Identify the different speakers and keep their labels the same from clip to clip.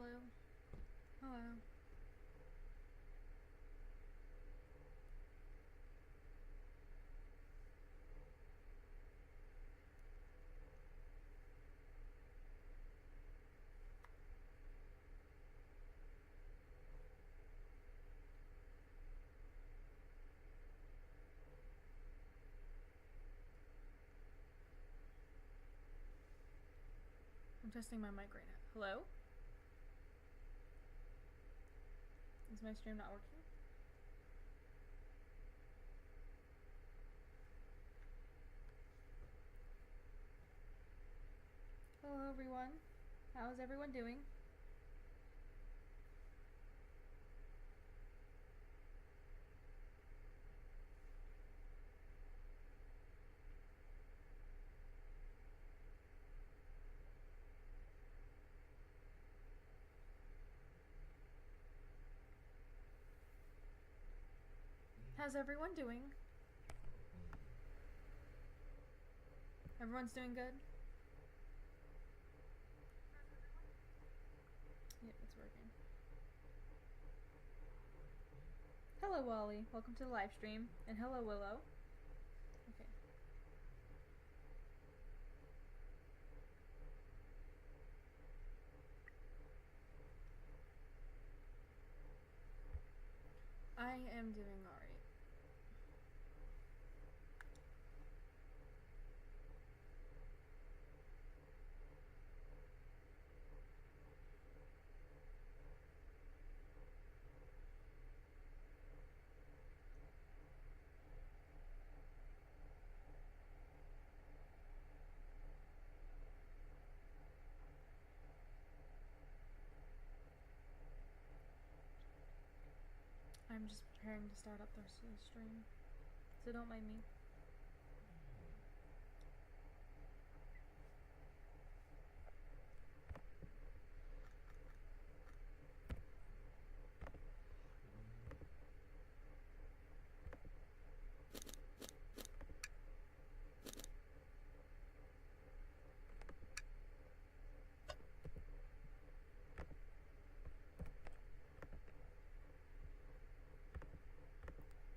Speaker 1: Hello. Hello. I'm testing my mic right now. Hello? Is my stream not working? Hello everyone. How's everyone doing? How's everyone doing? Everyone's doing good? Yep, it's working. Hello Wally. Welcome to the live stream. And hello Willow. Okay. I am doing alright. I'm just preparing to start up the stream, so don't mind me.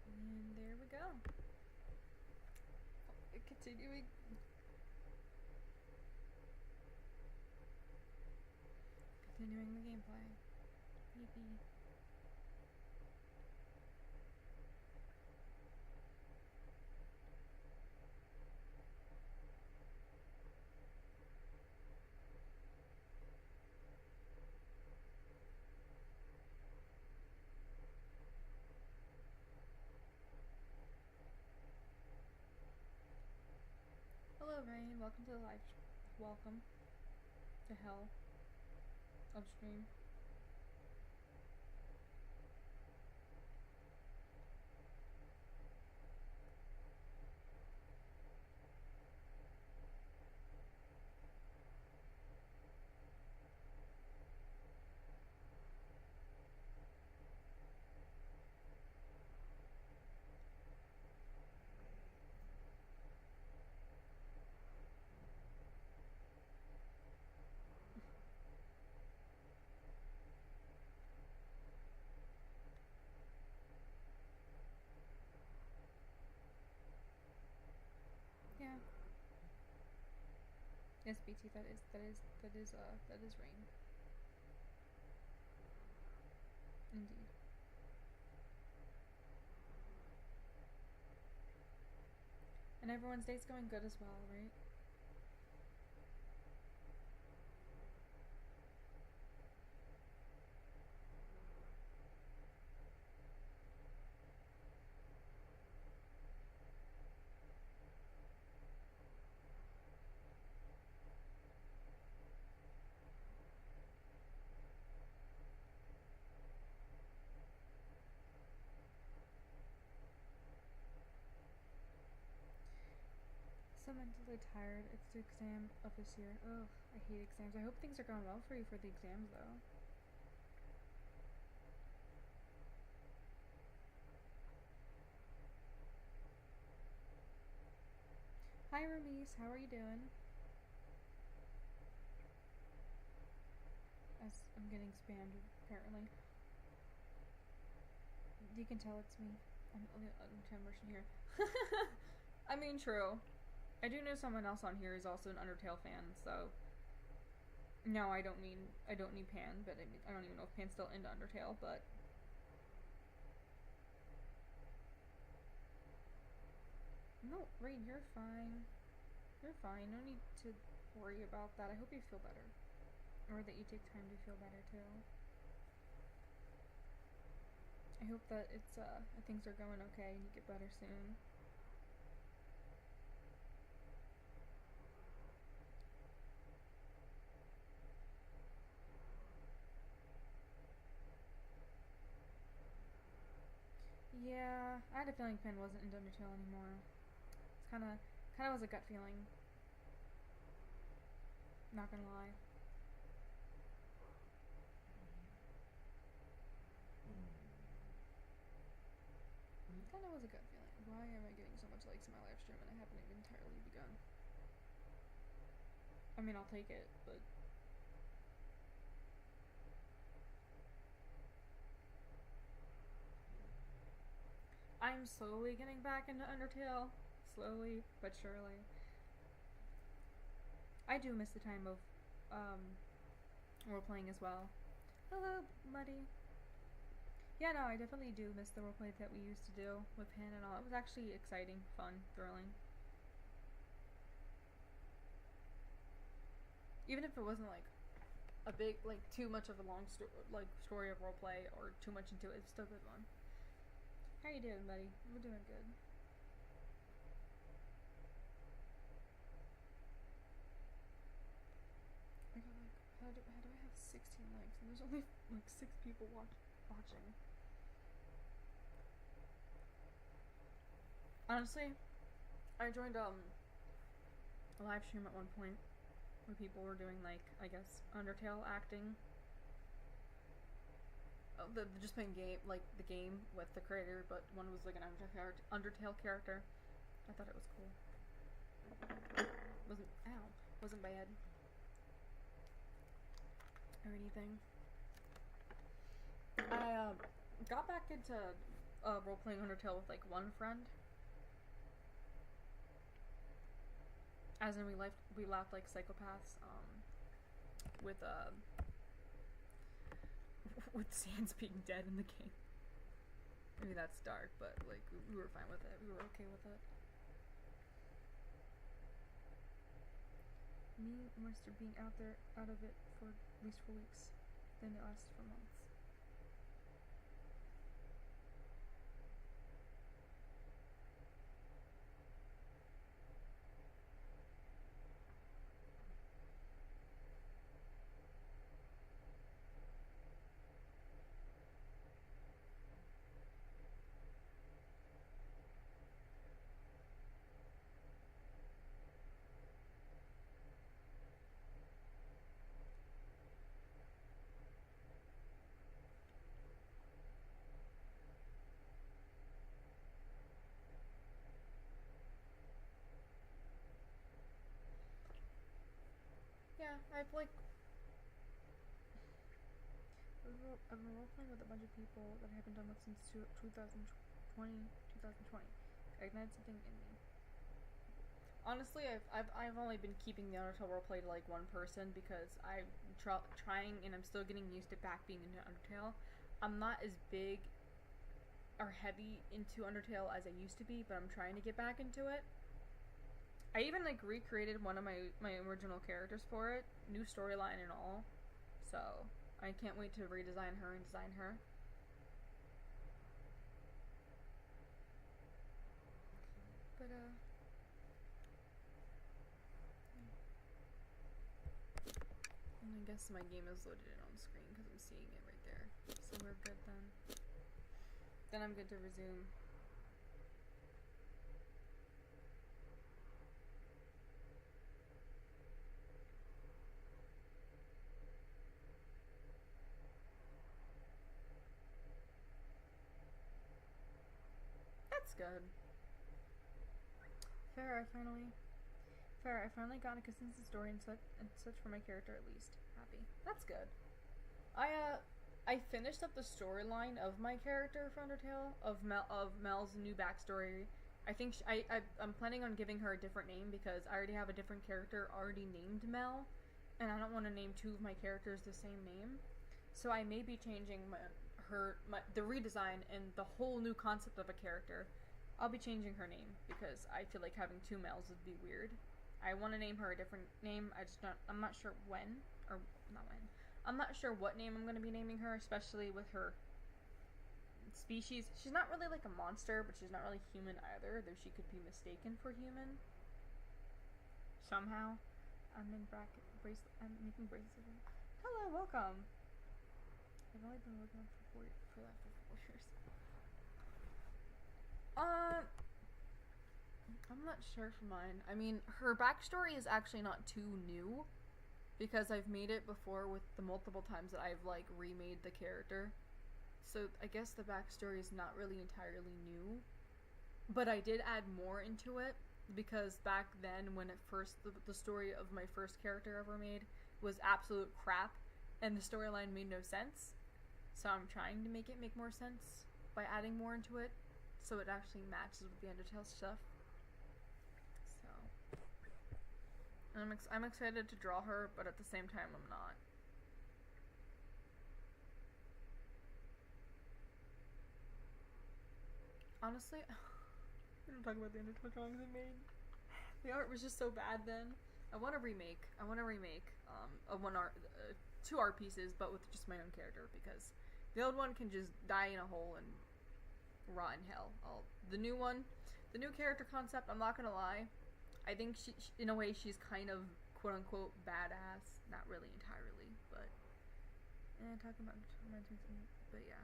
Speaker 1: And there we go. Continuing. Continuing the gameplay. Yippee. Hello Rain, welcome to the live welcome to hell upstream. Yeah. Yes, BT, that is rain. Indeed. And everyone's day's going good as well, right? So mentally tired. It's the exam of this year. Ugh, I hate exams. I hope things are going well for you for the exams though. Hi Ramis, how are you doing? as I'm getting spammed, apparently. You can tell it's me. I'm the Undertale version here. I mean, true. I do know someone else on here who's also an Undertale fan, so... No, I don't mean Pan, but I don't even know if Pan's still into Undertale, but... No, Rain, you're fine. You're fine. No need to worry about that. I hope you feel better. Or that you take time to feel better, too. I hope that it's, things are going okay and you get better soon. Yeah, I had a feeling Pan wasn't into Undertale anymore. It's kind of was a gut feeling. Not gonna lie. Kind of was a gut feeling. Why am I getting so much likes in my live stream and I haven't even entirely begun? I mean, I'll take it, but... I'm slowly getting back into Undertale. Slowly, but surely. I do miss the time of, role-playing as well. Hello, Muddy. Yeah, no, I definitely do miss the roleplay that we used to do with Pan and all. It was actually exciting, fun, thrilling. Even if it wasn't, like, a big, like, too much of a long story of roleplay or too much into it, it's still a good one. How you doing, buddy? We're doing good. I got, like, how do I have 16 likes and there's only, like, 6 people watching? Honestly, I joined, a live stream at one point where people were doing, like, I guess, Undertale acting. Just playing the game with the creator, but one was like an Undertale character. I thought it was cool. Wasn't bad or anything. I got back into role playing Undertale with like one friend. As in we laughed like psychopaths. With with Sans being dead in the game. Maybe that's dark, but like we were fine with it. We were okay with it. Me and Mr. being out of it for at least 4 weeks. Then it lasted for months. Yeah, I've like I've been role playing with a bunch of people that I haven't done with since 2020. I ignited something in me. Honestly, I've only been keeping the Undertale roleplay to like one person because I'm trying and I'm still getting used to back being into Undertale. I'm not as big or heavy into Undertale as I used to be, but I'm trying to get back into it. I even like recreated one of my original characters for it, new storyline and all. So I can't wait to redesign her and design her. But I guess my game is loaded in on screen because I'm seeing it right there. So we're good then. Then I'm good to resume. That's good. Fair, I finally got a consistent story and such for my character at least. Happy. That's good. I I finished up the storyline of my character for Undertale of Mel's new backstory. I think I'm planning on giving her a different name because I already have a different character already named Mel, and I don't want to name two of my characters the same name. So I may be changing the redesign and the whole new concept of a character. I'll be changing her name because I feel like having two Mels would be weird. I want to name her a different name. I'm not sure when or not when. I'm not sure what name I'm going to be naming her, especially with her species. She's not really like a monster, but she's not really human either, though she could be mistaken for human. Somehow. I'm making bracelets. Hello, welcome. I've only been working for that for 4 years. I'm not sure for mine. I mean, her backstory is actually not too new, because I've made it before with the multiple times that I've, like, remade the character. So I guess the backstory is not really entirely new. But I did add more into it, because back then, when the story of my first character ever made was absolute crap, and the storyline made no sense. So I'm trying to make it make more sense by adding more into it, so it actually matches with the Undertale stuff. I'm excited to draw her, but at the same time, I'm not. Honestly, we don't talk about the Undertale drawings I made. The art was just so bad then. I want to remake two art pieces, but with just my own character, because the old one can just die in a hole and rot in hell. The new character concept, I'm not gonna lie, I think she in a way, she's kind of quote-unquote badass. Not really entirely, but talking about but yeah.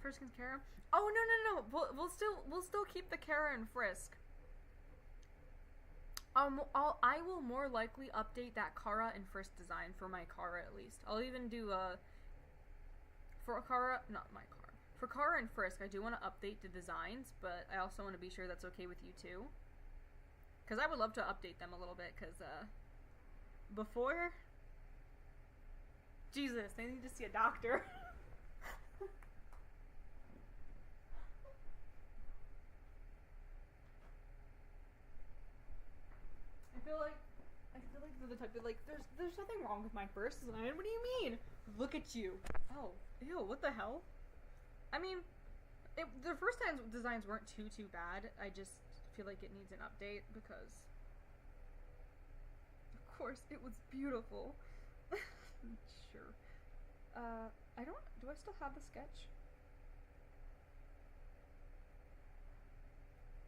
Speaker 1: Frisk and Kara? Oh, no. We'll still keep the Kara and Frisk. I will more likely update that Kara and Frisk design for my Kara at least. I'll even do for Kara and Frisk, I do want to update the designs, but I also want to be sure that's okay with you too. Because I would love to update them a little bit, because before, Jesus, they need to see a doctor. I feel like they're the type of, like, there's nothing wrong with my first design. What do you mean? Look at you. Oh, ew, what the hell? I mean, the first designs weren't too bad. I just feel like it needs an update because, of course, it was beautiful. Sure. Do I still have the sketch?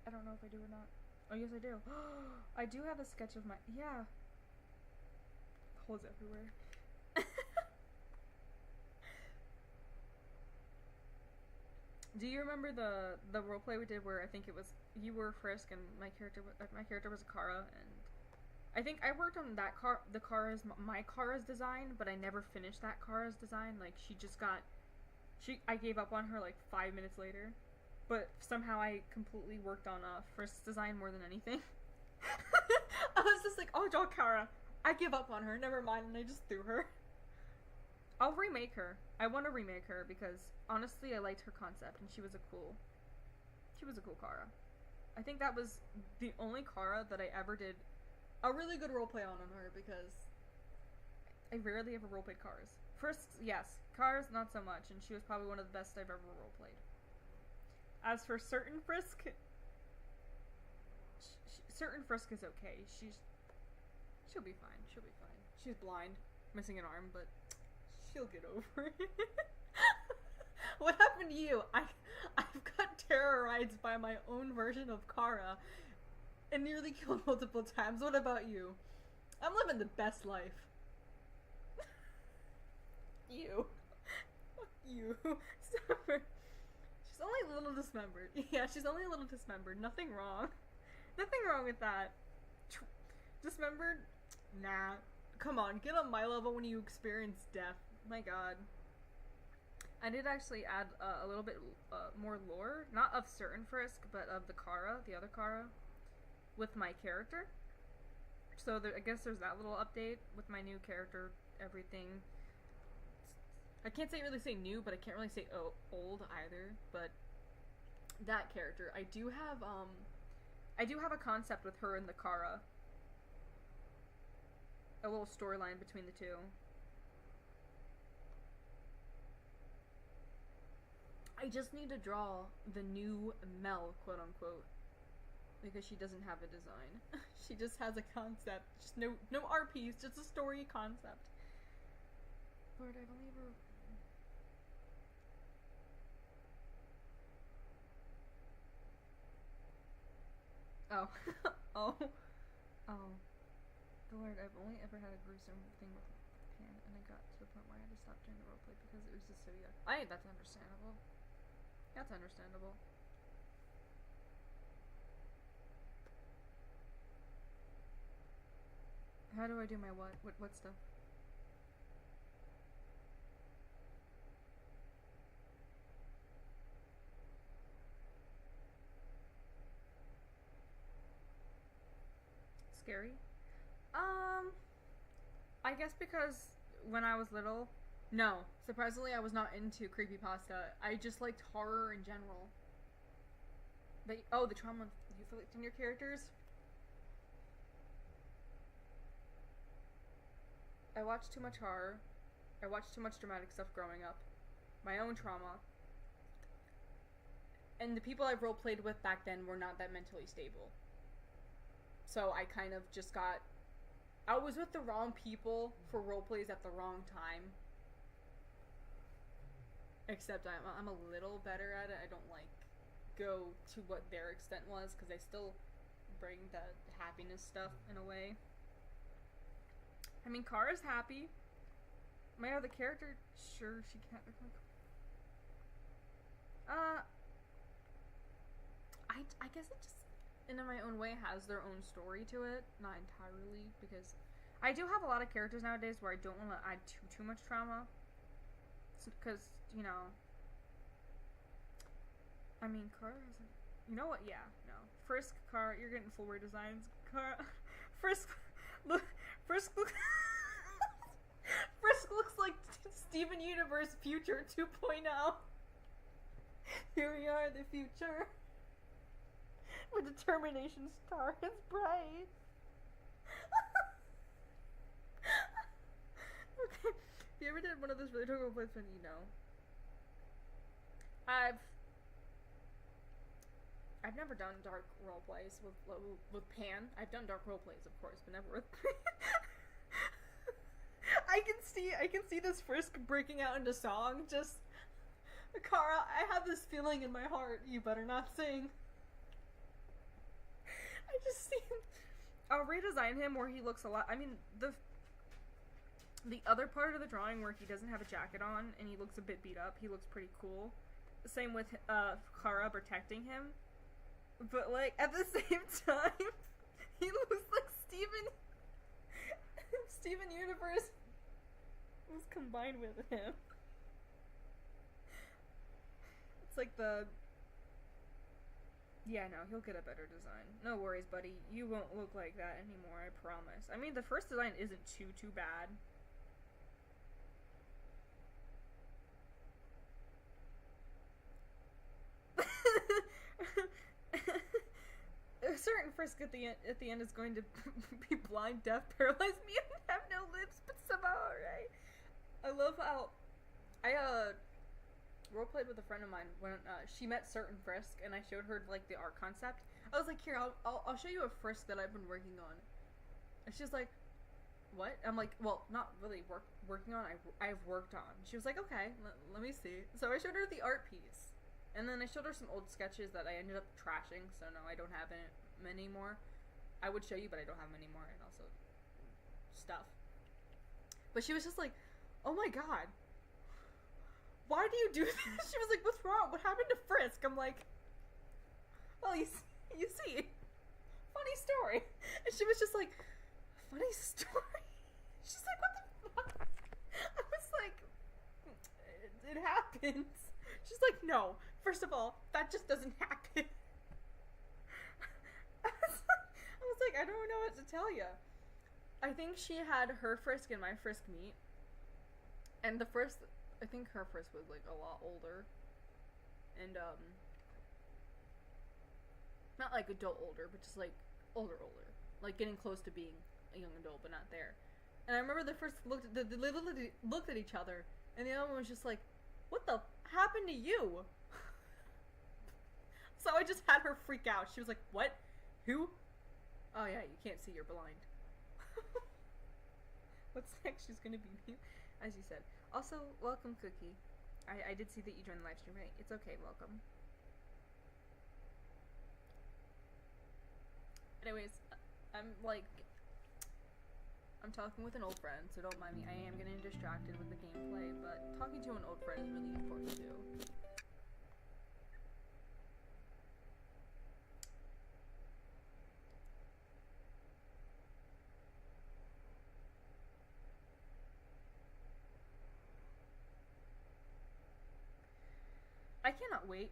Speaker 1: I don't know if I do or not. Oh, yes, I do. I do have a sketch of my... Yeah. Holes everywhere. Do you remember the roleplay we did where I think it was you were Frisk and my character was Kara, and I think I worked on my Kara's design, but I never finished that Kara's design. Like, I gave up on her like 5 minutes later. But somehow I completely worked on Frisk's design more than anything. I was just like, oh, draw Kara. I give up on her. Never mind. And I just threw her. I'll remake her. I want to remake her because honestly, I liked her concept, and she was a cool Kara. I think that was the only Kara that I ever did a really good roleplay on her, because I rarely ever roleplayed Karas. Frisk's, yes. Kara's not so much, and she was probably one of the best I've ever roleplayed. As for certain Frisk is okay. She'll be fine. She's blind, missing an arm, but she'll get over it. What happened to you? I've got terrorized by my own version of Kara and nearly killed multiple times. What about you? I'm living the best life. You. Fuck you. Stop her. She's only a little dismembered. Yeah, she's only a little dismembered. Nothing wrong. Nothing wrong with that. Dismembered? Nah. Come on, get on my level when you experience death. My god. I did actually add a little bit more lore, not of certain Frisk, but of the Kara, the other Kara, with my character. So I guess there's that little update with my new character, everything. I can't really say new, but I can't really say old either. But that character, I do have a concept with her and the Kara. A little storyline between the two. I just need to draw the new Mel, quote unquote, because she doesn't have a design. She just has a concept, just no RPs, just a story concept. Lord, I've only ever. Oh, oh, oh. Lord, I've only ever had a gruesome thing with Pan, and I got to the point where I had to stop doing the roleplay because it was just so yuck. That's understandable. That's understandable. How do I do my what? What stuff? Scary? I guess because when I was little, no, surprisingly I was not into creepypasta. I just liked horror in general. But, the trauma you inflict on your characters? I watched too much horror. I watched too much dramatic stuff growing up. My own trauma. And the people I've roleplayed with back then were not that mentally stable. So I kind of just got... I was with the wrong people for roleplays at the wrong time. Except I'm a little better at it. I don't, go to what their extent was, because I still bring the happiness stuff in a way. I mean, Kara's happy. My other character, sure, she can't... I guess it just... in my own way has their own story to it, not entirely, because I do have a lot of characters nowadays where I don't want to add too much trauma, because, I mean, Kara isn't, you know what, yeah, no, Frisk, Kara, you're getting full redesigns, Kara, Frisk Frisk looks like Steven Universe Future 2.0, here we are, the future. With determination star is bright. Okay. If you ever did one of those really difficult plays, then you know. I've never done dark role plays with Pan. I've done dark role plays, of course, but never with Pan. I can see this Frisk breaking out into song. Just, Kara, I have this feeling in my heart. You better not sing. I just see him. I'll redesign him where he looks a lot. I mean, the other part of the drawing where he doesn't have a jacket on and he looks a bit beat up, he looks pretty cool. Same with Kara protecting him. But, at the same time, he looks like Steven Universe was combined with him. It's like the... Yeah, no, he'll get a better design. No worries, buddy. You won't look like that anymore, I promise. I mean, the first design isn't too bad. A certain Frisk at the end is going to be blind, deaf, paralyzed, mute, and have no lips, but somehow alright. I love how I roleplayed with a friend of mine when she met certain Frisk, and I showed her the art concept. I was like, here, I'll show you a Frisk that I've been working on. And she's like, what? I'm like, well, not really working on. I've worked on. She was like, okay, let me see. So I showed her the art piece, and then I showed her some old sketches that I ended up trashing. So no, I don't have many more. I would show you, but I don't have many more, and also stuff. But she was just like, oh my god. Why do you do this? She was like, what's wrong? What happened to Frisk? I'm like, well, you see, funny story. And she was just like, funny story? She's like, what the fuck? I was like, it happens. She's like, no. First of all, that just doesn't happen. I was like, I don't know what to tell you. I think she had her frisk and my frisk meet. And the first, I think her frisk was like a lot older. And, not like adult older, but just like older. Like getting close to being a young adult, but not there. And I remember the first looked at each other, and the other one was just like, what the happened to you? So I just had her freak out. She was like, what? Who? Oh yeah, you can't see, you're blind. What's next? She's gonna be mute, as you said. Also, welcome, Cookie. I did see that you joined the live stream, right? It's okay, welcome. Anyways, I'm talking with an old friend, so don't mind me. I am getting distracted with the gameplay, but talking to an old friend is really important too. I cannot wait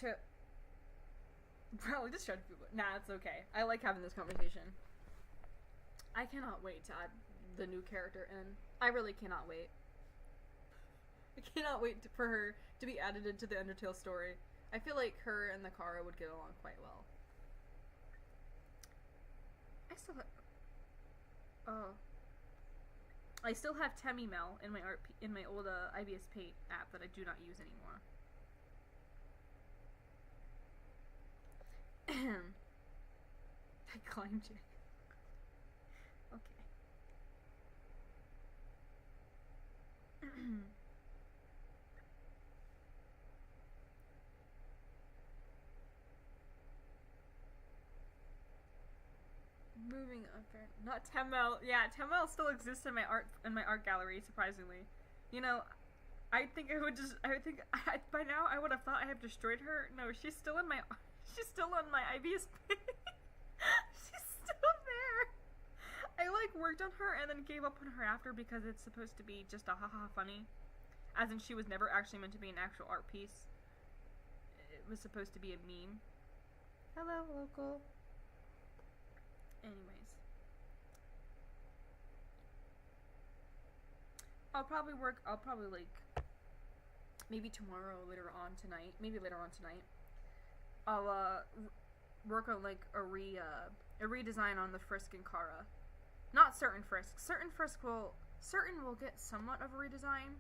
Speaker 1: to probably distract people. Nah, it's okay. I like having this conversation. I cannot wait to add the new character in. I really cannot wait. I cannot wait for her to be added into the Undertale story. I feel like her and the Kara would get along quite well. I still have Temimel in my old IBS Paint app that I do not use anymore. I climbed it. Okay. Moving on. Not Temel. Yeah, Temel still exists in my art gallery. Surprisingly, you know, I think by now I would have thought I have destroyed her. No, she's still in my IBS page. She's still there. I like worked on her and then gave up on her after because it's supposed to be just a haha funny, as in she was never actually meant to be an actual art piece. It was supposed to be a meme. Hello, local. Anyways, I'll probably like maybe tomorrow, later on tonight. I'll work on like a redesign on the Frisk and Kara. Not certain Frisk. Certain will get somewhat of a redesign.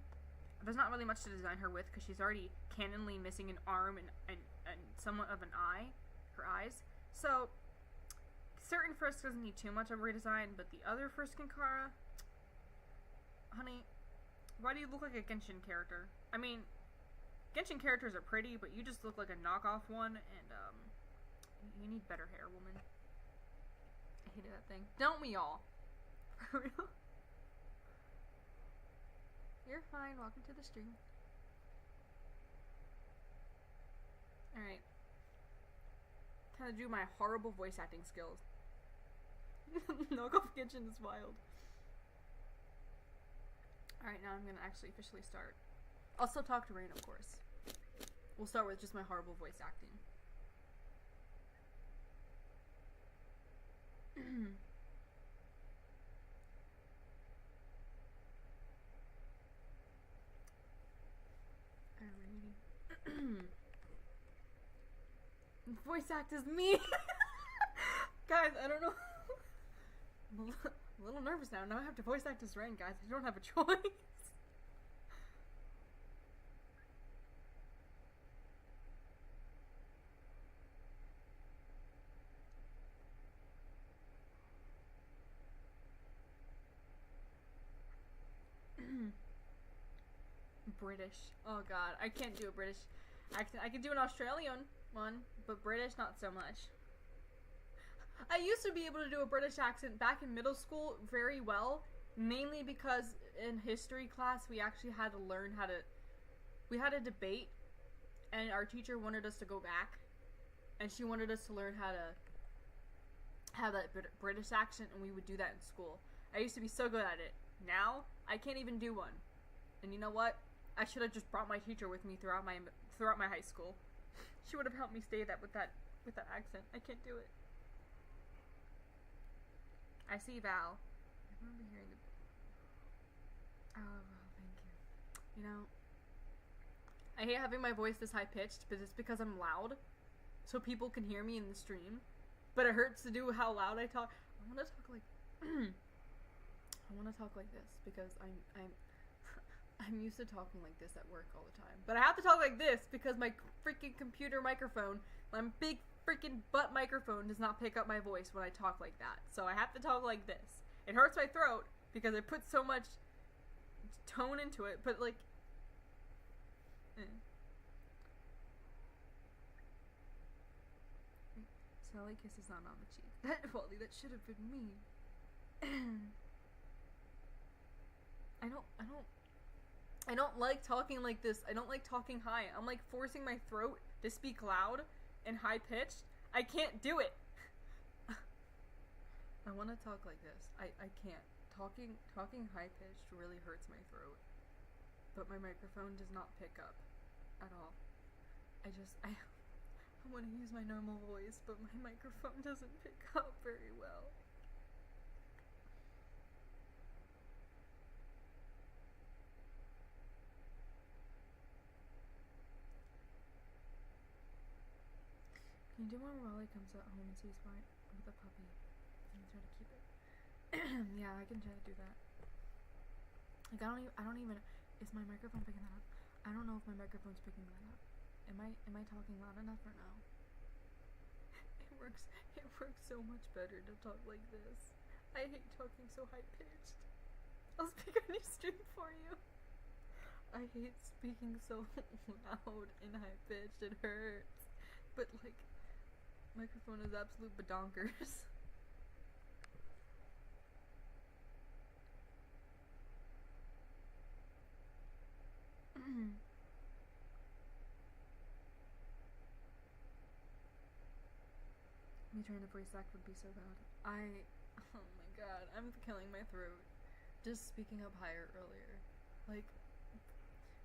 Speaker 1: There's not really much to design her with because she's already canonly missing an arm and somewhat of an eye, her eyes. So certain Frisk doesn't need too much of a redesign, but the other Frisk and Kara, honey, why do you look like a Genshin character? I mean, Genshin characters are pretty, but you just look like a knockoff one, and you need better hair, woman. I hated that thing. Don't we all? For real? You're fine. Welcome to the stream. Alright. Time to do my horrible voice acting skills. Knockoff Genshin is wild. Alright, now I'm gonna actually officially start. I'll still talk to Rain, of course. We'll start with just my horrible voice acting. Voice act is me! Guys, I don't know. I'm a little nervous now. Now I have to voice act as Rain, guys. I don't have a choice. British. Oh god, I can't do a British accent. I can do an Australian one, but British not so much. I used to be able to do a British accent back in middle school very well, mainly because in history class we actually had to learn how to... We had a debate, and our teacher wanted us to go back, and she wanted us to learn how to have that British accent, and we would do that in school. I used to be so good at it. Now, I can't even do one. And you know what? I should have just brought my teacher with me throughout my high school. She would have helped me stay with that accent. I can't do it. I see Val. I remember hearing the. Oh, well, thank you. You know, I hate having my voice this high pitched, but it's because I'm loud, so people can hear me in the stream. But it hurts to do how loud I talk. I want to talk like. I want to talk like this because I'm used to talking like this at work all the time. But I have to talk like this because my freaking computer microphone, my big freaking butt microphone, does not pick up my voice when I talk like that. So I have to talk like this. It hurts my throat because I put so much tone into it, but like... Sally kisses not on the cheek. That, Wally, that should have been me. I don't like talking like this. I don't like talking high. I'm like forcing my throat to speak loud and high pitched. I can't do it. I want to talk like this. I can't. Talking high pitched really hurts my throat. But my microphone does not pick up at all. I want to use my normal voice, but my microphone doesn't pick up very well. Can you do one where Wally comes at home and sees why with a puppy and try to keep it? Yeah, I can try to do that. Like I don't even is my microphone picking that up? I don't know if my microphone's picking that up. Am I talking loud enough or no? It works so much better to talk like this. I hate talking so high pitched. I'll speak on your stream for you. I hate speaking so loud and high pitched. It hurts. But like, microphone is absolute badonkers. Me trying to voice act would be so bad. Oh my god, I'm killing my throat. Just speaking up higher earlier. Like,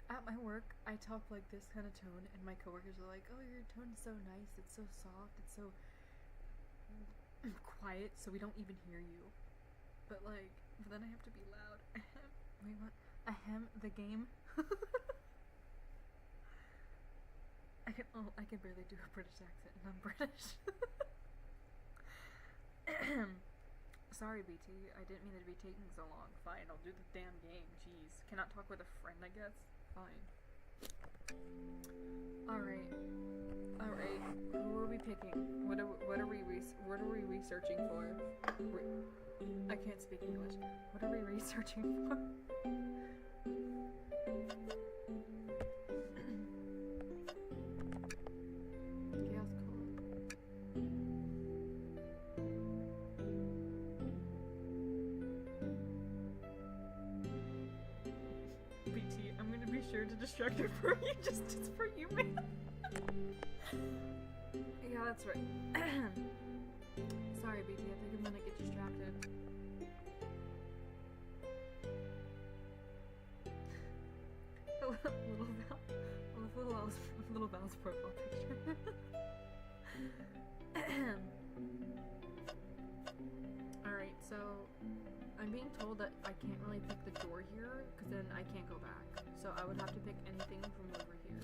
Speaker 1: at my work, I talk like this kind of tone, and my coworkers are like, oh, your tone's so nice, it's so soft, it's so quiet, so we don't even hear you. But then I have to be loud. Wait, what? Ahem, the game? I can barely do a British accent, and I'm British. Sorry, BT. I didn't mean it to be taking so long. Fine, I'll do the damn game. Jeez. Cannot talk with a friend, I guess? Fine. Alright. Who are we picking? What are we researching for? I can't speak English. What are we researching for? To distract her for you, just for you, man. Yeah, that's right. Sorry, BT, I think I'm gonna get distracted. Little Val's profile picture. Alright, so I'm being told that I can't really pick the door here, because then I can't go back. So I would have to pick anything from over here.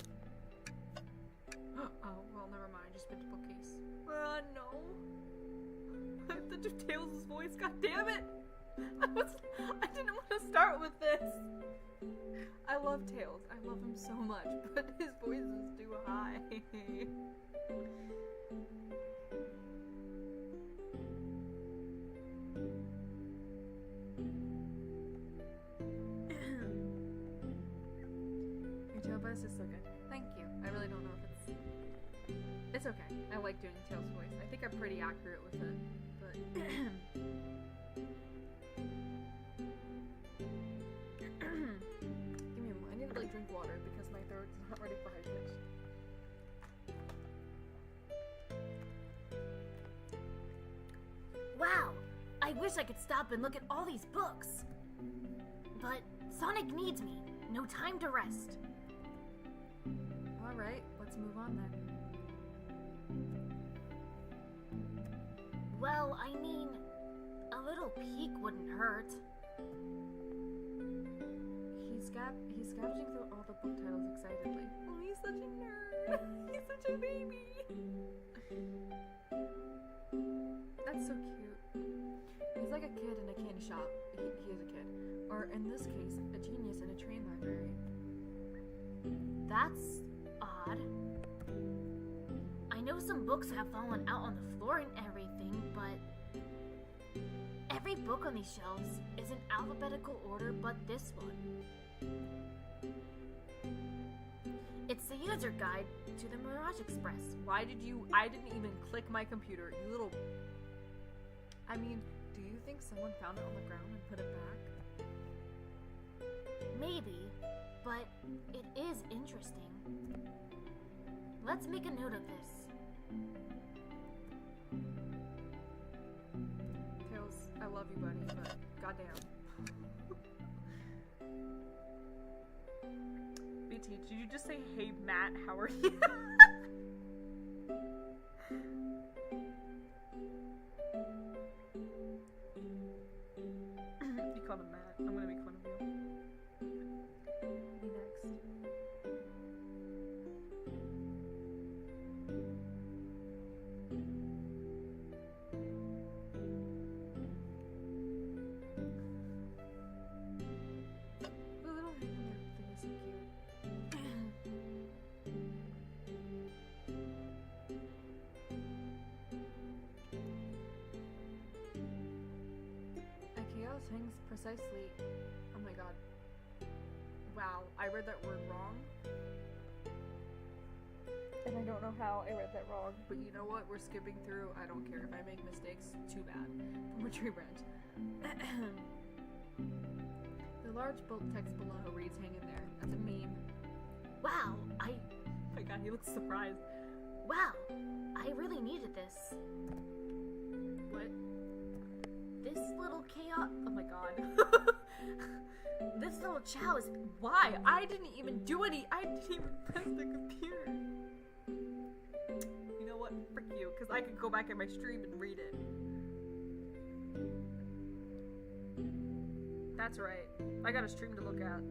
Speaker 1: Oh, well, never mind. Just pick the bookcase. No. I have to do Tails' voice. God damn it! I didn't want to start with this. I love Tails. I love him so much, but his voice is too high. This is so good. Thank you. I really don't know if it's okay. I like doing Tails' voice. I think I'm pretty accurate with it, but give me a moment. I need to drink water because my throat's not ready for high pitch.
Speaker 2: Wow! I wish I could stop and look at all these books. But Sonic needs me. No time to rest.
Speaker 1: Alright, let's move on then.
Speaker 2: Well, I mean, a little peek wouldn't hurt.
Speaker 1: He's scavenging through all the book titles excitedly. Oh, he's such a nerd. He's such a baby. That's so cute. He's like a kid in a candy shop. He is a kid. Or in this case, a genius in a train library.
Speaker 2: That's odd. I know some books have fallen out on the floor and everything, but every book on these shelves is in alphabetical order but this one. It's the user guide to the Mirage Express.
Speaker 1: Why did you... I didn't even click my computer, you little... I mean, do you think someone found it on the ground and put it back?
Speaker 2: Maybe, but it is interesting. Let's make a note of this.
Speaker 1: Tails, I love you, buddy, but goddamn. BT, did you just say, hey, Matt, how are you? You called him Matt. I'm gonna make fun of you. Me next. The little hang in there thing is so cute. A chaos hangs precisely. Oh my god. Wow, I read that word wrong. And I don't know how I read that wrong. But you know what? We're skipping through. I don't care. If I make mistakes, too bad. From a tree branch. The large bold text below reads, hang in there. That's a meme.
Speaker 2: Wow,
Speaker 1: Oh my god, he looks surprised.
Speaker 2: Wow, I really needed this.
Speaker 1: What?
Speaker 2: This little chaos...
Speaker 1: Oh my god.
Speaker 2: This little chow is...
Speaker 1: Why? I didn't even do any. I didn't even press the computer. You know what? Frick you, because I could go back in my stream and read it. That's right. I got a stream to look at.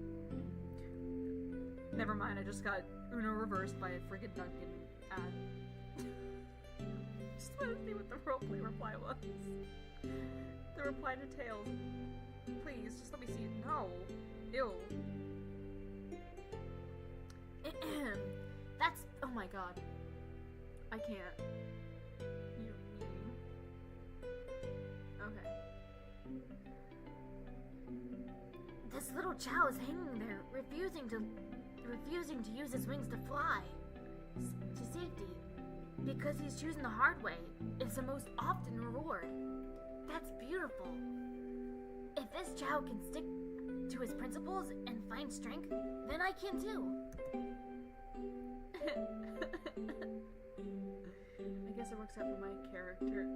Speaker 1: Never mind, I just got Uno reversed by a friggin' Duncan ad. Just want to see what the roleplay reply was. The reply to Tails. Please, just let me see it. No. Ew.
Speaker 2: That's...
Speaker 1: Oh my god. I can't. You're mean. Okay.
Speaker 2: This little chow is hanging there, refusing to use his wings to fly to safety, because he's choosing the hard way. It's the most often reward. That's beautiful. If this chow can stick to his principles and find strength, then I can too.
Speaker 1: I guess it works out for my character.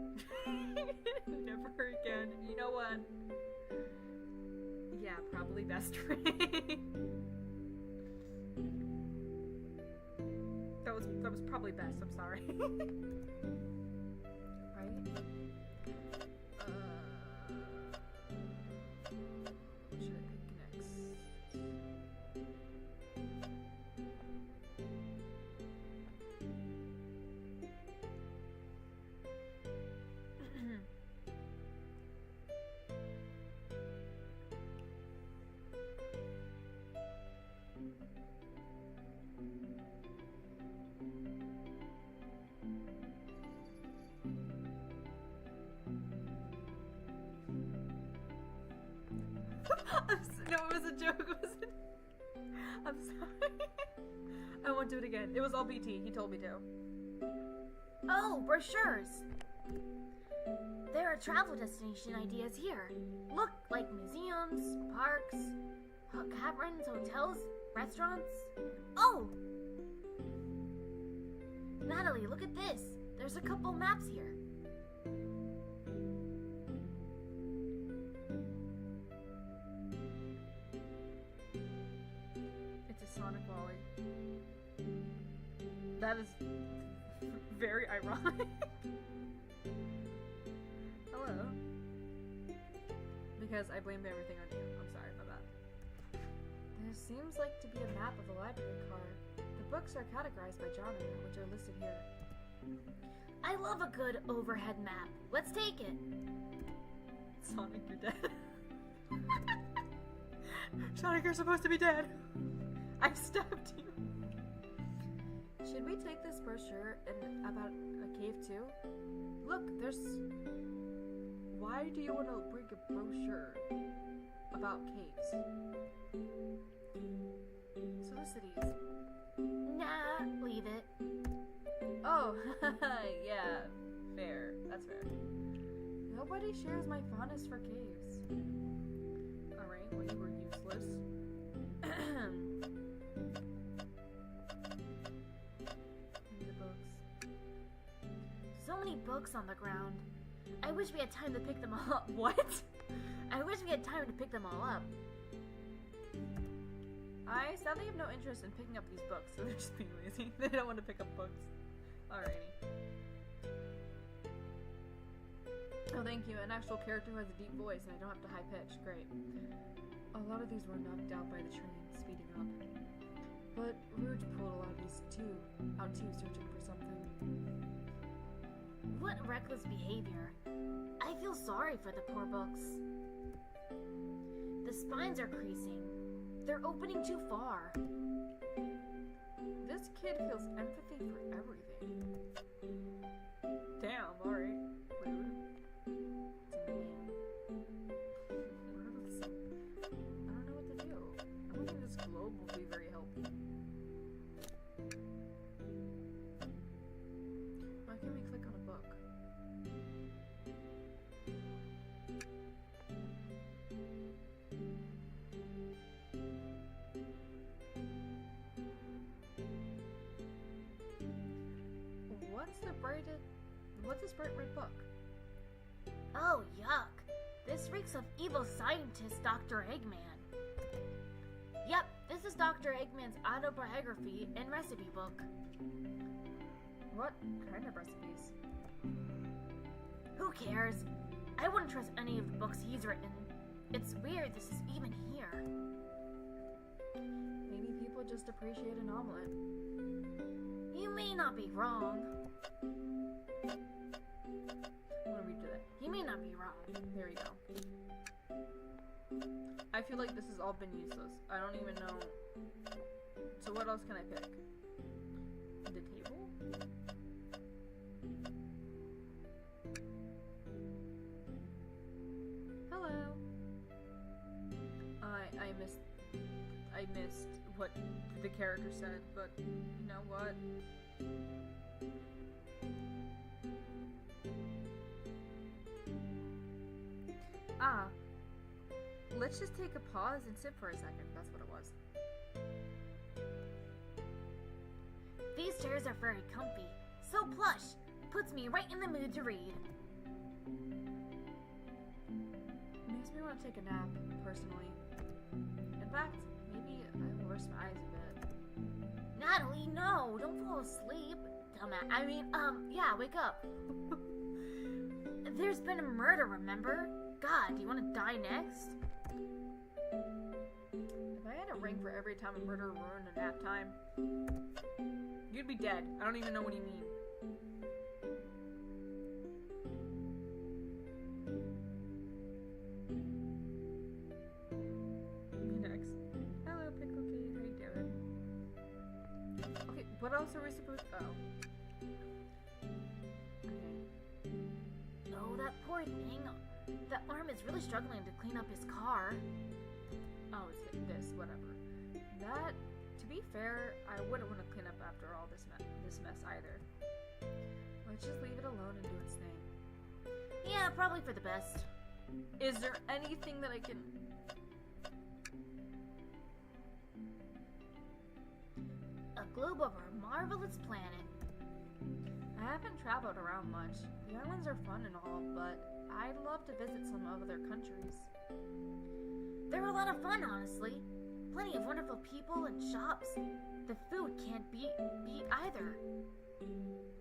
Speaker 1: Never again. You know what? Yeah, probably best friend. That was probably best. I'm sorry. Right? What should I pick next? No, it was a joke. It was I'm sorry. I won't do it again. It was all BT. He told me to.
Speaker 2: Oh, brochures. There are travel destination ideas here. Look, like museums, parks, caverns, hotels, restaurants. Oh! Natalie, look at this. There's a couple maps here.
Speaker 1: ironic, Wally. That is very ironic. Hello. Because I blamed everything on you. I'm sorry about that. There seems like to be a map of the library car. The books are categorized by genre, which are listed here.
Speaker 2: I love a good overhead map. Let's take it.
Speaker 1: Sonic, you're dead. Sonic, you're supposed to be dead. I stabbed you. Should we take this brochure and about a cave too? Look, there's... Why do you want to bring a brochure about caves? So the cities.
Speaker 2: Nah, leave it.
Speaker 1: Oh, yeah, fair. That's fair. Nobody shares my fondness for caves. Alright, well, you were useless. The books.
Speaker 2: So many books on the ground. I wish we had time to pick them all up. What? I wish we had time to pick them all up.
Speaker 1: I sadly have no interest in picking up these books, so they're just being lazy. They don't want to pick up books. Alrighty. Oh, thank you. An actual character who has a deep voice and I don't have to high pitch. Great. A lot of these were knocked out by the train, speeding up. But Rouge pulled a lot of these out too, searching for something.
Speaker 2: What reckless behavior. I feel sorry for the poor books. The spines are creasing. They're opening too far.
Speaker 1: This kid feels empathy for everything. Damn, alright. Rude. I don't know what to do. I don't think this globe will be very helpful. Why can't we click on a book? What's this bright red book?
Speaker 2: Oh, yuck. This reeks of evil scientist Dr. Eggman. Yep, this is Dr. Eggman's autobiography and recipe book.
Speaker 1: What kind of recipes?
Speaker 2: Who cares? I wouldn't trust any of the books he's written. It's weird this is even here.
Speaker 1: Maybe people just appreciate an omelet.
Speaker 2: You may not be wrong.
Speaker 1: I'm gonna read to that.
Speaker 2: You may not be wrong.
Speaker 1: There we go. I feel like this has all been useless. I don't even know. So what else can I pick? The table? Hello. I missed what the character said, but you know what? Let's just take a pause and sit for a second. That's what it was.
Speaker 2: These chairs are very comfy. So plush. Puts me right in the mood to read.
Speaker 1: Makes me want to take a nap, personally. In fact, maybe I will rest my eyes a bit.
Speaker 2: Natalie, no! Don't fall asleep. Yeah, wake up. There's been a murder, remember? God, do you want to die next?
Speaker 1: If I had a ring for every time a murderer ruined a nap time, you'd be dead. I don't even know what you mean. Next. Hello, Pickle Kid. How you doing? Okay, what else are we supposed to... Oh.
Speaker 2: Oh, that poor thing. That arm is really struggling to clean up his car.
Speaker 1: Oh, it's hit this, whatever. That, to be fair, I wouldn't want to clean up after all this mess either. Let's just leave it alone and do its thing.
Speaker 2: Yeah, probably for the best.
Speaker 1: Is there anything that I can...
Speaker 2: A globe of our marvelous planet.
Speaker 1: I haven't traveled around much. The islands are fun and all, but I'd love to visit some other countries.
Speaker 2: They're a lot of fun, honestly. plenty of wonderful people and shops. The food can't beat either.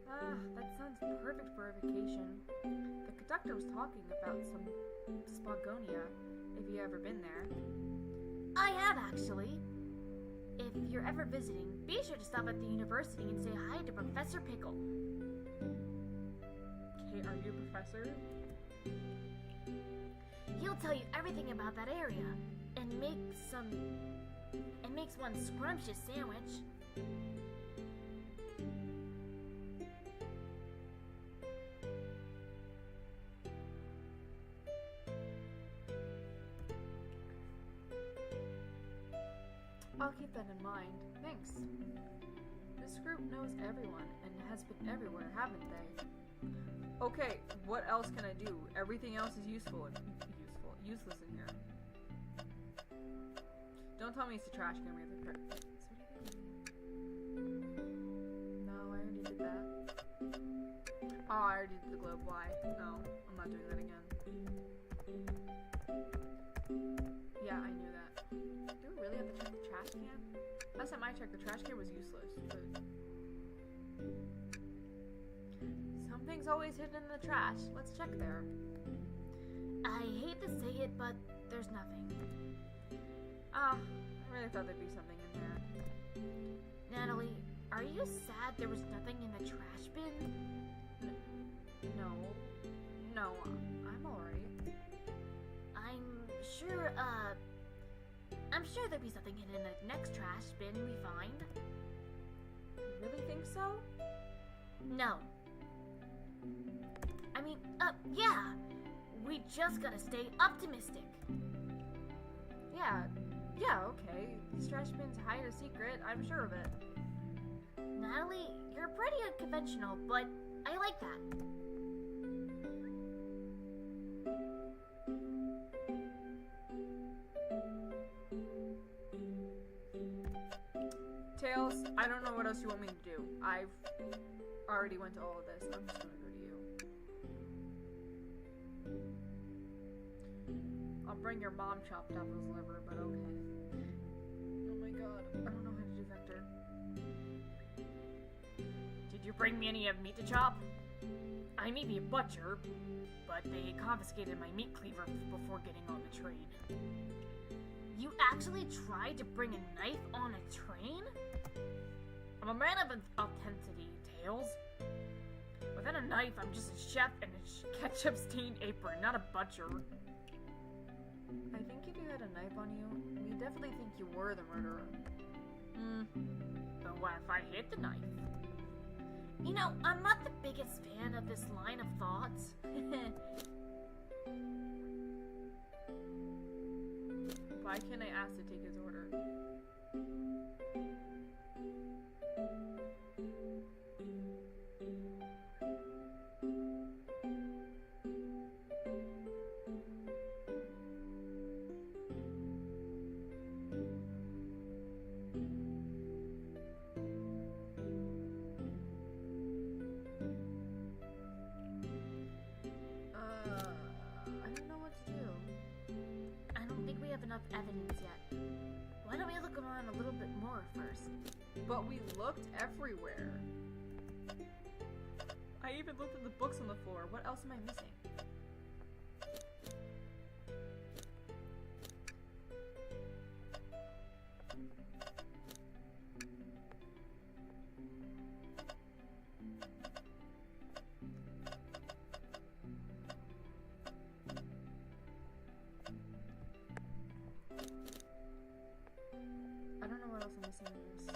Speaker 1: Ah, that sounds perfect for a vacation. The conductor was talking about some Spagonia, if you ever been there.
Speaker 2: I have, actually. If you're ever visiting, be sure to stop at the university and say hi to Professor Pickle.
Speaker 1: Okay, are you a professor?
Speaker 2: He'll tell you everything about that area and makes one scrumptious sandwich.
Speaker 1: I'll keep that in mind. Thanks. This group knows everyone and has been everywhere, haven't they? Okay, what else can I do? Everything else is useless in here. Don't tell me it's the trash can. We have the No, I already did that. Oh, I already did the globe. Why? No, I'm not doing that again. Yeah, I knew that. Do we really have to check the trash can? Last time I checked, the trash can was useless. But something's always hidden in the trash. Let's check there.
Speaker 2: I hate to say it, but there's nothing.
Speaker 1: Ah, I really thought there'd be something in there.
Speaker 2: Natalie, are you sad there was nothing in the trash bin?
Speaker 1: No, I'm alright.
Speaker 2: I'm sure there'll be something hidden in the next trash bin we find.
Speaker 1: You really think so?
Speaker 2: No. I mean, yeah. We just gotta stay optimistic.
Speaker 1: Yeah, okay. These trash bins hide a secret, I'm sure of it.
Speaker 2: Natalie, you're pretty unconventional, but I like that.
Speaker 1: Tails, I don't know what else you want me to do. I've already went to all of this. I'm just gonna go to you. I'll bring your mom chopped up his liver, but okay. Oh my god, I don't know how to do vector.
Speaker 2: Did you bring me any meat to chop? I may be a butcher, but they confiscated my meat cleaver before getting on the train. You actually tried to bring a knife on a train? I'm a man of authenticity, Tails. Without a knife, I'm just a chef in a ketchup-stained apron, not a butcher.
Speaker 1: I think if you had a knife on you, we definitely think you were the murderer.
Speaker 2: But what if I hid the knife? You know, I'm not the biggest fan of this line of thoughts.
Speaker 1: Why can't I ask to take his order?
Speaker 2: Enough evidence yet. Why don't we look around a little bit more first?
Speaker 1: But we looked everywhere. I even looked at the books on the floor. What else am I missing? I don't know what else I'm missing in this.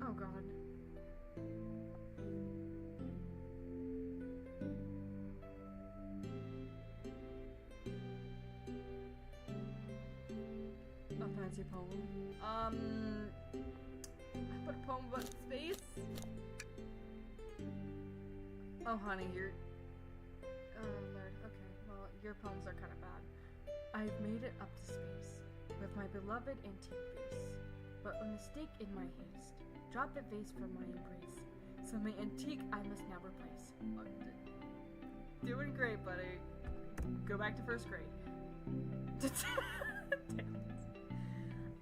Speaker 1: Oh god. A fancy poem. I put a poem about space. Oh honey, you're... Oh lord, okay. Well, your poems are kind of bad. I've made it up to space with my beloved antique vase, but a mistake in my haste dropped the vase from my embrace, so my antique I must now replace. Doing great, buddy. Go back to first grade.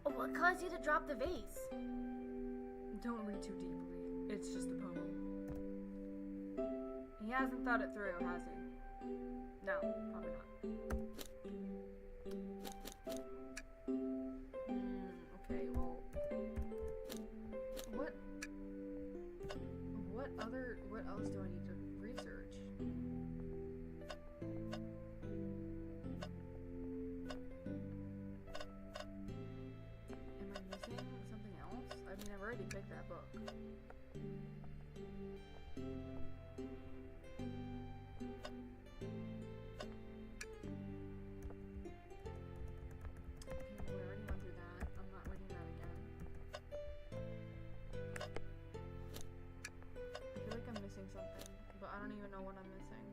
Speaker 2: What caused you to drop the vase?
Speaker 1: Don't read too deeply. It's just a poem. He hasn't thought it through, has he? No, probably not. Okay, well, what else do I need to research? Am I missing something else? I mean, I've already picked that book. We already went through that. I'm not reading that again. I feel like I'm missing something, but I don't even know what I'm missing.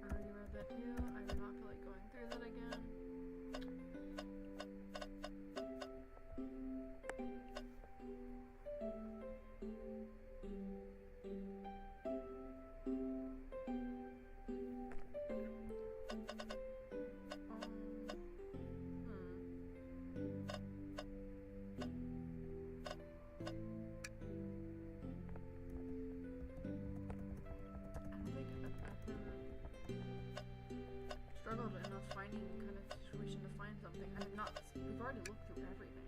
Speaker 1: I already read that too. I do not feel like going through that again. Struggled enough finding kind of situation to find something. I mean, not. We've already looked through everything.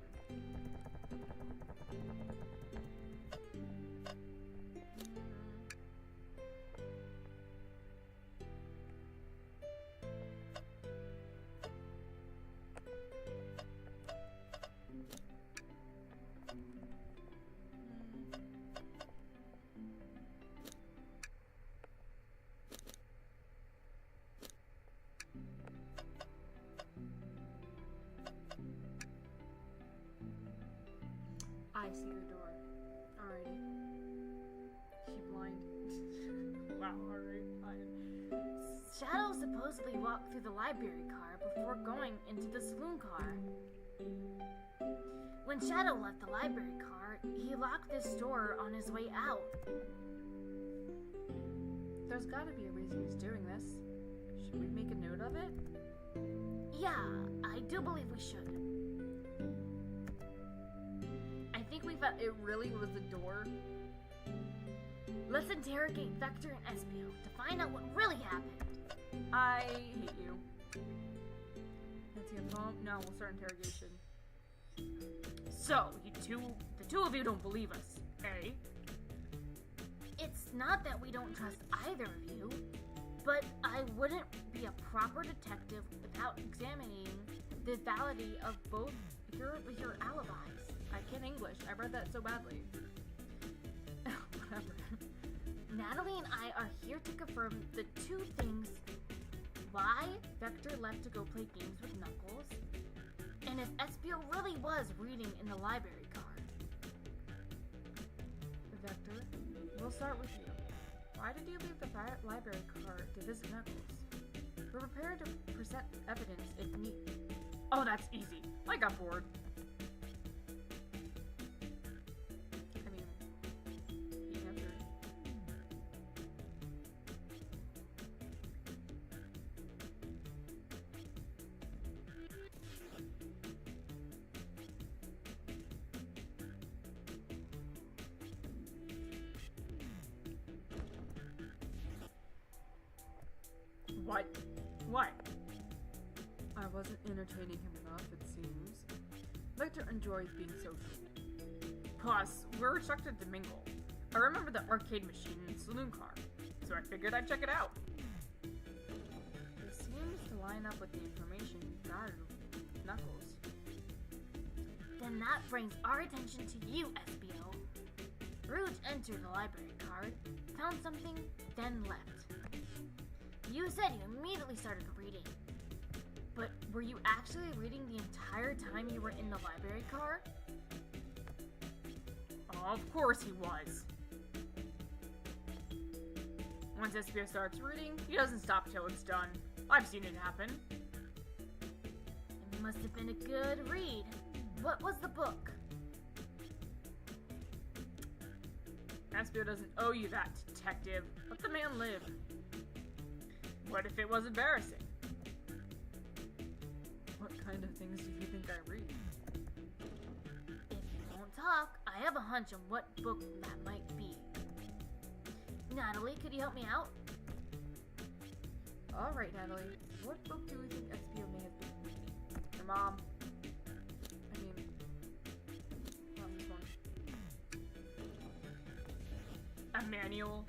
Speaker 1: I see the door. Alrighty. She blind. Wow, alright, fine.
Speaker 2: Shadow supposedly walked through the library car before going into the saloon car. When Shadow left the library car, he locked this door on his way out.
Speaker 1: There's gotta be a reason he's doing this. Should we make a note of it?
Speaker 2: Yeah, I do believe we should.
Speaker 1: I think we found it really was the door.
Speaker 2: Let's interrogate Vector and Espio to find out what really happened.
Speaker 1: I hate you. Let's see a poem. No, we'll start interrogation. So, the two of you don't believe us, eh?
Speaker 2: It's not that we don't trust either of you, but I wouldn't be a proper detective without examining the validity of both your alibis.
Speaker 1: I can't English. I read that so badly. Whatever.
Speaker 2: Natalie and I are here to confirm the two things: why Vector left to go play games with Knuckles, and if Espio really was reading in the library car.
Speaker 1: Vector, we'll start with you. Why did you leave the library car to visit Knuckles? We're prepared to present evidence if need. Oh, that's easy. I got bored. I mean, he answered. What? What? I wasn't entertaining him enough, it seems. Vector enjoys being social. Plus, we're restricted to mingle. I remember the arcade machine in the saloon car, so I figured I'd check it out. This seems to line up with the information you got of Knuckles.
Speaker 2: Then that brings our attention to you, Espio. Rouge entered the library card, found something, then left. You said you immediately started reading. But were you actually reading the entire time you were in the library car?
Speaker 1: Of course he was. Once SPO starts reading, he doesn't stop till it's done. I've seen it happen.
Speaker 2: It must have been a good read. What was the book?
Speaker 1: SPO doesn't owe you that, detective. Let the man live. What if it was embarrassing? What kind of things do you think I read?
Speaker 2: If you won't talk, I have a hunch on what book that might be. Natalie, could you help me out?
Speaker 1: Alright, Natalie. What book do you think SPO may have been reading? Your mom. I mean, this one. A manual?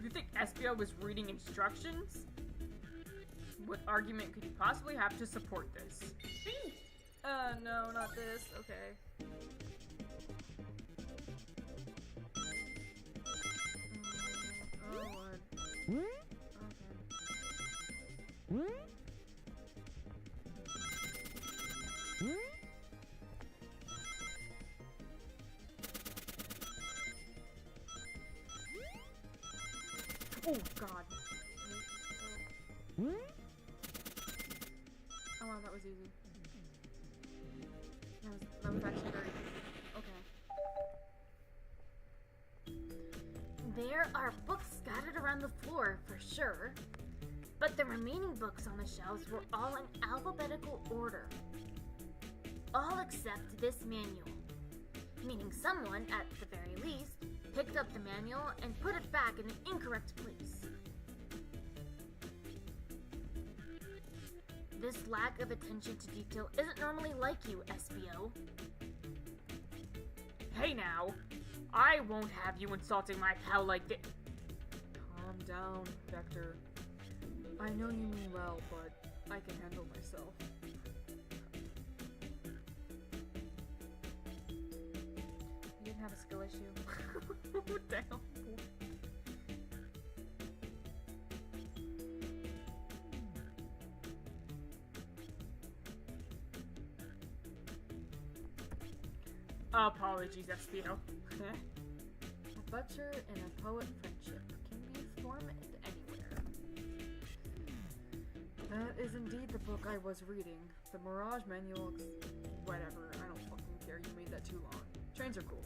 Speaker 1: You think SPO was reading instructions? What argument could you possibly have to support this? No, not this. Okay. Oh, Lord. Okay. Oh, God. Oh, wow, that was easy. That was actually very easy. Okay.
Speaker 2: There are books scattered around the floor, for sure. But the remaining books on the shelves were all in alphabetical order. All except this manual. Meaning someone, at the very least, picked up the manual and put it back in the incorrect place. This lack of attention to detail isn't normally like you, SBO.
Speaker 1: Hey now! I won't have you insulting my pal like this. Calm down, Vector. I know you mean well, but I can handle myself. You didn't have a skill issue. What the hell? Apologies, SPO. A butcher and a poet friendship can be formed anywhere. That is indeed the book I was reading. The Mirage Manual. Whatever, I don't fucking care. You made that too long. Trains are cool.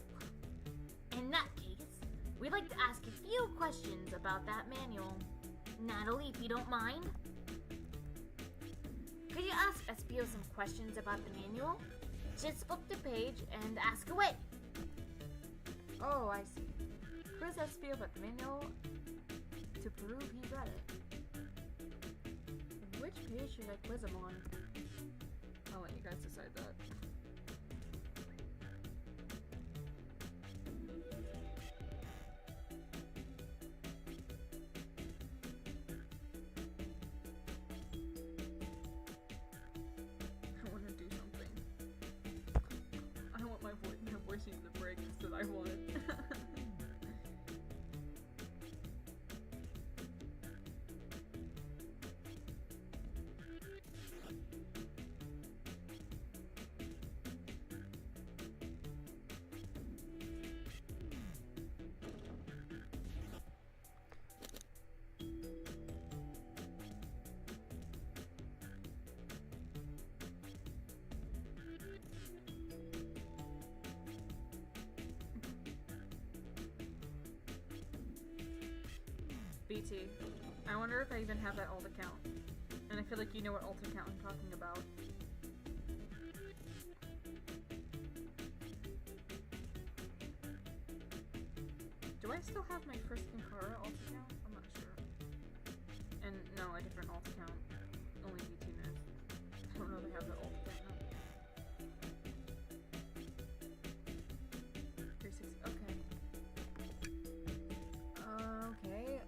Speaker 2: In that case, we'd like to ask a few questions about that manual. Natalie, if you don't mind. Could you ask SPO some questions about the manual? Just flip the page and ask away.
Speaker 1: Oh, I see. Quiz SPO about the manual to prove he read it. Which page should I quiz him on? I'll let you guys decide that. I want to do something. I want my voice needs to break so that I want it. BT, I wonder if I even have that alt account. And I feel like you know what alt account I'm talking about. Do I still have my first Kinkara alt account? I'm not sure. And no, a different alt account. Only BT knows. I don't know if I have the alt account now. 360, okay. Okay,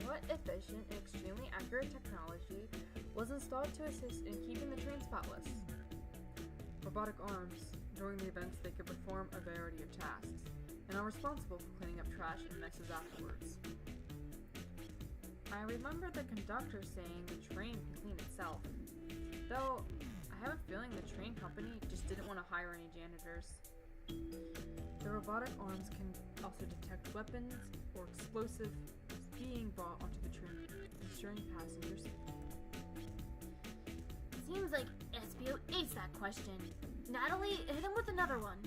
Speaker 1: what efficient and extremely accurate technology was installed to assist in keeping the train spotless? Robotic arms. During the events, they could perform a variety of tasks, and are responsible for cleaning up trash and messes afterwards. I remember the conductor saying the train can clean itself. Though, I have a feeling the train company just didn't want to hire any janitors. The robotic arms can also detect weapons or explosives being brought onto the train, ensuring passenger safety.
Speaker 2: Seems like SBO aced that question. Natalie, hit him with another one.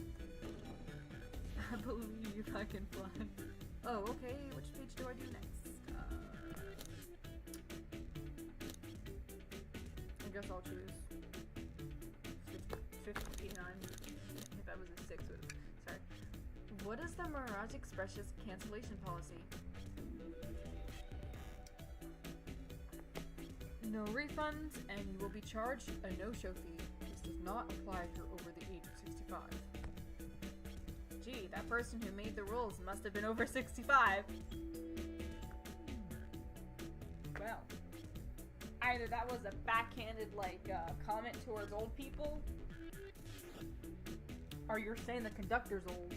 Speaker 1: I believe I can fly. Oh, okay. Which page do I do next? I guess I'll choose 59. If that was a 6, sorry. What is the Mirage Express's cancellation policy? No refunds, and you will be charged a no-show fee. This does not apply if you're over the age of 65. Gee, that person who made the rules must have been over 65. Well, either that was a backhanded, comment towards old people, or you're saying the conductor's old.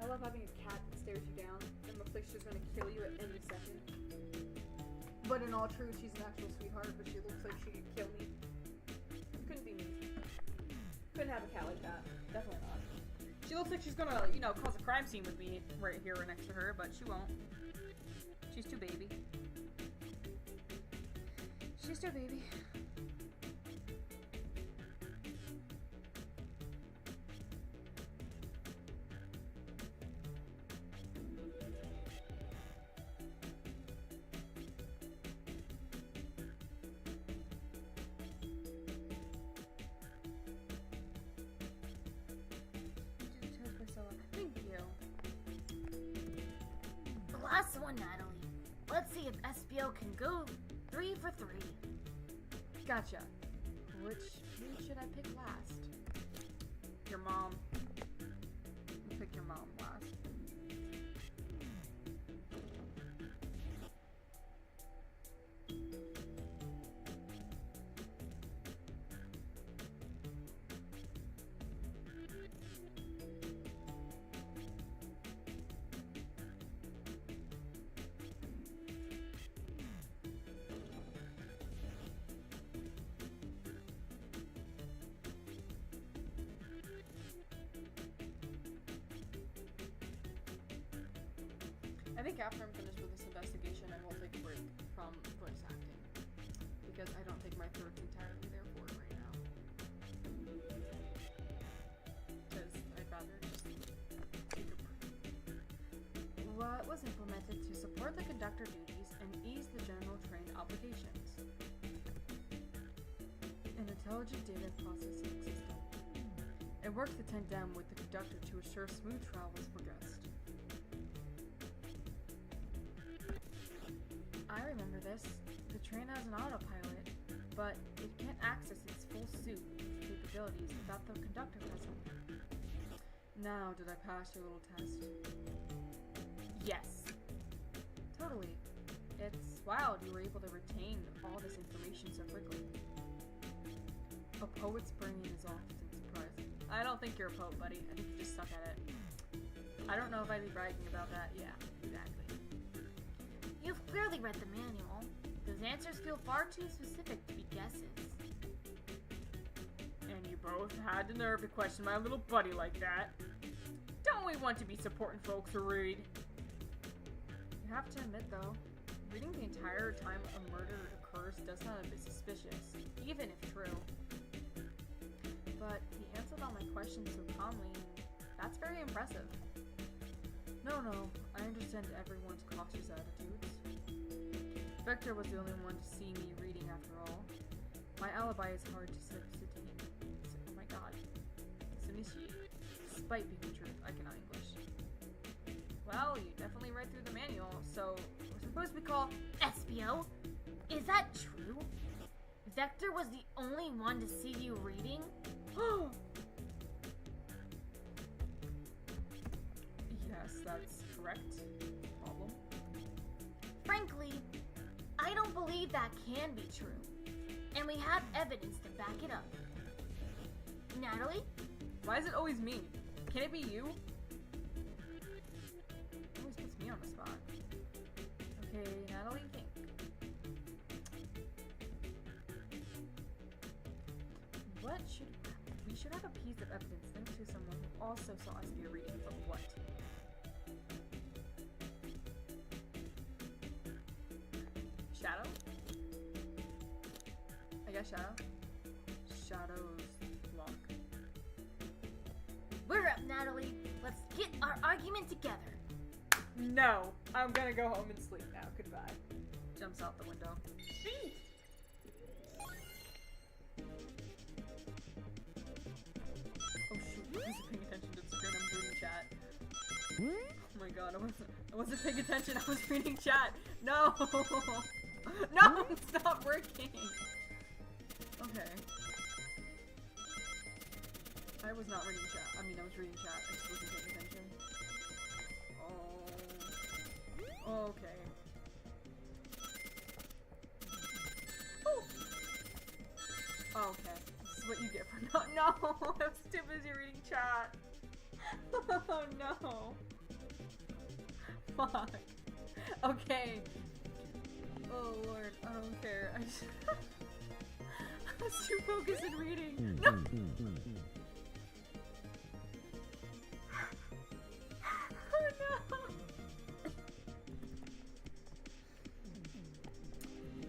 Speaker 1: I love having a cat that stares you down and looks like she's gonna kill you at any second. But in all truth, she's an actual sweetheart, but she looks like she could kill me. Couldn't be me. Couldn't have a cat like that. Definitely not. She looks like she's gonna, cause a crime scene with me right here next to her, but she won't. She's too baby. She's too baby. Thank you.
Speaker 2: The last one, Natalie. Let's see if SBO can go 3 for 3.
Speaker 1: Gotcha. Which food should I pick last? Your mom. You pick your mom last. I think after I'm finished with this investigation, I will take a break from voice acting. Because I don't think my throat's entirely there for it right now. Because I'd rather just take a break. What was implemented to support the conductor duties and ease the general train obligations? An intelligent data processing system. It works in tandem with the conductor to assure smooth travels for guests. I remember this. The train has an autopilot, but it can't access its full suite of capabilities without the conductor present. Now, did I pass your little test? Yes. Totally. It's wild you were able to retain all this information so quickly. A poet's brain is often surprising. I don't think you're a poet, buddy. I think you just suck at it. I don't know if I'd be bragging about that. Yeah, exactly.
Speaker 2: You've clearly read the manual. Those answers feel far too specific to be guesses.
Speaker 1: And you both had the nerve to question my little buddy like that. Don't we want to be supporting folks who read? You have to admit, though, reading the entire time a murder occurs does sound a bit suspicious, even if true. But he answered all my questions so calmly, and that's very impressive. No, I understand everyone's cautious attitudes. Vector was the only one to see me reading after all. My alibi is hard to substitute. Oh my god. Substantiate. Despite being the truth, I cannot English. Well, you definitely read through the manual, so we're supposed to be called
Speaker 2: SBO? Is that true? Vector was the only one to see you reading?
Speaker 1: Yes, that's correct. Problem.
Speaker 2: Frankly, I don't believe that can be true. And we have evidence to back it up. Natalie?
Speaker 1: Why is it always me? Can it be you? Always puts me on the spot. Okay, Natalie, think. What should we should have a piece of evidence linked to someone who also saw us be reading, but what? Shadow? I guess Shadow? Shadow's block.
Speaker 2: We're up, Natalie. Let's get our argument together.
Speaker 1: No! I'm gonna go home and sleep now. Goodbye. Jumps out the window. Oh shoot, I wasn't paying attention to the screen. I'm reading chat. Oh my god, I wasn't paying attention. I was reading chat. No! No! It's not working! Okay. I was not reading chat. I mean, I was reading chat. I just wasn't paying attention. Oh. Okay. Oh! Oh, okay. This is what you get for no! I was too busy reading chat. Oh no. Fuck. Okay. Oh lord, I don't care. I was too focused in reading. No! Oh no!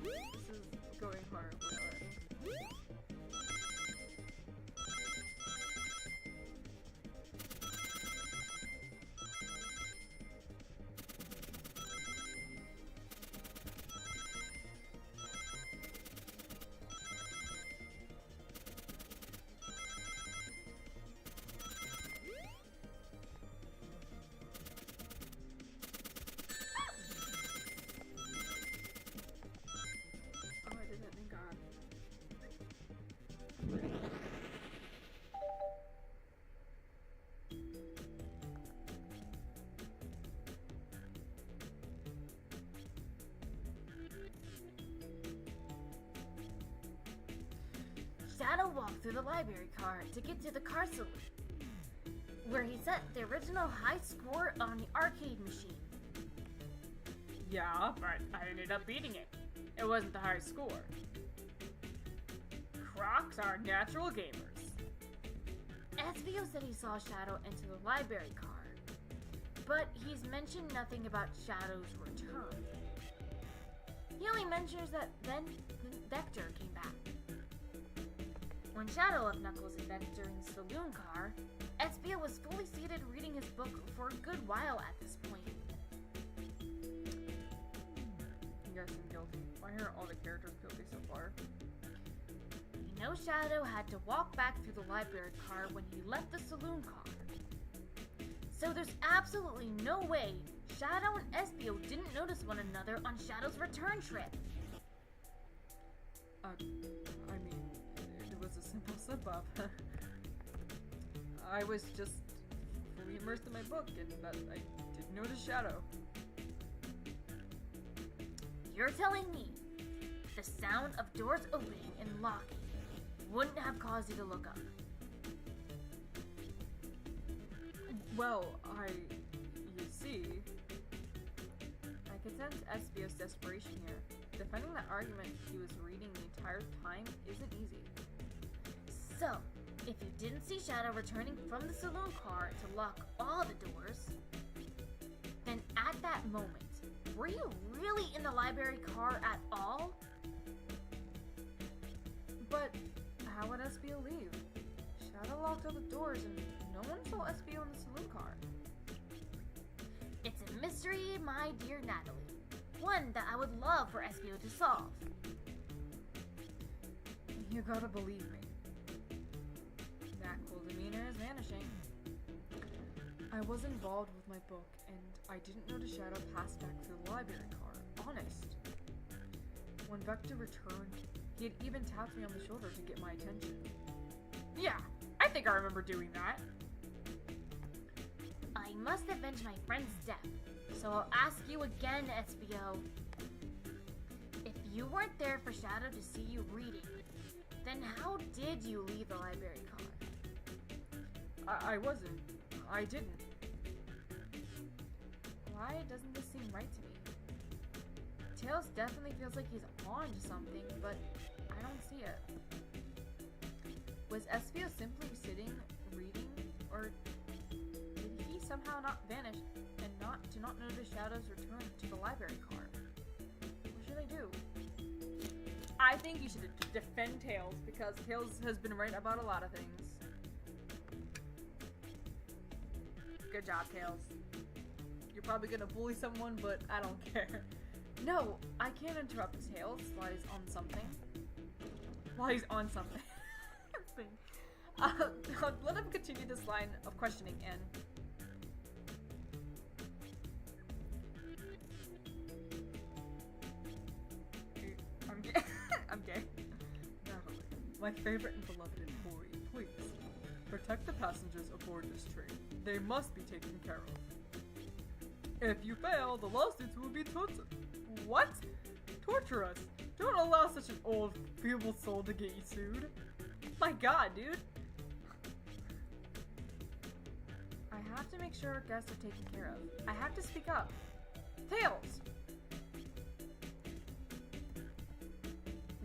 Speaker 1: This is going horribly already.
Speaker 2: Shadow walked through the library car to get to the car saloon, where he set the original high score on the arcade machine.
Speaker 1: Yeah, but I ended up beating it. It wasn't the high score. Crocs are natural gamers.
Speaker 2: Espio said he saw Shadow enter the library car, but he's mentioned nothing about Shadow's return. He only mentions that then Vector came back. When Shadow left Knuckles and Vector in the saloon car, Espio was fully seated reading his book for a good while at this point.
Speaker 1: Yes, I'm guilty. Why are all the characters guilty so far?
Speaker 2: We know Shadow had to walk back through the library car when he left the saloon car. So there's absolutely no way Shadow and Espio didn't notice one another on Shadow's return trip.
Speaker 1: I mean, it was a simple slip-up. I was just fully immersed in my book, and that I didn't notice Shadow.
Speaker 2: You're telling me the sound of doors opening and locking wouldn't have caused you to look up?
Speaker 1: Well, you see, I could sense Espio's desperation here. Defending that argument he was reading the entire time isn't easy.
Speaker 2: So, if you didn't see Shadow returning from the saloon car to lock all the doors, then at that moment, were you really in the library car at all?
Speaker 1: But how would Espio leave? Shadow locked all the doors and no one saw Espio in the saloon car.
Speaker 2: It's a mystery, my dear Natalie. One that I would love for Espio to solve.
Speaker 1: You gotta believe me. That cool demeanor is vanishing. I was involved with my book, and I didn't notice Shadow pass back through the library car. Honest. When Vector returned, he had even tapped me on the shoulder to get my attention. Yeah, I think I remember doing that.
Speaker 2: I must avenge my friend's death, so I'll ask you again, Espio. If you weren't there for Shadow to see you reading, then how did you leave the library car?
Speaker 1: I wasn't. I didn't. Why doesn't this seem right to me? Tails definitely feels like he's on to something, but I don't see it. Was Espio simply sitting, reading, or did he somehow not vanish and not notice Shadow's return to the library car? What should I do? I think you should defend Tails, because Tails has been right about a lot of things. Good job, Tails. You're probably gonna bully someone, but I don't care. No, I can't interrupt Tails while he's on something. While he's on something. Let him continue this line of questioning and... I'm gay. I'm gay. Natalie, my favorite and beloved employee, please protect the passengers aboard this train. They must be taken care of. If you fail, the lawsuits will be tortured. What? Torture us? Don't allow such an old, feeble soul to get you sued. My god, dude. I have to make sure our guests are taken care of. I have to speak up. Tails!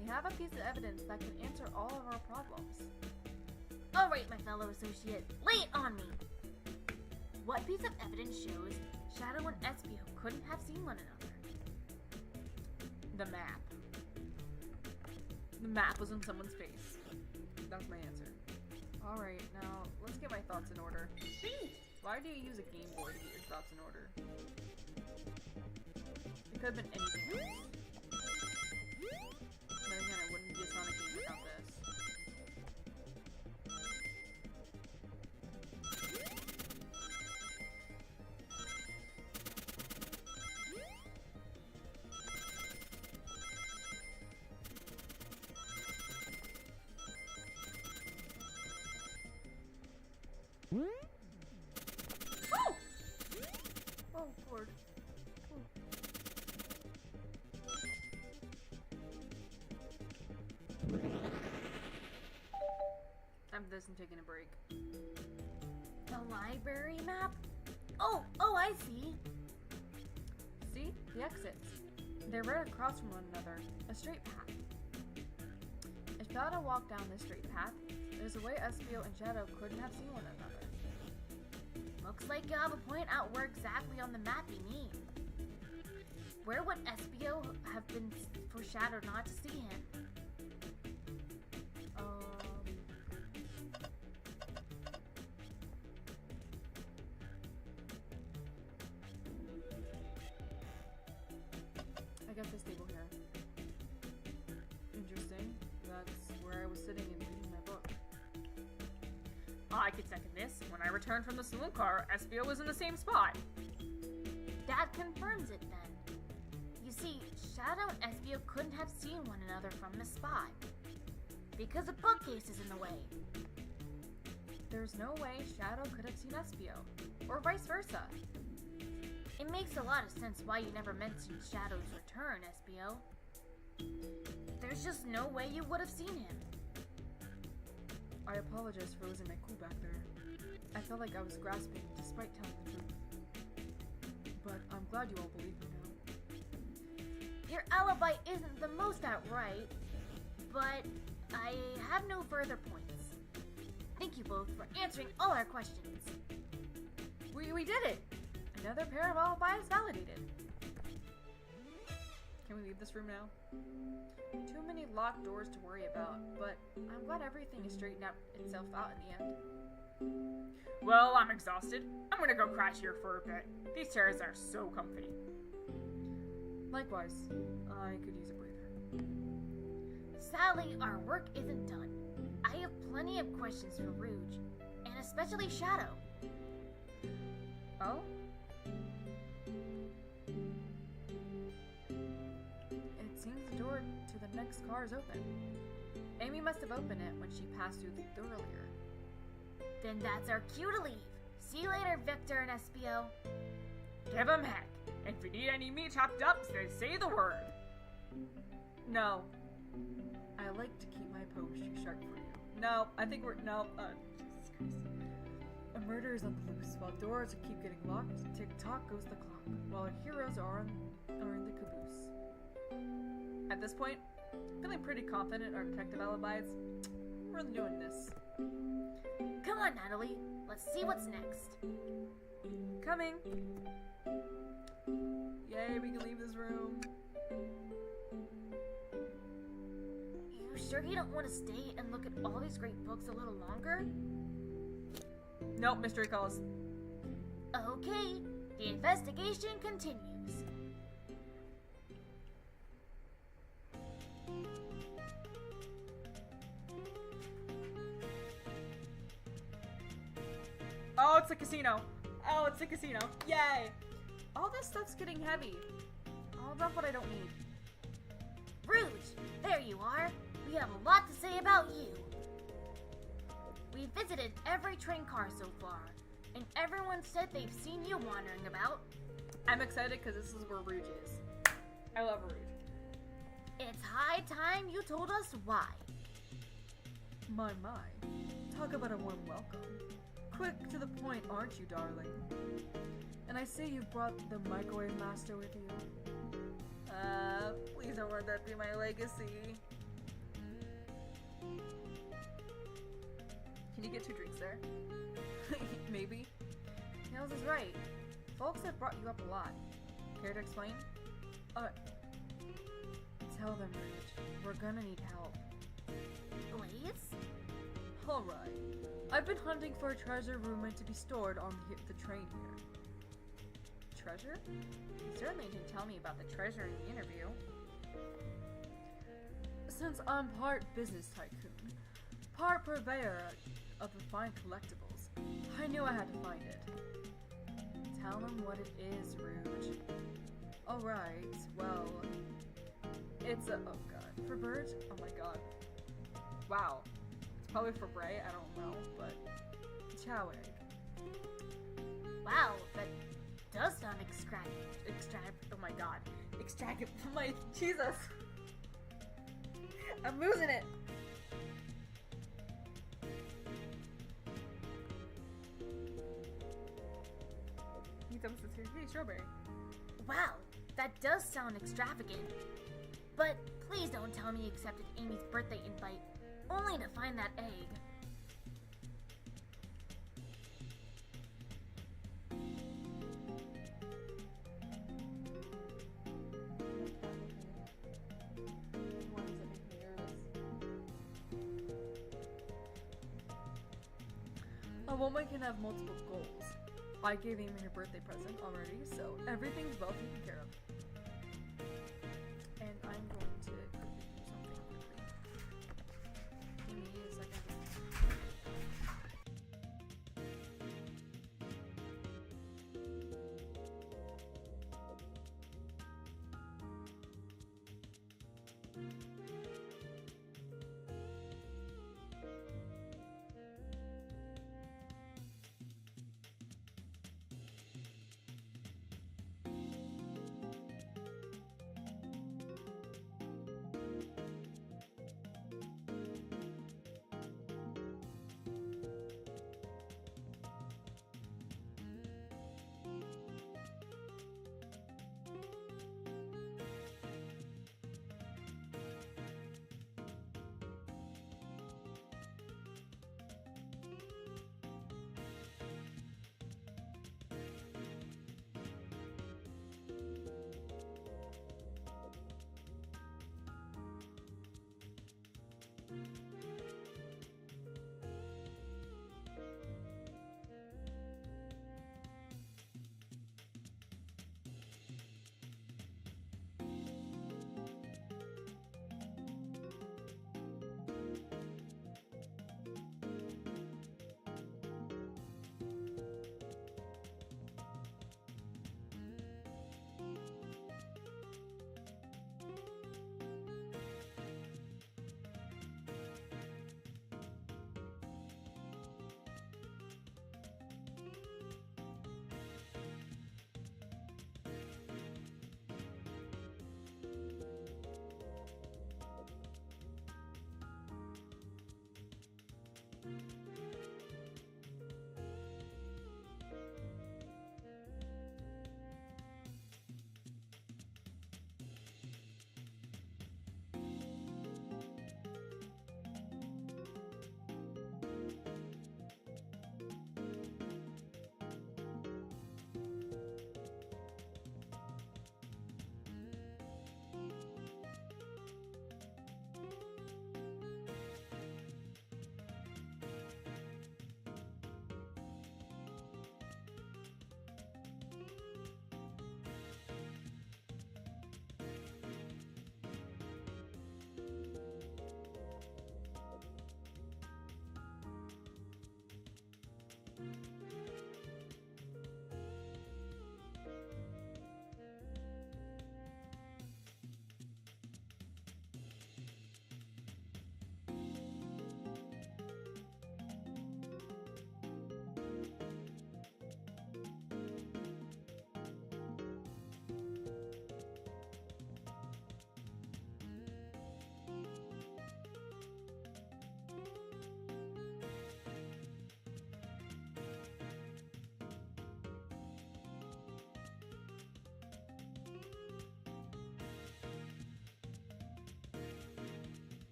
Speaker 1: We have a piece of evidence that can answer all of our problems.
Speaker 2: Alright, my fellow associate, lay it on me! What piece of evidence shows Shadow and Espio couldn't have seen one another?
Speaker 1: The map. The map was on someone's face. That's my answer. Alright, now let's get my thoughts in order. Why do you use a Game Boy to get your thoughts in order? It could have been anything else. But again, it wouldn't be a Sonic game without this. Oh! Oh, Lord. Oh. Time for this and taking a break.
Speaker 2: The library map? Oh, I see.
Speaker 1: See? The exits. They're right across from one another. A straight path. If Shadow walked down this straight path, there's a way Espio and Shadow couldn't have seen one another.
Speaker 2: Looks like you have a point out where exactly on the map you mean. Where would Espio have been for Shadow not to see him?
Speaker 1: I got this table here. Interesting. That's where I was sitting and reading my book. I could second this. When I returned from the saloon car, Espio was in the same spot.
Speaker 2: That confirms it then. You see, Shadow and Espio couldn't have seen one another from the spot. Because a bookcase is in the way.
Speaker 1: There's no way Shadow could have seen Espio. Or vice versa.
Speaker 2: It makes a lot of sense why you never mentioned Shadow's return, Espio. There's just no way you would have seen him.
Speaker 1: I apologize for losing my cool back there. I felt like I was grasping despite telling the truth. But I'm glad you all believe me now.
Speaker 2: Your alibi isn't the most outright, but I have no further points. Thank you both for answering all our questions.
Speaker 1: We did it! Another pair of alibis validated. Can we leave this room now? Too many locked doors to worry about, but I'm glad everything is straightened out itself out in the end. Well, I'm exhausted. I'm gonna go crash here for a bit. These chairs are so comfy. Likewise, I could use a breather.
Speaker 2: Sadly, our work isn't done. I have plenty of questions for Rouge, and especially Shadow.
Speaker 1: Oh? It seems the door to the next car is open. Amy must have opened it when she passed through the door earlier.
Speaker 2: Then that's our cue to leave. See you later, Victor and Espio.
Speaker 1: Give 'em heck. If you need any meat chopped up, then say the word. No. I like to keep my poetry sharp for you. No, I think we're... No. Jesus Christ. murder is on the loose. While doors keep getting locked, tick-tock goes the clock. While our heroes are in the caboose. At this point, feeling pretty confident in our detective alibis, we're doing this.
Speaker 2: Come on, Natalie. Let's see what's next.
Speaker 1: Coming. Yay, we can leave this room.
Speaker 2: You sure you don't want to stay and look at all these great books a little longer?
Speaker 1: Nope, mystery calls.
Speaker 2: Okay, the investigation continues.
Speaker 1: Oh, it's a casino. Oh, it's a casino. Yay. All this stuff's getting heavy. I'll dump what I don't need.
Speaker 2: Rouge, there you are. We have a lot to say about you. We visited every train car so far, and everyone said they've seen you wandering about.
Speaker 1: I'm excited because this is where Rouge is. I love Rouge.
Speaker 2: It's high time you told us why.
Speaker 1: My. Talk about a warm welcome. Quick to the point, aren't you, darling? And I see you've brought the microwave master with you. Please don't let that be my legacy. Can you get 2 drinks there? Maybe. Nails is right. Folks have brought you up a lot. Care to explain? Tell them, Rouge. We're gonna need help.
Speaker 2: Please?
Speaker 1: Alright. I've been hunting for a treasure rumored to be stored on the train here. Treasure? You certainly didn't tell me about the treasure in the interview. Since I'm part business tycoon, part purveyor of the fine collectibles, I knew I had to find it. Tell them what it is, Rouge. Alright, well, it's a, oh god, for birds? Oh my god. Wow. It's probably for Bray, I don't know, but chow egg.
Speaker 2: Wow, that does sound
Speaker 1: Oh my god. Extract, my, Jesus. I'm losing it. Hey, strawberry.
Speaker 2: Wow, that does sound extravagant. But please don't tell me you accepted Amy's birthday invite only to find that egg.
Speaker 1: A woman can have multiple goals. I gave Amy her birthday present already, so everything's well taken care of. And I'm going to quickly do something quickly. Give me a second.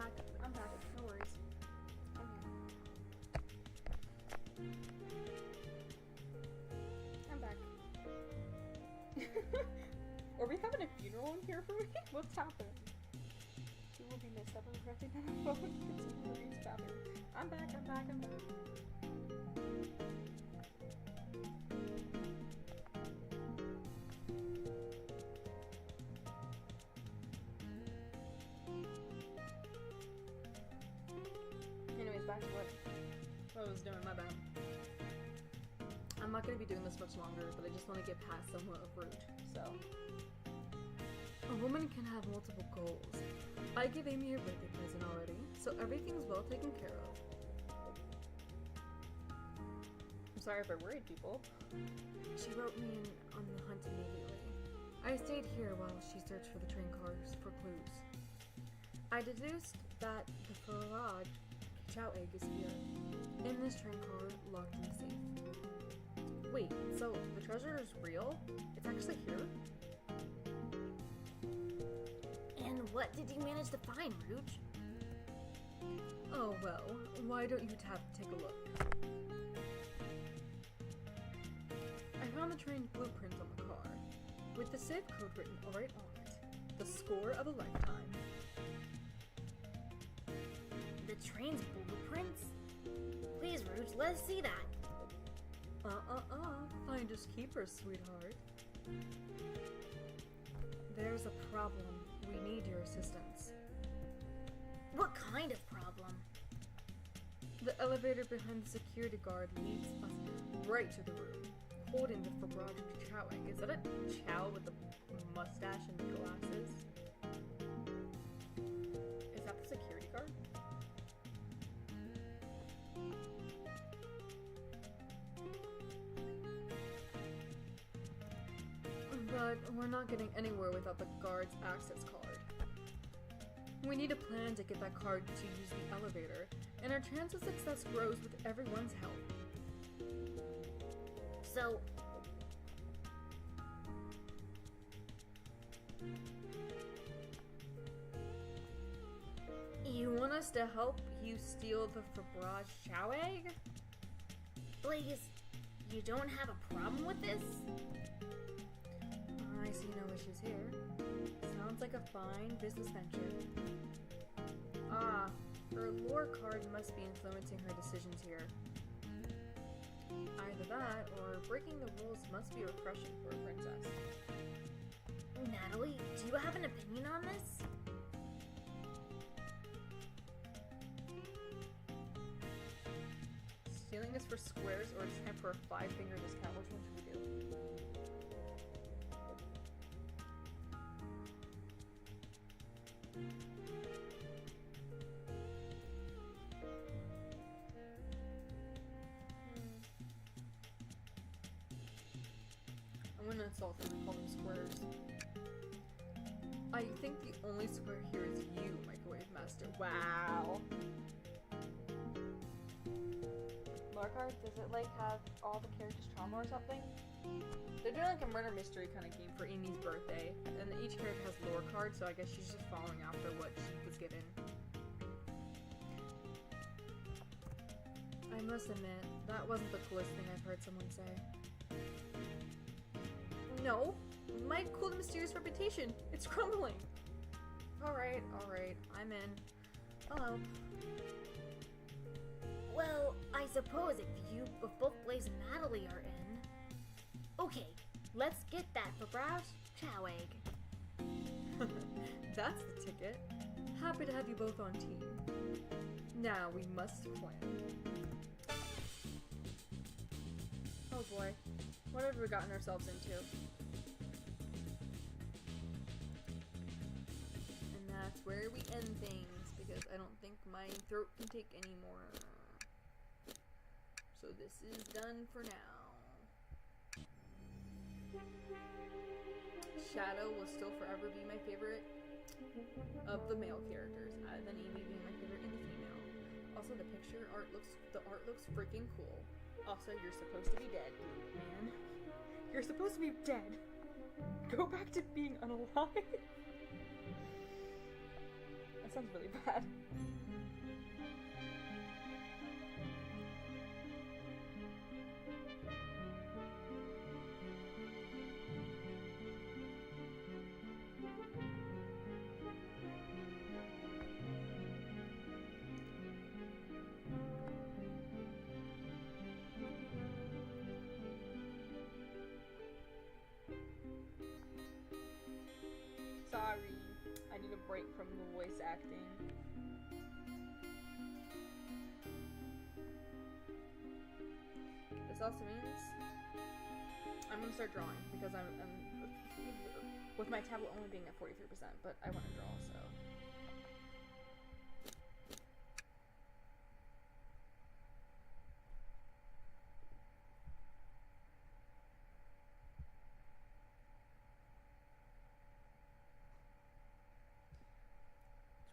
Speaker 1: back. I'm back. No worries. I'm here. I'm back. Are we having a funeral in here for me? What's happening? Who will be missed? I've been correcting that on the phone. It's in Marie's bathroom. I'm back. I'm back. I'm back. Anyways, back to what I was doing. My bad. I'm not going to be doing this much longer, but I just want to get past somewhat of rude, so. A woman can have multiple goals. I gave Amy her birthday present already, so everything's well taken care of. I'm sorry if I worried people. She wrote me in on the hunt immediately. I stayed here while she searched for the train cars for clues. I deduced that the Farad Chow egg is here, in this train car, locked in the safe. Wait, so the treasure is real? It's actually here?
Speaker 2: And what did you manage to find, Rouge?
Speaker 1: Oh well, why don't you take a look? I found the train blueprint on the car, with the safe code written right on it. The score of a lifetime.
Speaker 2: The train's blueprints? Please, Rouge, let us see that.
Speaker 1: Finders keepers, sweetheart. There's a problem. We need your assistance.
Speaker 2: What kind of problem?
Speaker 1: The elevator behind the security guard leads us right to the room, holding the Fabraj Chow egg. Is that a Chow with a mustache and glasses? Is that the security guard? But we're not getting anywhere without the guard's access card. We need a plan to get that card to use the elevator, and our chance of success grows with everyone's help.
Speaker 2: So...
Speaker 1: You want us to help you steal the Fabraj Chow egg?
Speaker 2: Please, you don't have a problem with this?
Speaker 1: I see no issues here. Sounds like a fine business venture. Ah, her lore card must be influencing her decisions here. Either that, or breaking the rules must be refreshing for a princess.
Speaker 2: Natalie, do you have an opinion on this?
Speaker 1: Stealing is for squares, or it's time for a 5-finger discount? Which one should we do? I'm gonna insult them and call them squares. I think the only square here is you, Microwave Master. Wow. Markart, does it like have all the characters' trauma or something? They're doing like a murder mystery kind of game for Amy's birthday, and each character has lore cards, so I guess she's just following after what she was given. I must admit, that wasn't the coolest thing I've heard someone say. No, my cool and mysterious reputation, it's crumbling. Alright, I'm in. Hello.
Speaker 2: Well, I suppose if both Blaze and Natalie are in. Okay, let's get that Fabraj Chow egg.
Speaker 1: That's the ticket. Happy to have you both on team. Now we must plan. Oh boy, what have we gotten ourselves into? And that's where we end things, because I don't think my throat can take any more. So this is done for now. Shadow will still forever be my favorite of the male characters, than Amy being my favorite in the female. Also, the art looks freaking cool. Also, you're supposed to be dead, man. You're supposed to be dead. Go back to being unalive. sounds really bad. Sorry, I need a break from the voice acting. This also means I'm gonna start drawing because I'm with my tablet only being at 43%, but I want to draw, so.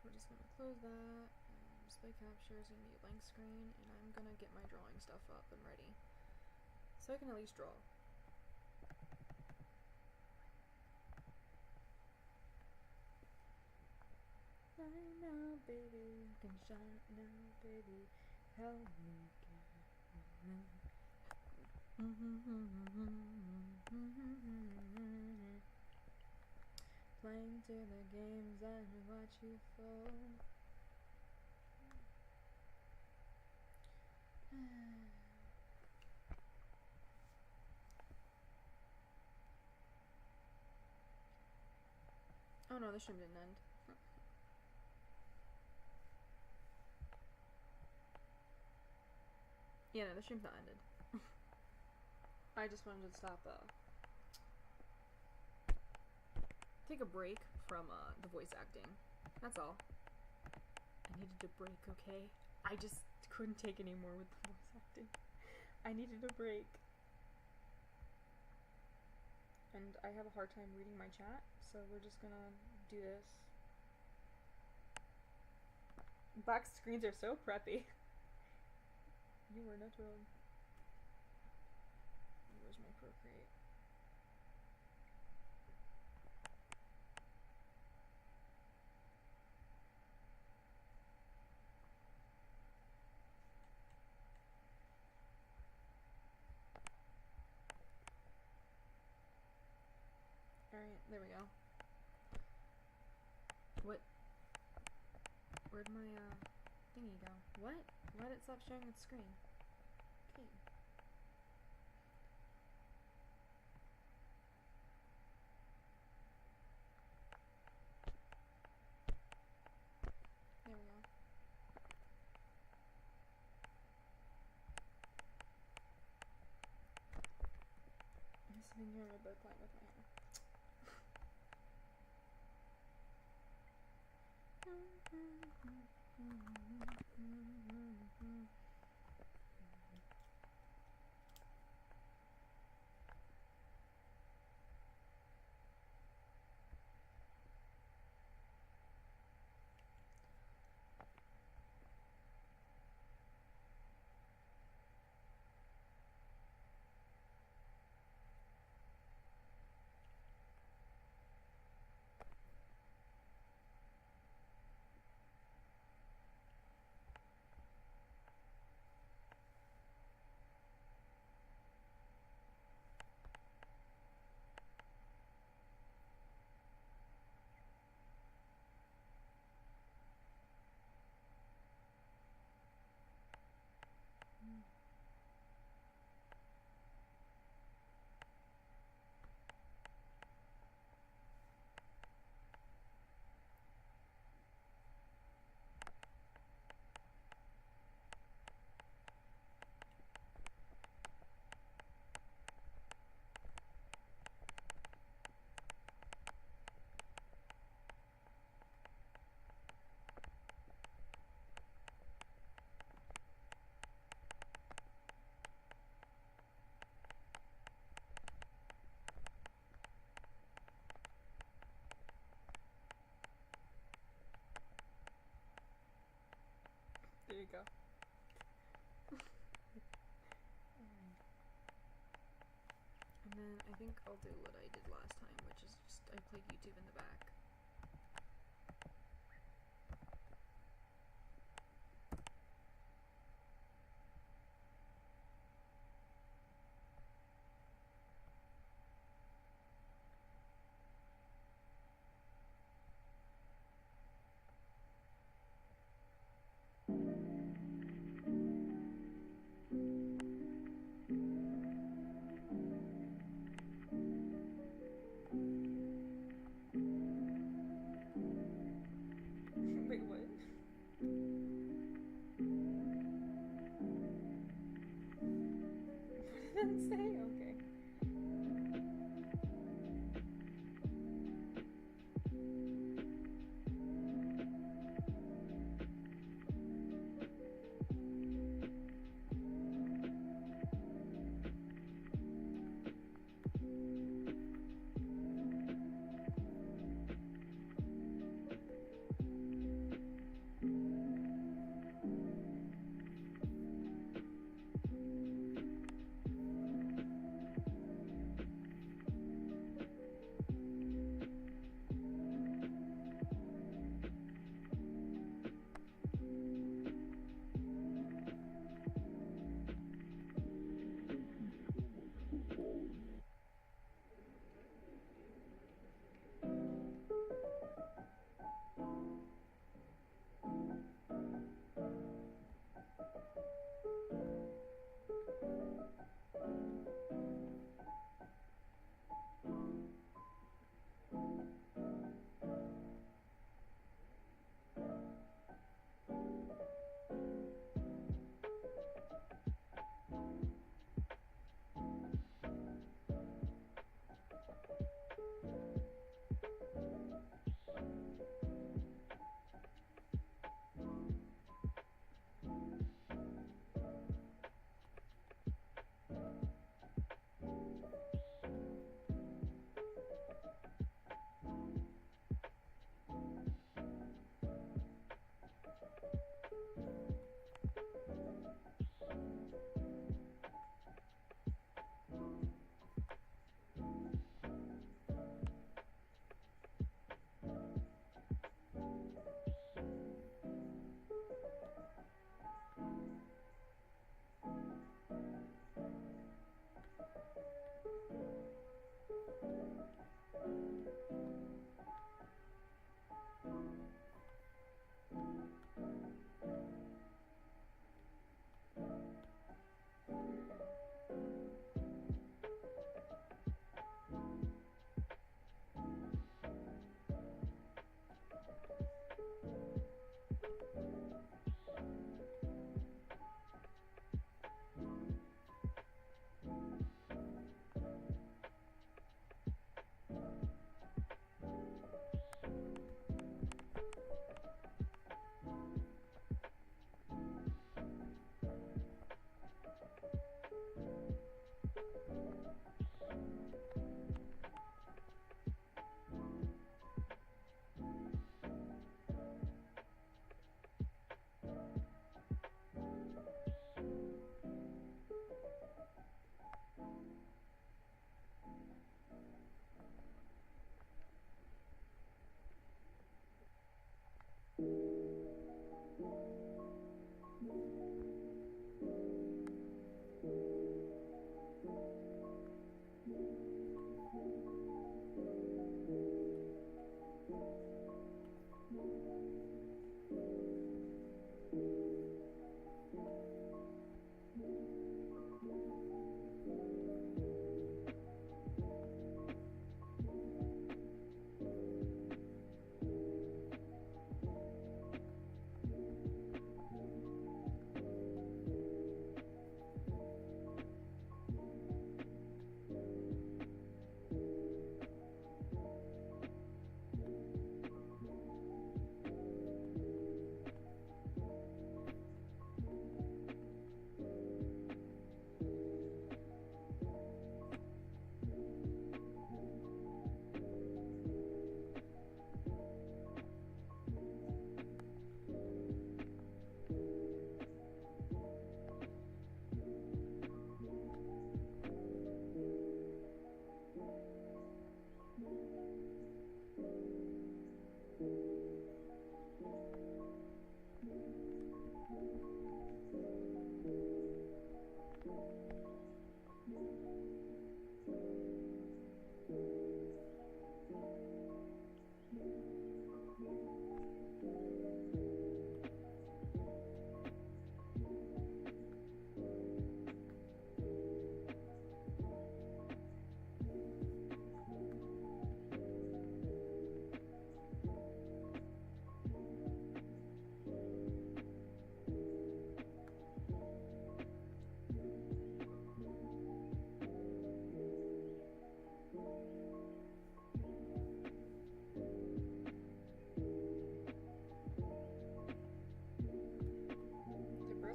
Speaker 1: We're just gonna close that, and display capture is gonna be a blank screen, and I'm gonna get my drawing stuff up and ready, so I can at least draw. Shine now, baby, you can shine now, baby, help me get playing to the games and watch you fall. Oh no, the stream didn't end. Yeah, no, the stream's not ended. I just wanted to stop, take a break from, the voice acting. That's all. I needed a break, okay? I just couldn't take any more with the voice acting. I needed a break. And I have a hard time reading my chat, so we're just gonna do this. Black screens are so preppy. You were not wrong. Where's my Procreate? Alright, there we go. What? Where'd my, thingy go? What? Why did it stop showing its screen? Okay. There we go. I'm sitting here in my bed playing with my hair. There you go. And then I think I'll do what I did last time, which is just I played YouTube in the back. it say? Okay.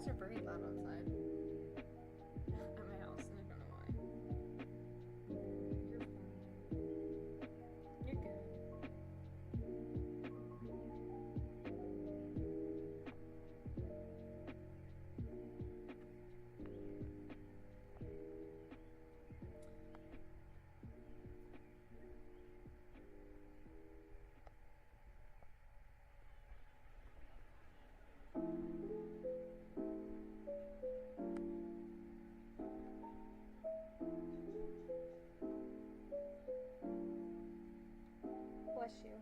Speaker 1: Dogs are very loud outside. At my house, and I don't know why. You're fine. You're good. Bless you.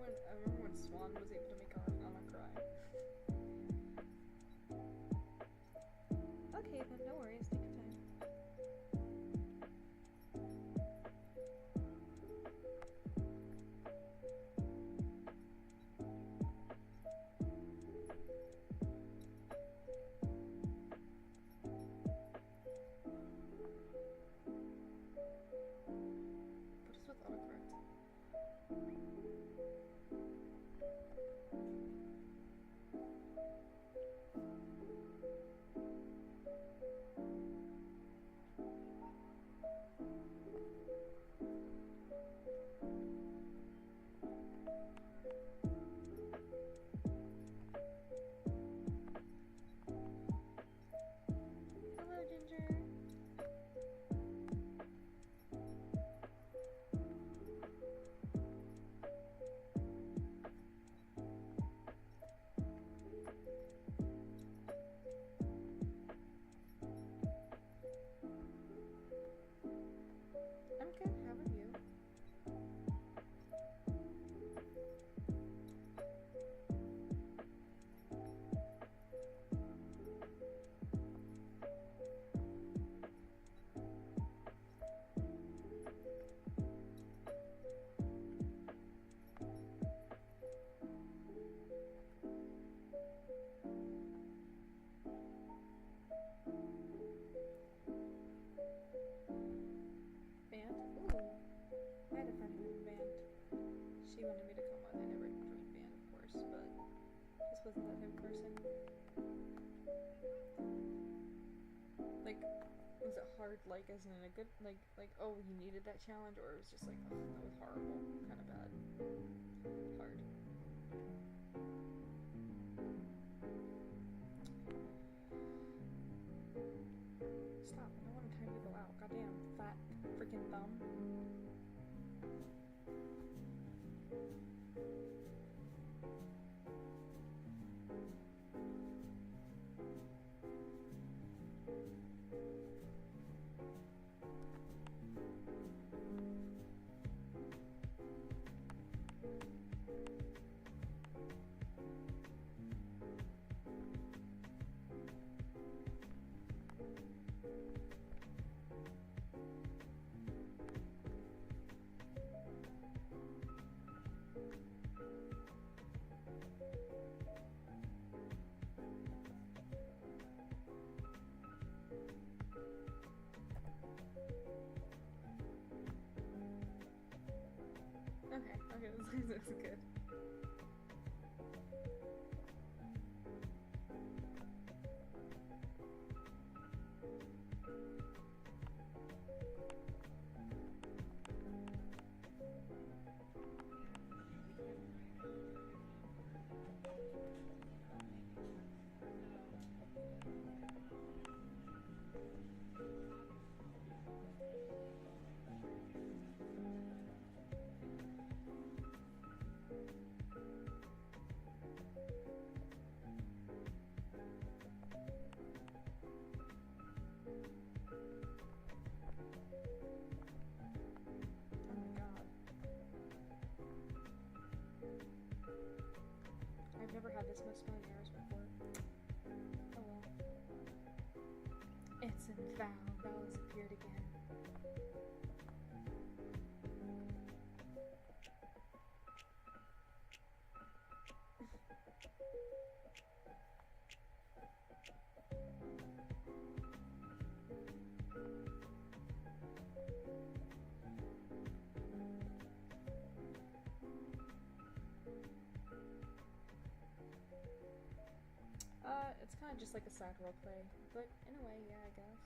Speaker 1: I remember when Swan was able to make Anna cry. Okay, then no worries. Take your time. What is with autocorrect? Hello, Ginger. I'm good. How about you? Band? Ooh. I had a friend who was in band. She wanted me to come on. I never joined band, of course, but just wasn't that type of person. Like, was it hard, like, as in a good, like, oh, you needed that challenge, or it was just like, oh, that was horrible, kind of bad. Hard. Stop, I don't want to time people out. Goddamn, fat freaking thumb. Okay, this looks good. balance appeared again. It's kind of just like a side roleplay, but in a way, yeah, I guess.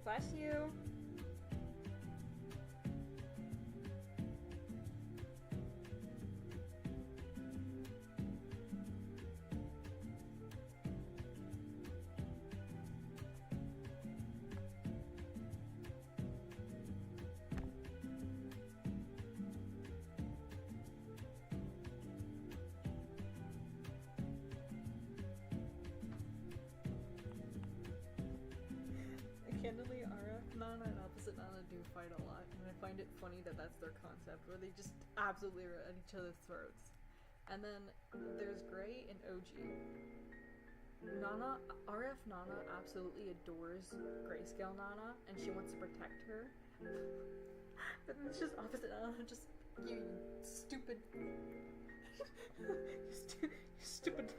Speaker 1: Bless you. Candidly, Nana and opposite Nana do fight a lot, and I find it funny that that's their concept, where they just absolutely are at each other's throats. And then there's Gray and OG. Nana absolutely adores Grayscale Nana, and she wants to protect her. But then it's just opposite Nana, just, you stupid. you stupid.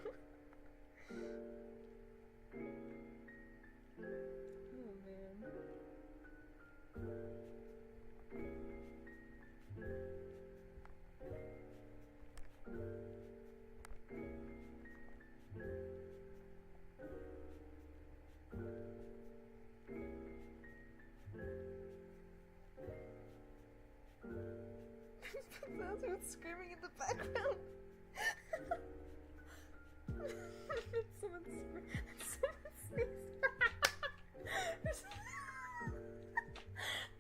Speaker 1: That's what's screaming in the background. Someone sneezed.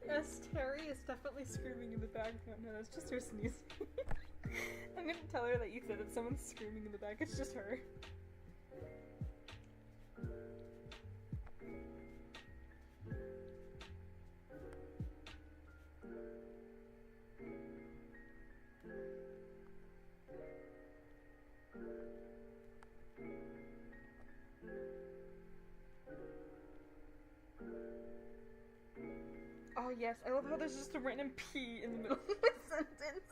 Speaker 1: Yes, Terry is definitely screaming in the background. No, that's just her sneezing. I'm gonna tell her that you said that someone's screaming in the back. It's just her. Oh yes, I love how there's just a random P in the middle of the sentence.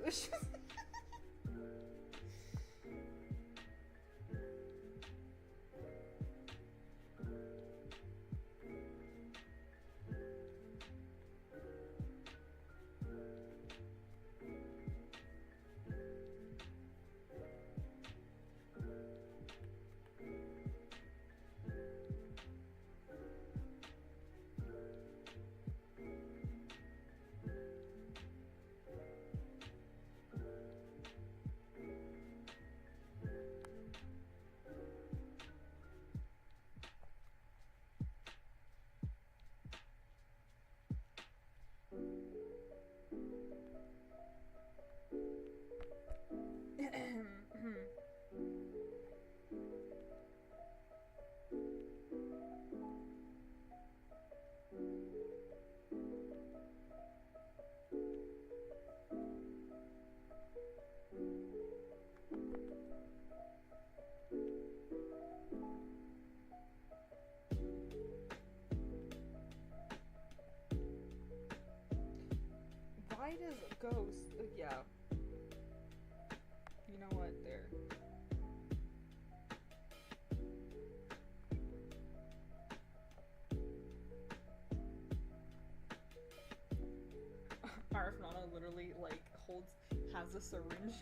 Speaker 1: issues. Why does Ghost... yeah. You know what? There. RF Nana literally, like, has a syringe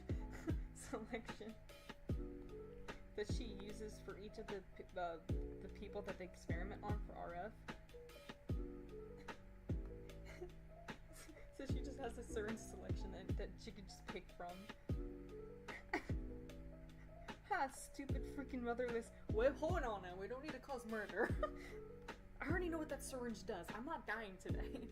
Speaker 1: selection that she uses for each of the people that they experiment on for RF. So she just has a syringe selection that she could just pick from. Ha, stupid freaking motherless. Wait, hold on now. We don't need to cause murder. I already know what that syringe does. I'm not dying today.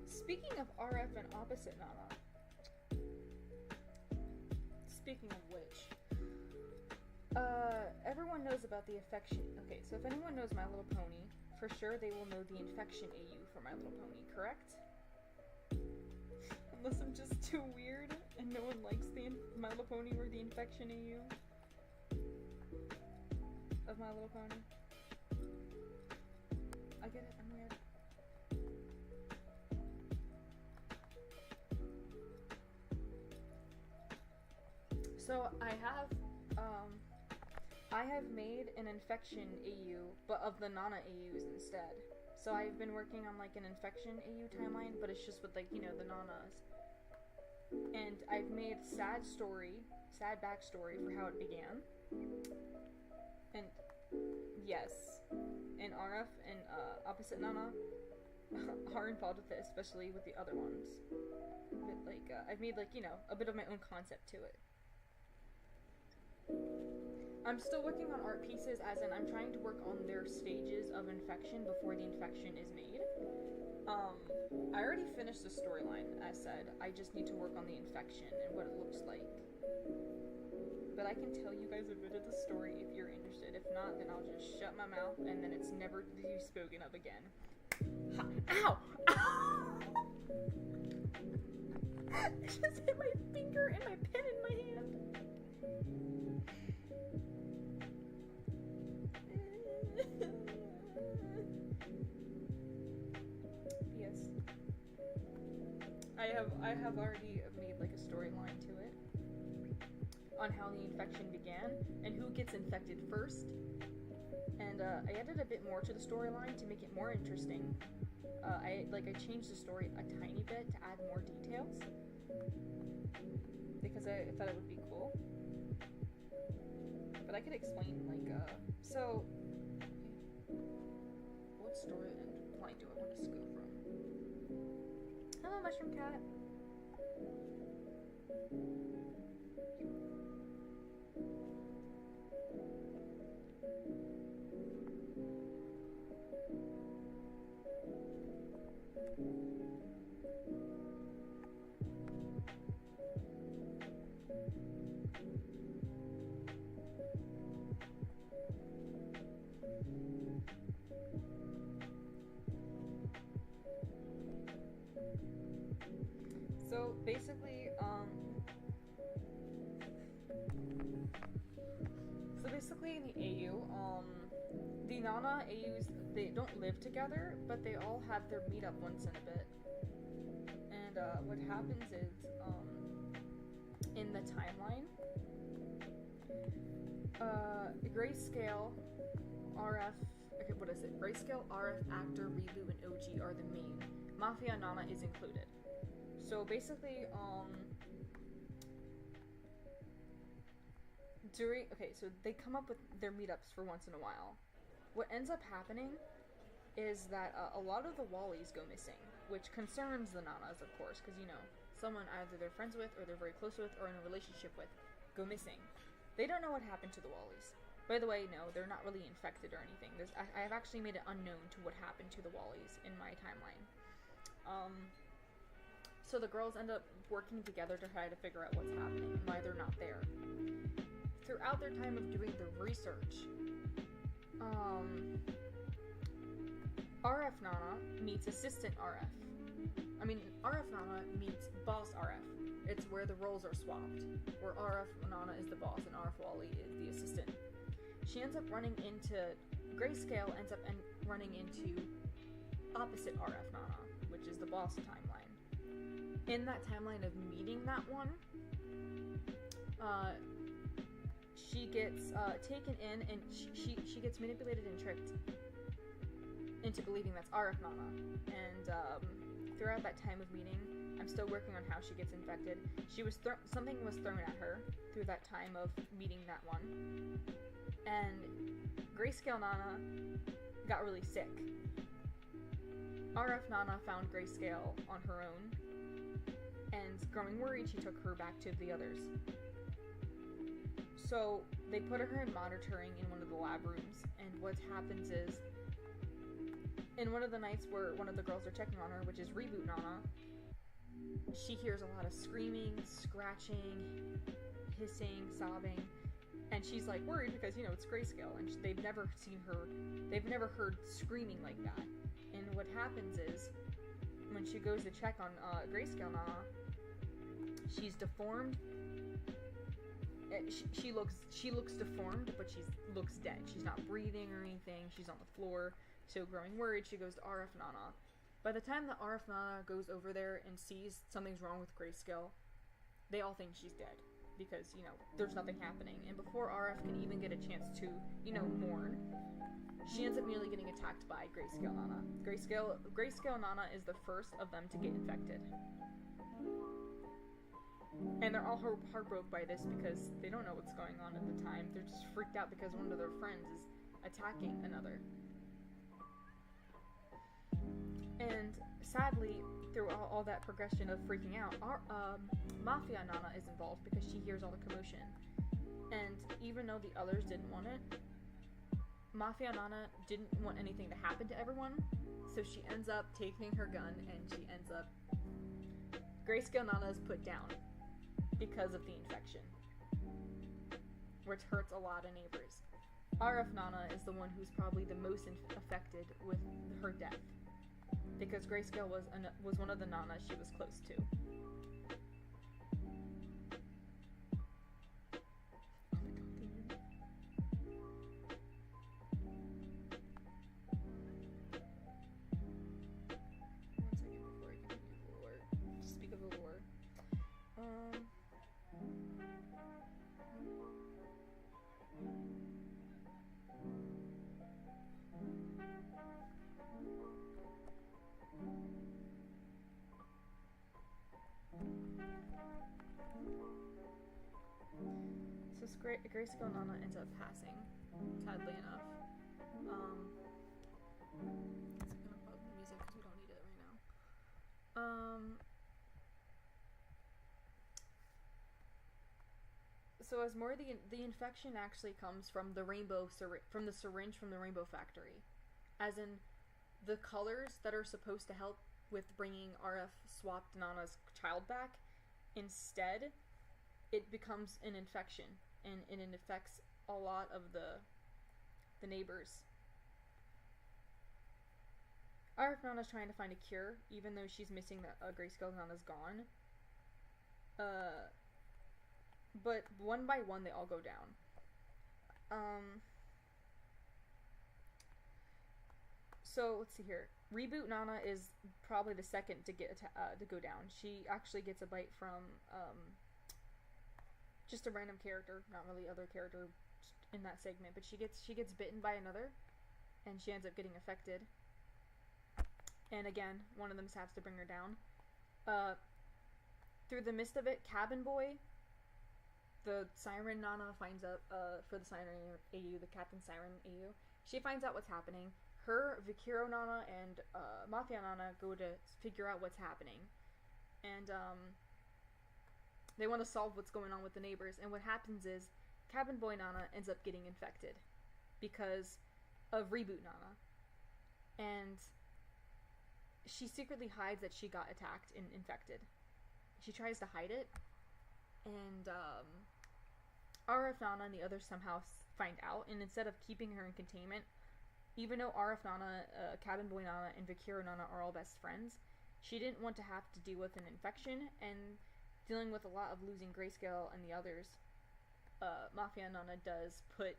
Speaker 1: Speaking of RF and opposite Nana. Speaking of which, everyone knows about the affection. Okay, so if anyone knows My Little Pony, for sure they will know the infection AU for My Little Pony, correct? Unless I'm just too weird and no one likes the My Little Pony or the infection AU of My Little Pony. I get it, I'm weird. So I have made an infection AU, but of the Nana AUs instead. So I've been working on like an infection AU timeline, but it's just with like, you know, the Nanas. And I've made sad backstory for how it began. And yes, and RF and opposite Nana are involved with it, especially with the other ones. But like, I've made like, you know, a bit of my own concept to it. I'm still working on art pieces, as in I'm trying to work on their stages of infection before the infection is made. I already finished the storyline, as said. I just need to work on the infection and what it looks like. But I can tell you guys a bit of the story if you're interested. If not, then I'll just shut my mouth and then it's never to be spoken of again. Ha! Ow! I just hit my finger and my pen in my hand. Yes. I have already made like a storyline to it on how the infection began and who gets infected first. And I added a bit more to the storyline to make it more interesting. I changed the story a tiny bit to add more details because I thought it would be cool. But I could explain so what story and line do I want to go from? Hello, Mushroom Cat. basically in the AU, the Nana AUs, they don't live together, but they all have their meetup once in a bit. And what happens is, in the timeline, Grayscale, RF, okay, what is it? Grayscale, RF, Actor, Reboot, and OG are the main. Mafia Nana is included. So basically, so they come up with their meetups for once in a while. What ends up happening is that a lot of the Wallies go missing, which concerns the Nanas, of course, because, you know, someone either they're friends with, or they're very close with, or in a relationship with, go missing. They don't know what happened to the Wallies. By the way, no, they're not really infected or anything. I have actually made it unknown to what happened to the Wallies in my timeline. So the girls end up working together to try to figure out what's happening and why they're not there. Throughout their time of doing the research, RF Nana meets Assistant RF. RF Nana meets Boss RF. It's where the roles are swapped, where RF Nana is the boss and RF Wally is the assistant. She ends up running into, Grayscale ends up running into opposite RF Nana, which is the boss timeline. In that timeline of meeting that one, she gets taken in, and she gets manipulated and tricked into believing that's RF Nana. And throughout that time of meeting, I'm still working on how she gets infected. Something was thrown at her through that time of meeting that one, and Grayscale Nana got really sick. RF Nana found Grayscale on her own, and growing worried, she took her back to the others. So they put her in monitoring in one of the lab rooms, and what happens is, in one of the nights where one of the girls are checking on her, which is Reboot Nana, she hears a lot of screaming, scratching, hissing, sobbing, and she's like worried because, you know, it's Grayscale, and they've never heard screaming like that. And what happens is, when she goes to check on Grayscale Nana, she's deformed. She looks deformed, but she looks dead. She's not breathing or anything. She's on the floor. So growing worried, she goes to RF Nana. By the time that RF Nana goes over there and sees something's wrong with Grayscale, they all think she's dead because, you know, there's nothing happening. And before RF can even get a chance to, you know, mourn, she ends up nearly getting attacked by Grayscale Nana. Grayscale Nana is the first of them to get infected. And they're all heartbroken by this because they don't know what's going on at the time. They're just freaked out because one of their friends is attacking another. And sadly, through all that progression of freaking out, Mafia Nana is involved because she hears all the commotion. And even though the others didn't want it, Mafia Nana didn't want anything to happen to everyone, so she ends up taking her gun and she ends up... Grayscale Nana is put down because of the infection, which hurts a lot of neighbors. RF Nana is the one who's probably the most affected with her death, because Grayscale was one of the Nanas she was close to. Grayscale Nana ends up passing, sadly enough. It's gonna put the music because we don't need it right now. So as more, the infection actually comes from the syringe from the rainbow factory, as in the colors that are supposed to help with bringing RF swapped Nana's child back. Instead, it becomes an infection. And it affects a lot of the neighbors. RF Nana's trying to find a cure, even though she's missing that Grayscale Nana's gone. But one by one, they all go down. Um, so let's see here. Reboot Nana is probably the second to to go down. She actually gets a bite from just a random character, not really other character in that segment, but she gets bitten by another, and she ends up getting affected. And again, one of them has to bring her down. Through the midst of it, Cabin Boy, the Siren Nana finds out for the Siren AU, the Captain Siren AU. She finds out what's happening. Her, Vikiro Nana, and Mafia Nana go to figure out what's happening, and they want to solve what's going on with the neighbors. And what happens is Cabin Boy Nana ends up getting infected because of Reboot Nana, and she secretly hides that she got attacked and infected. She tries to hide it, and RF Nana and the others somehow find out, and instead of keeping her in containment, even though RF Nana, Cabin Boy Nana, and Vikiro Nana are all best friends, she didn't want to have to deal with an infection and dealing with a lot of losing Grayscale and the others. Mafia Nana does put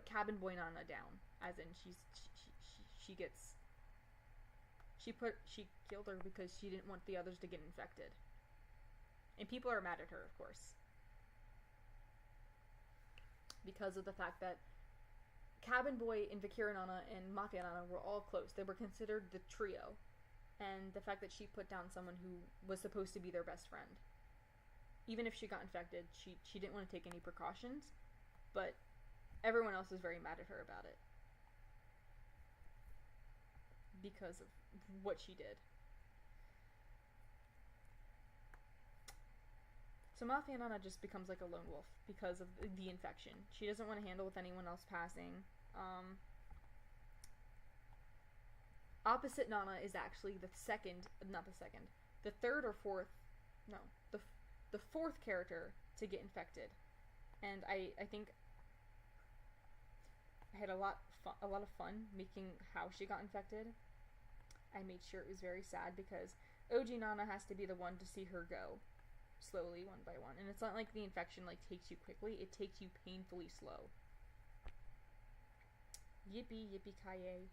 Speaker 1: Cabin Boy Nana down, as in she killed her because she didn't want the others to get infected. And people are mad at her, of course, because of the fact that Cabin Boy and Vikiro Nana and Mafia Nana were all close. They were considered the trio. And the fact that she put down someone who was supposed to be their best friend. Even if she got infected, she didn't want to take any precautions, but everyone else was very mad at her about it because of what she did. So Mafia Nana just becomes like a lone wolf because of the infection. She doesn't want to handle with anyone else passing. Opposite Nana is actually the fourth character to get infected. And I think I had a lot of fun making how she got infected. I made sure it was very sad because OG Nana has to be the one to see her go slowly, one by one. And it's not like the infection like takes you quickly, it takes you painfully slow. Yippee, yippee-ki-yay.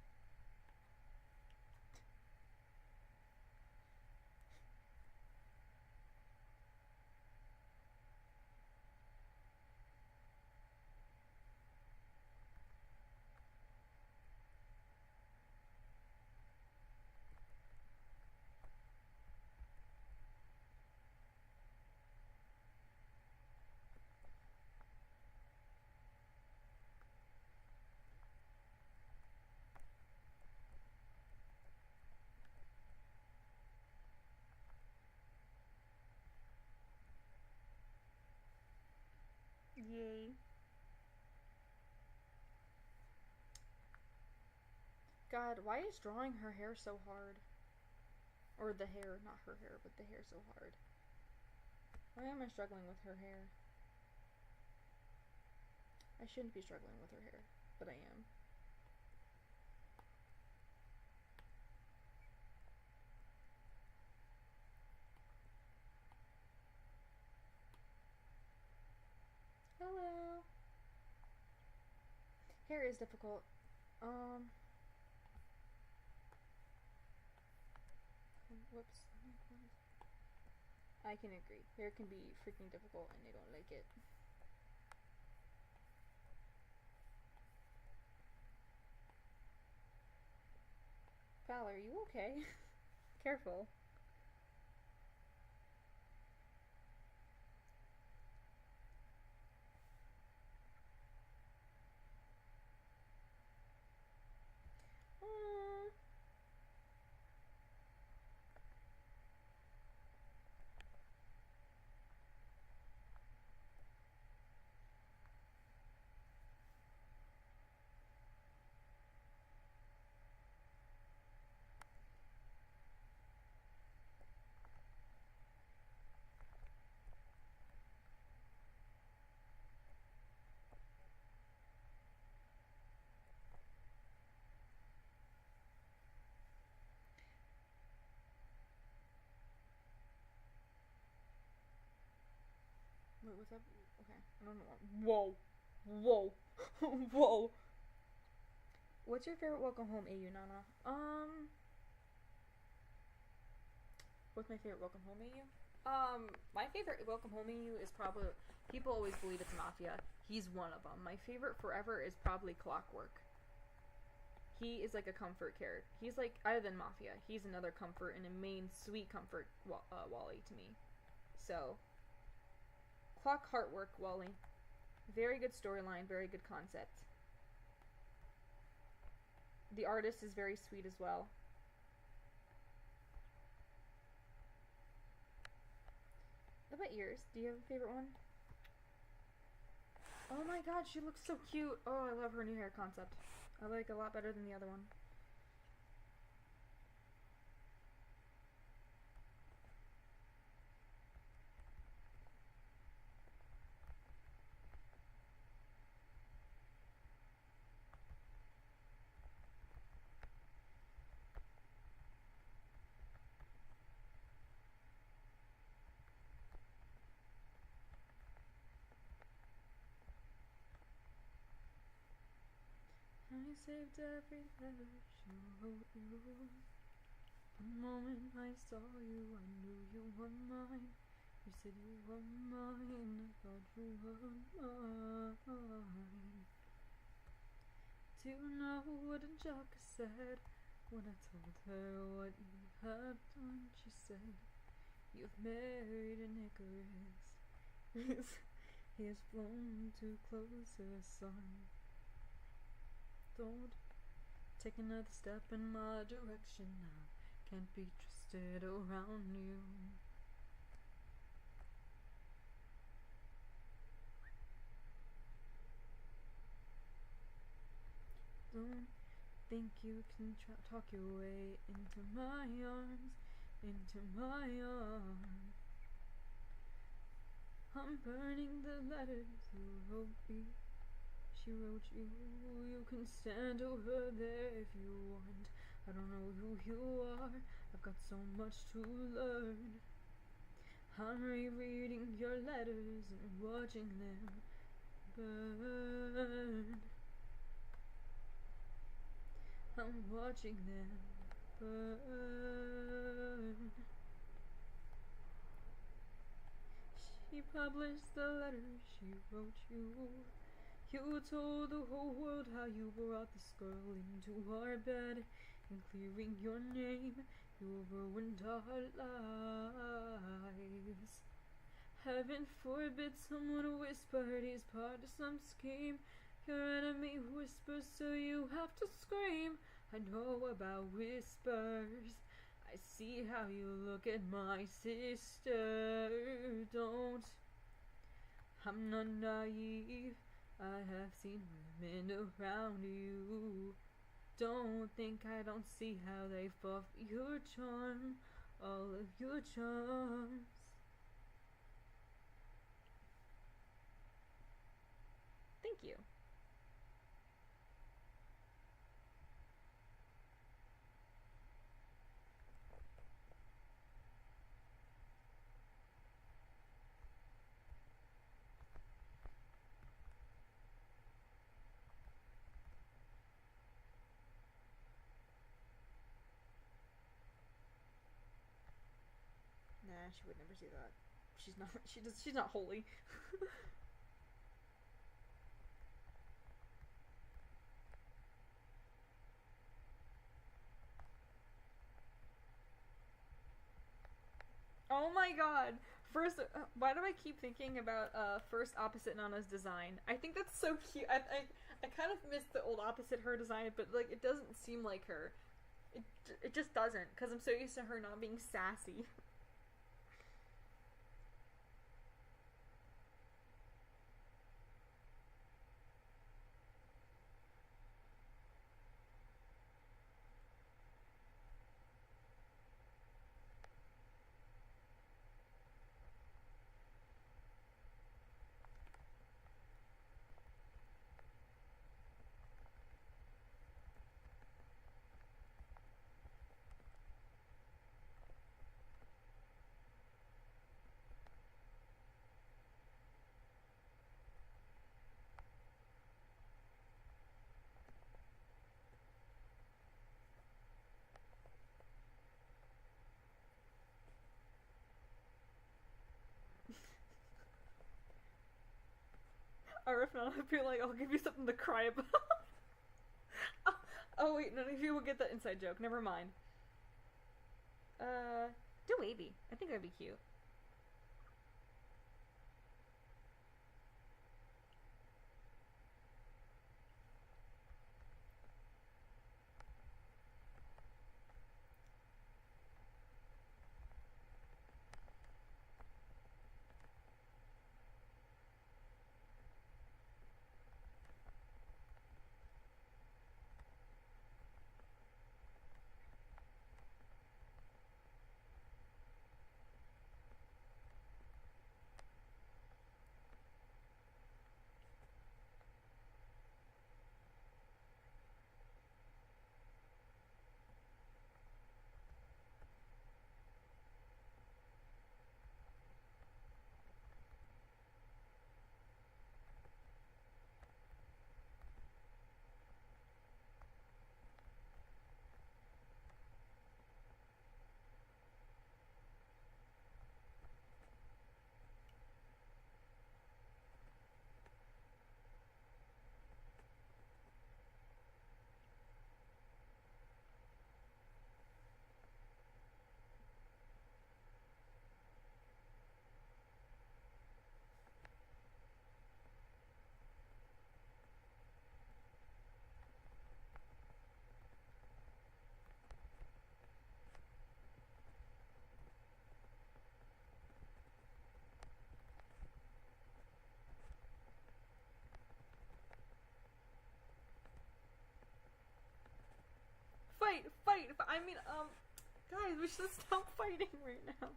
Speaker 1: Yay. God, why is drawing her hair so hard? Or the hair, not her hair, but the hair so hard. Why am I struggling with her hair? I shouldn't be struggling with her hair, but I am. Hello. Hair is difficult. Whoops. I can agree. Hair can be freaking difficult and I don't like it. Val, are you okay? Careful. Wait, what's up? Okay, I don't know. Whoa, whoa, whoa. What's your favorite welcome home AU, Nana? What's my favorite welcome home AU? My favorite welcome home AU is probably, people always believe it's Mafia. He's one of them. My favorite forever is probably Clockwork. He is like a comfort character. He's like, other than Mafia, he's another comfort and a main sweet comfort Wally to me. So, Heartwork Wally. Very good storyline, very good concept. The artist is very sweet as well. What about yours? Do you have a favorite one? Oh my god, she looks so cute. Oh, I love her new hair concept. I like it a lot better than the other one. I saved every letter she wrote you. The moment I saw you, I knew you were mine. You said you were mine, I thought you were mine. Do you know what Angelica said when I told her what you had done? She said, you've married an Icarus. He has flown too close to the sun. Don't take another step in my direction now. Can't be trusted around you. Don't think you can talk your way into my arms, into my arms. I'm burning the letters you wrote me. She wrote you. You can stand over there if you want. I don't know who you are. I've got so much to learn. I'm rereading your letters and watching them burn. I'm watching them burn. She published the letters she wrote you. You told the whole world how you brought this girl into our bed, and clearing your name, you ruined our lives. Heaven forbid someone whispered he's part of some scheme. Your enemy whispers, so you have to scream. I know about whispers. I see how you look at my sister. Don't. I'm not naive. I have seen women around you. Don't think I don't see how they fall for your charm. All of your charms. Thank you. Nah, she would never see that. She's not holy. Oh my god. First, why do I keep thinking about first opposite Nana's design? I think that's so cute. I kind of miss the old opposite her design, but like it doesn't seem like her. It just doesn't, because I'm so used to her not being sassy. Or if not, I'd be like, I'll give you something to cry about. Oh wait, none of you will get the inside joke. Never mind. Do wavy. I think that'd be cute. Fight! I mean, guys, we should stop fighting right now.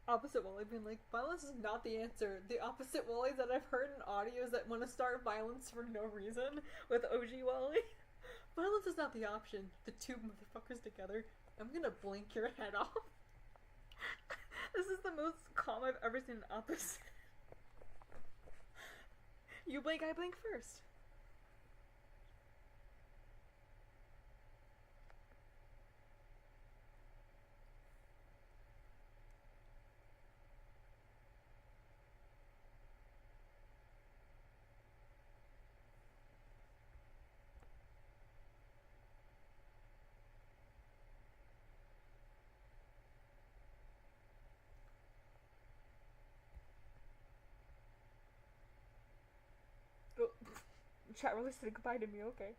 Speaker 1: Opposite Wally being like, violence is not the answer. The opposite Wallys that I've heard in audios that want to start violence for no reason with OG Wally. Violence is not the option. The two motherfuckers together. I'm gonna blink your head off. This is the most calm I've ever seen an opposite. You blink, I blink first. Oh, chat really said goodbye to me, okay.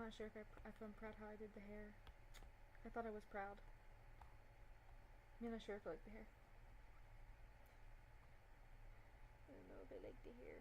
Speaker 1: not sure if I'm proud how I did the hair. I thought I was proud. I'm not sure if I like the hair. I don't know if I like the hair.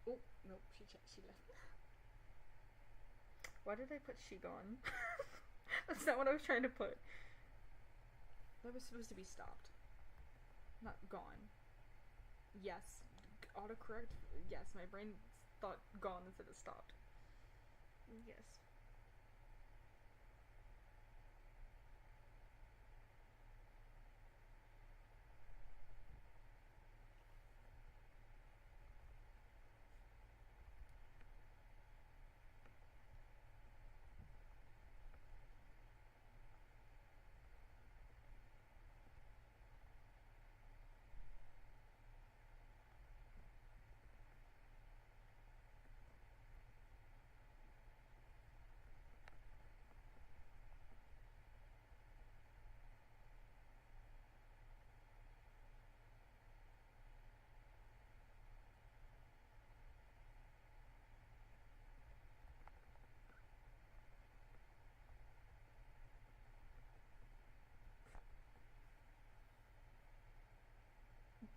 Speaker 1: Oh, nope, she left. Why did I put she gone? That's not what I was trying to put. That was supposed to be stopped. Not gone. Yes. Autocorrect. Yes, my brain thought gone instead of stopped. Yes.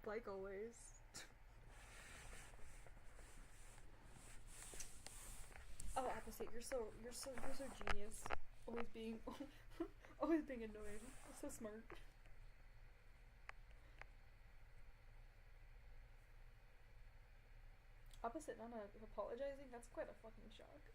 Speaker 1: Like always. Oh, opposite. You're so genius. Always being Always being annoying. So smart. Opposite Nana apologizing? That's quite a fucking shock.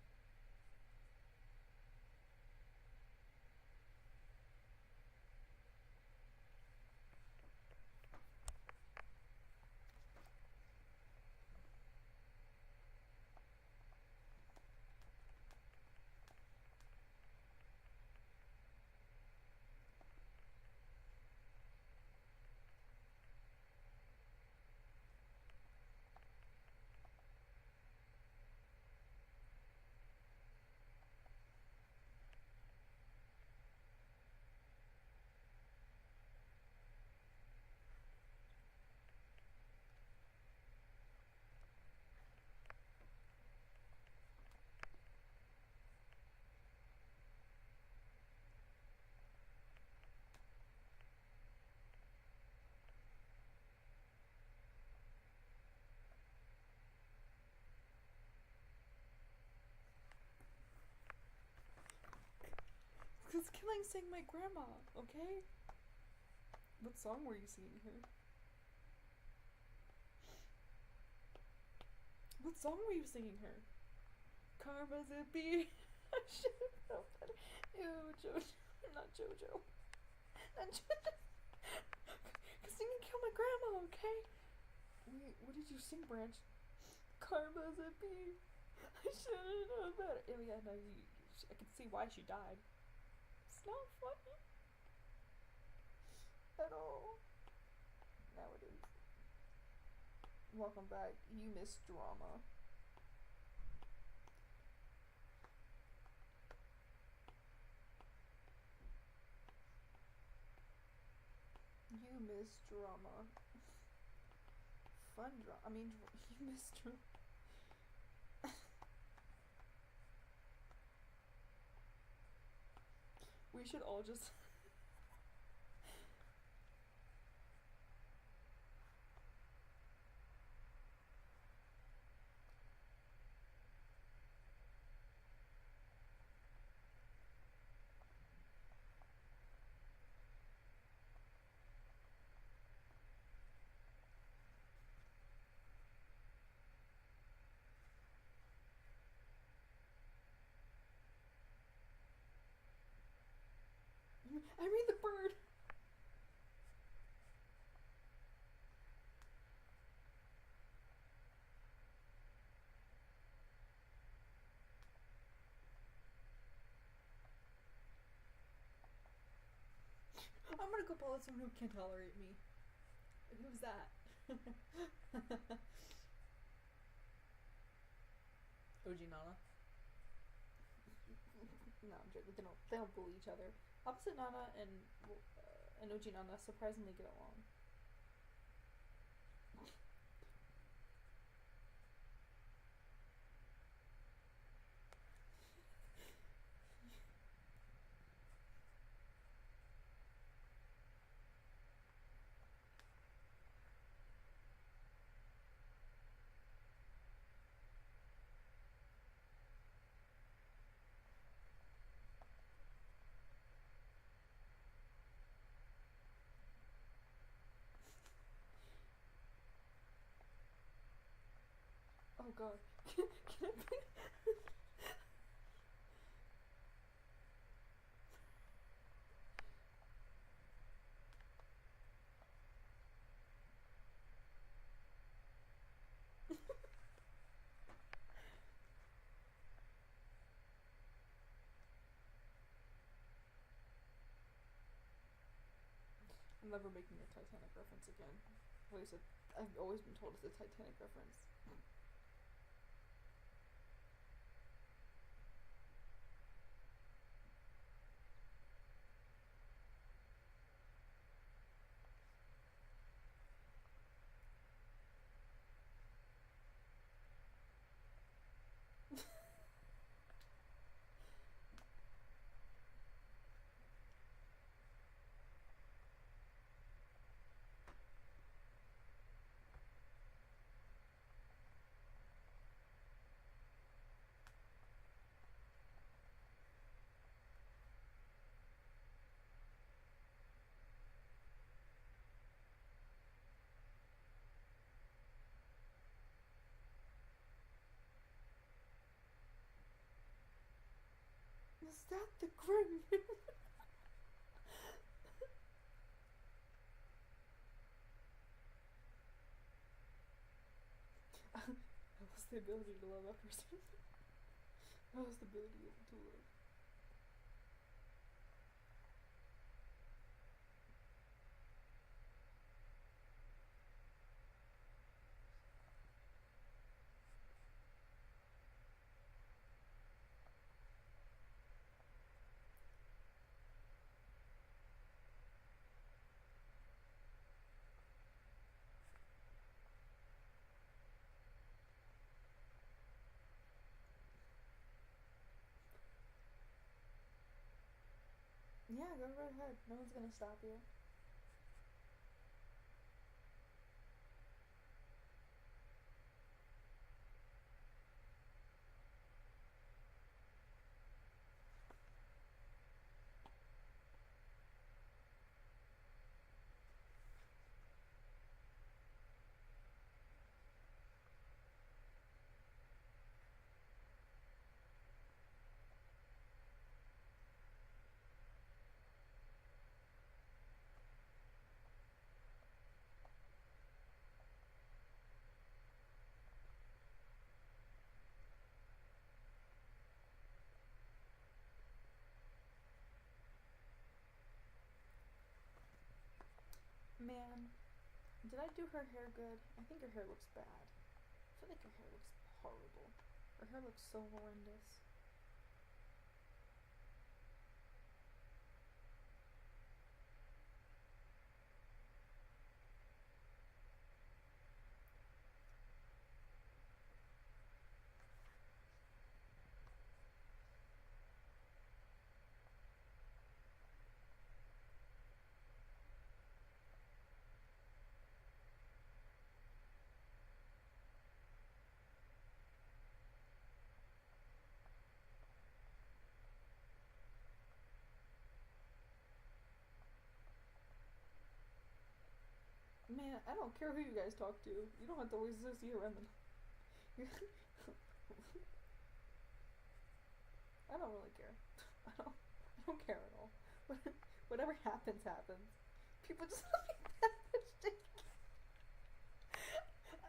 Speaker 1: Because Killing sang my grandma, okay? What song were you singing her? What song were you singing her? Karma's a bee. I should have known better. Ew, Jojo. Not Jojo. Not Jojo. Because singing Kill My Grandma, okay? Wait, what did you sing, Branch? Karma's a bee. I should have known better. Oh, yeah, no, I can see why she died. It's not funny at all. Now it is. Welcome back. You missed drama. You missed drama. Fun drama. I mean, you missed drama. We should all just... I mean the bird! I'm gonna go follow someone who can't tolerate me. Who's that? OG Nana. No, I'm joking. They don't bully each other. Opposite Nana and OG Nana surprisingly get along. Oh god. Can I please? I'm never making a Titanic reference again. At least I've always been told it's a Titanic reference. Was that the Grim Reaper? I lost the ability to love a person. I lost the ability to love. Yeah, go right ahead. No one's gonna stop you. Man, did I do her hair good? I think her hair looks bad. I feel like her hair looks horrible. Her hair looks so horrendous. Man, I don't care who you guys talk to. You don't have to always see her around them. I don't really care. I don't care at all. Whatever happens, happens. People just let me that.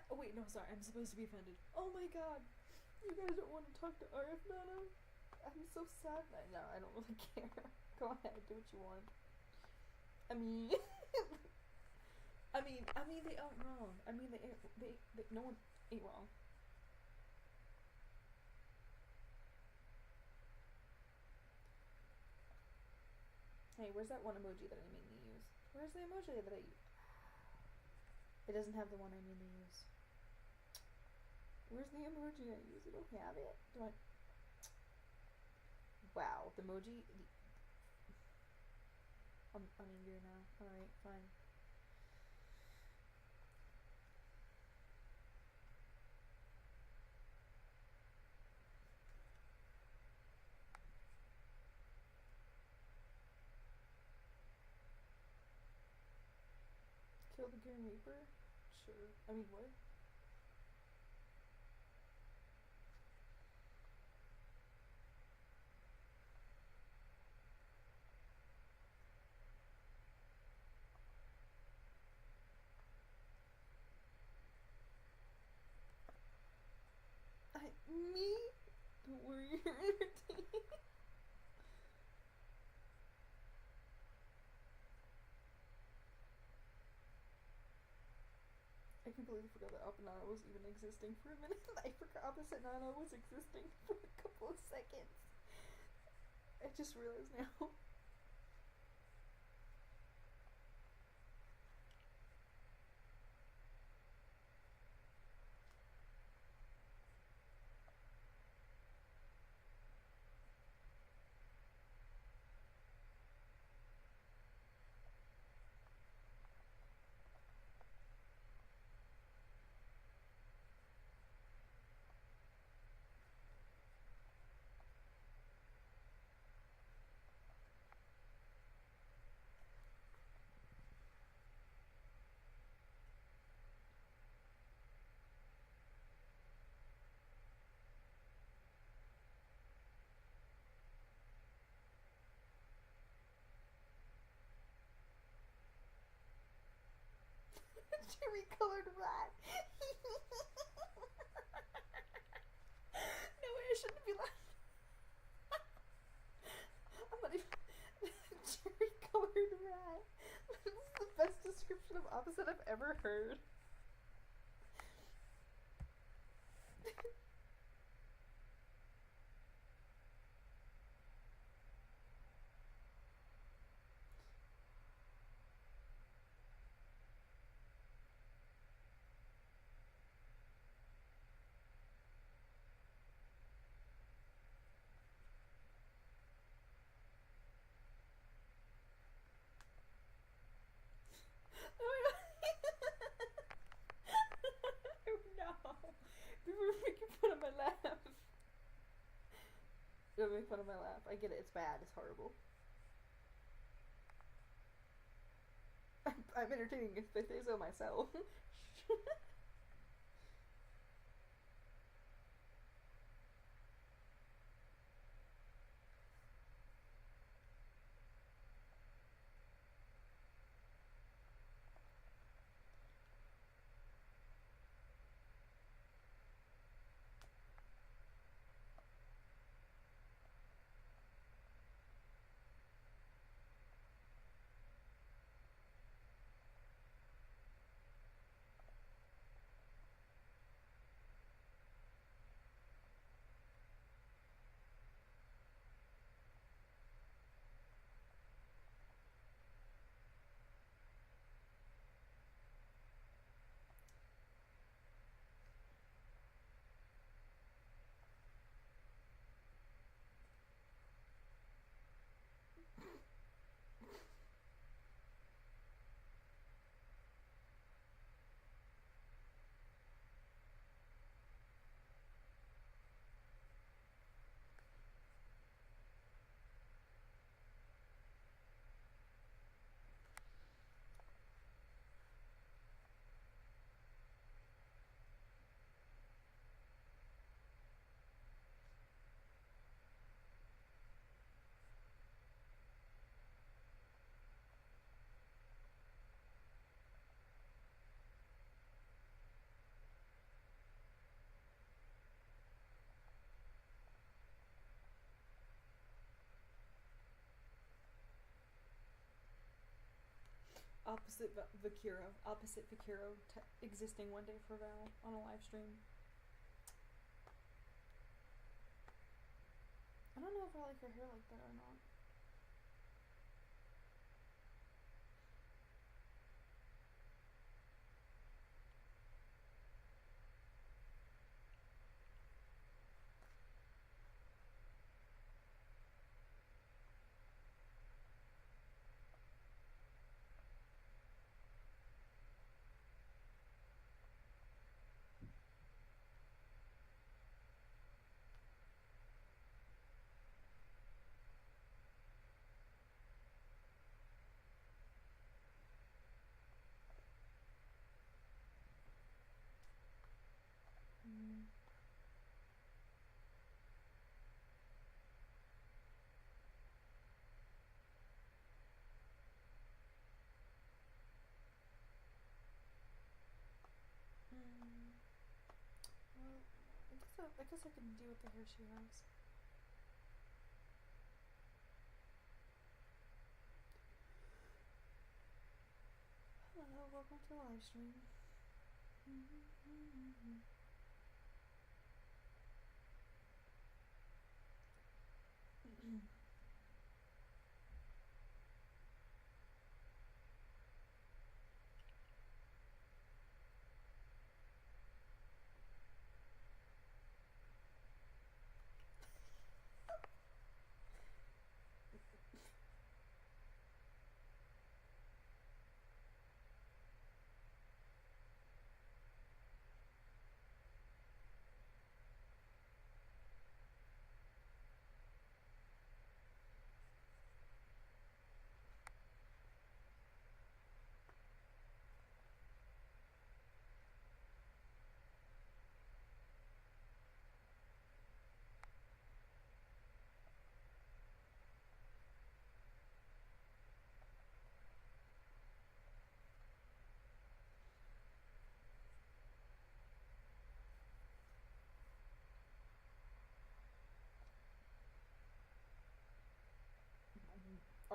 Speaker 1: Oh, wait, no, sorry. I'm supposed to be offended. Oh my god. You guys don't want to talk to RF Nana? I'm so sad. No, I don't really care. Go ahead, do what you want. I mean, they aren't wrong. I mean, they no one ain't wrong. Hey, where's that one emoji that I mainly use? Where's the emoji that I use? It doesn't have the one I mainly use. Where's the emoji I use? I don't have it. Do I? Wow, the emoji. I'm angry now. Alright, fine. Kill the Grim Reaper? Sure. I mean, what? Me? Don't worry, you're entertaining. I completely forgot that Opposite Nana was even existing for a minute. I forgot Opposite Nana was existing for a couple of seconds. I just realized now. cherry colored rat. No way, I shouldn't be laughing. I'm not even. Cherry colored rat. This is the best description of opposite I've ever heard. No. People are making fun of my laugh. Don't make fun of my laugh. I get it. It's bad. It's horrible. I'm entertaining if I say so myself. Opposite Vakiro. Opposite Vakiro existing one day for Val on a live stream. I don't know if I like her hair like that or not. Well, I guess I can deal with the hair she has. Hello, welcome to the live stream.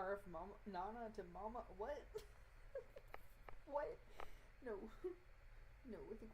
Speaker 1: RF Mama Nana to Mama. What? What? No. No, I think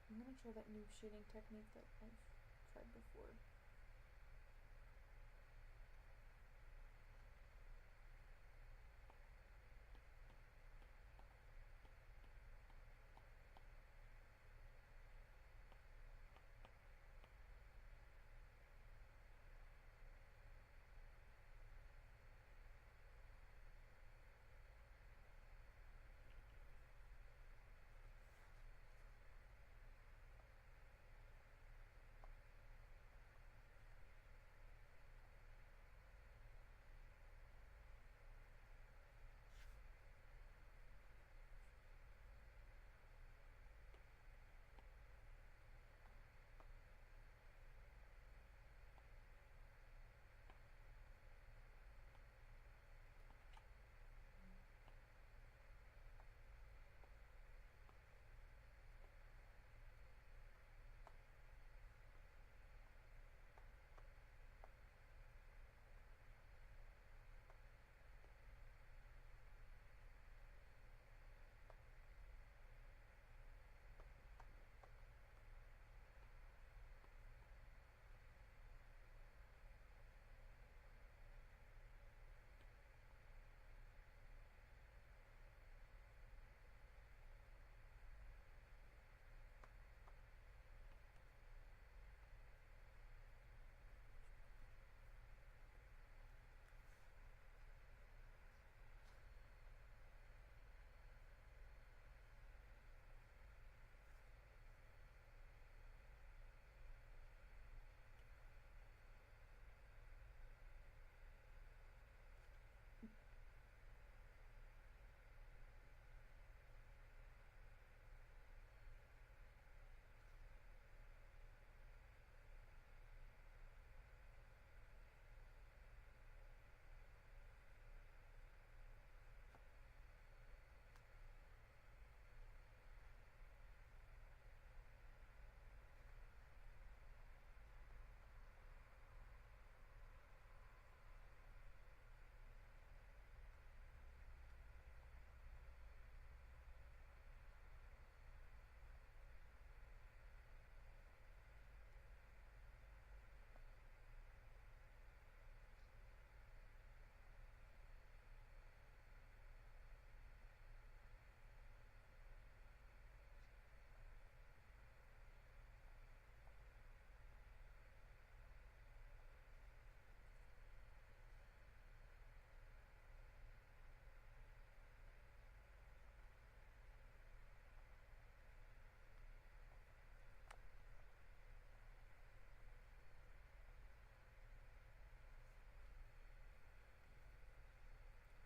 Speaker 1: I'm gonna try that new shading technique that I've tried before.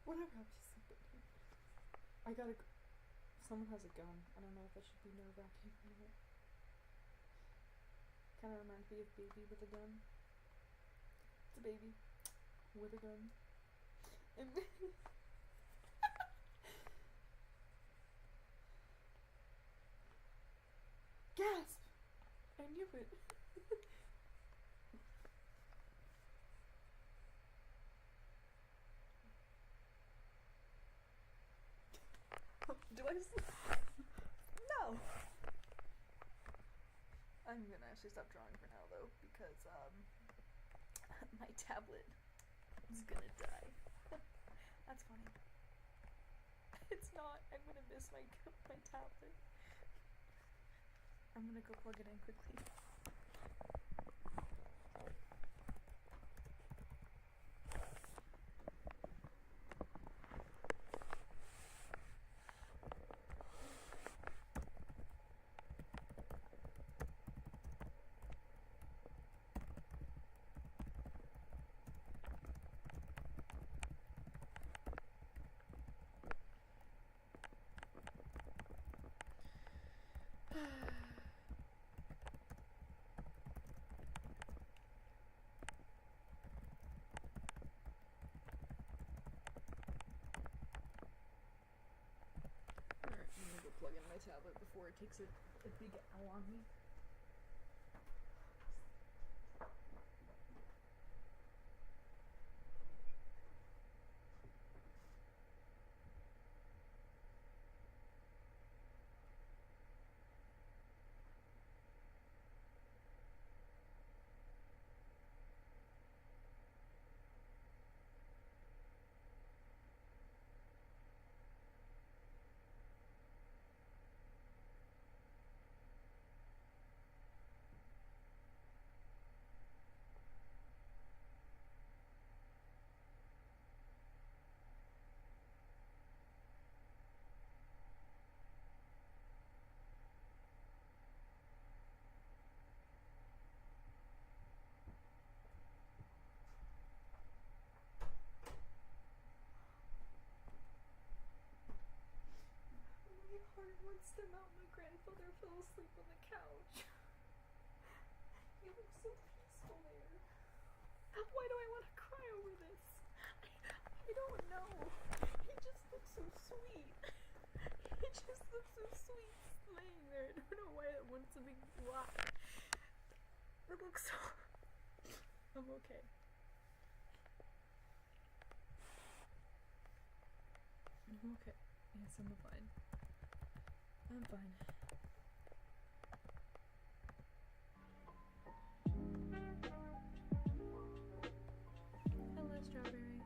Speaker 1: Whatever helps you sleep at night. I gotta. Someone has a gun. I don't know if that should be nerve wracking or not. Kind of reminds me of Baby with a gun. It's a baby with a gun. And gasp! I knew it. Do I just... No! I'm gonna actually stop drawing for now though, because my tablet is gonna die. That's funny. It's not. I'm gonna miss my tablet. I'm gonna go plug it in quickly. tablet before it takes a big L on me. My heart wants to melt. My grandfather fell asleep on the couch. He looks so peaceful there. Why do I want to cry over this? I don't know. He just looks so sweet. He just looks so sweet laying there. I don't know why I want something black. It looks so... I'm okay. I'm okay. Yes, I'm fine. I'm fine. Hello, Strawberry.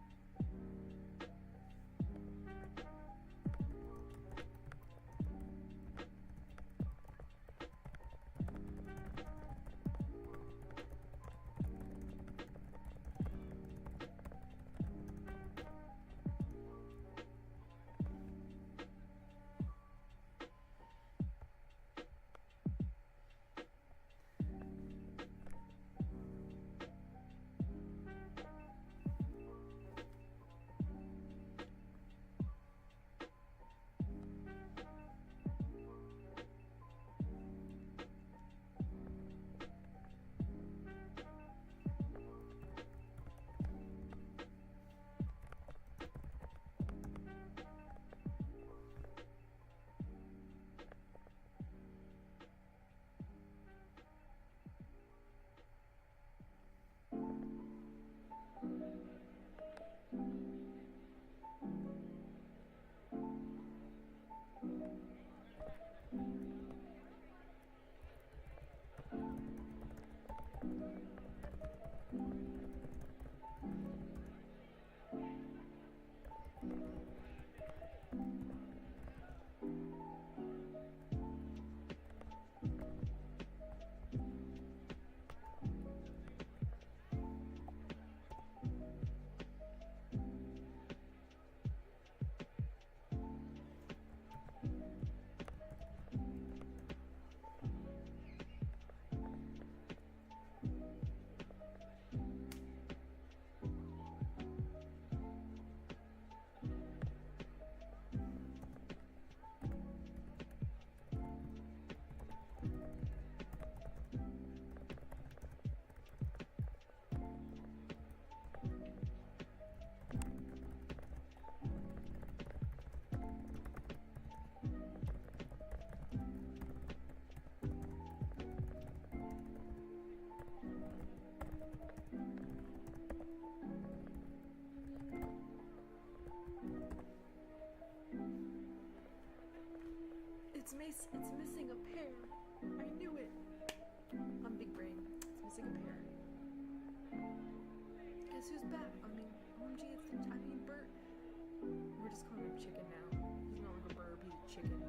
Speaker 1: It's missing a pair. I knew it. I'm big brain. It's missing a pair. Guess who's back? I mean, OMG, Bert. We're just calling him Chicken now. He's no longer Burb, he's Chicken.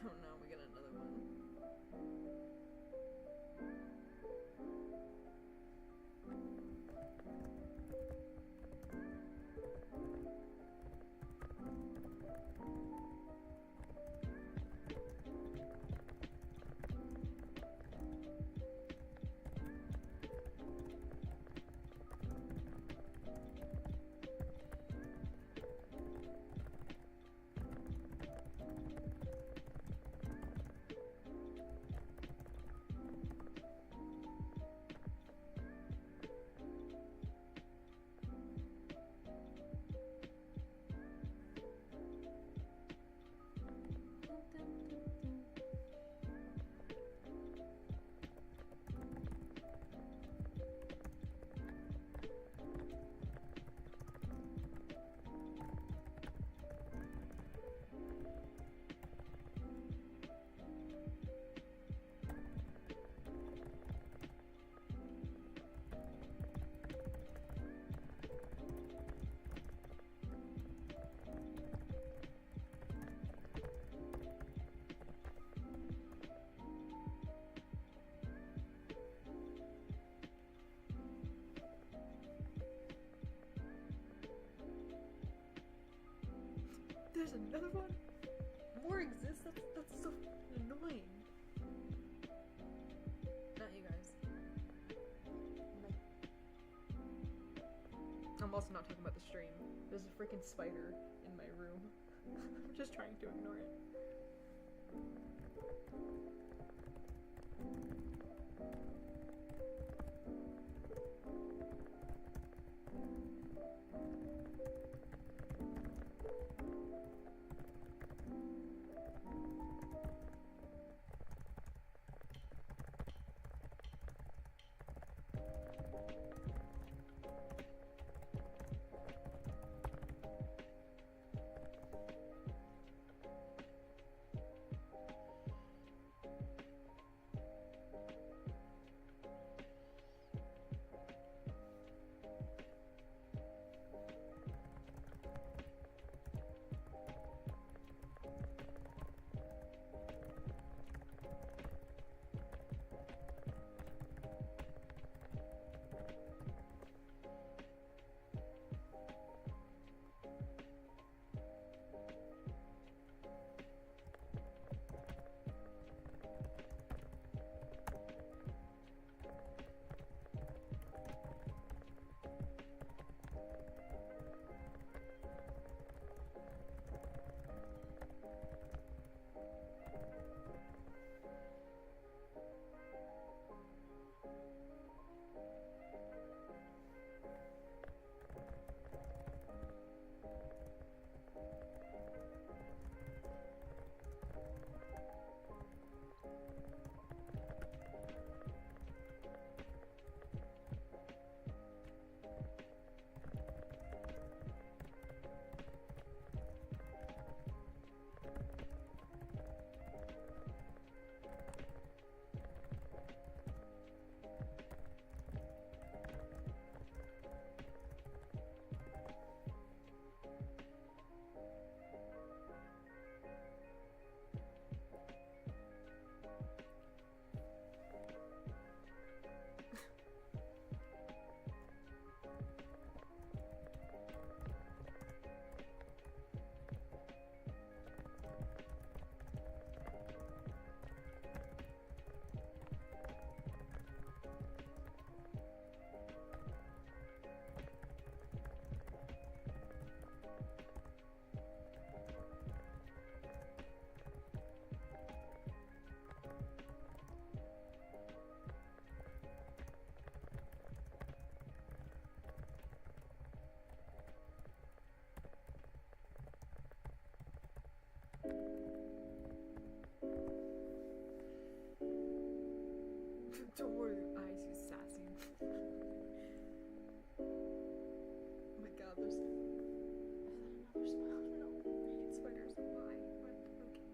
Speaker 1: Oh no, we got another one. There's another one? More exists? That's so annoying. Not you guys. I'm also not talking about the stream. There's a freaking spider in my room. I'm just trying to ignore it. Don't worry, your eyes, you sassy. Oh my god, there's another spider. No, I hate spiders. Why? What? Okay.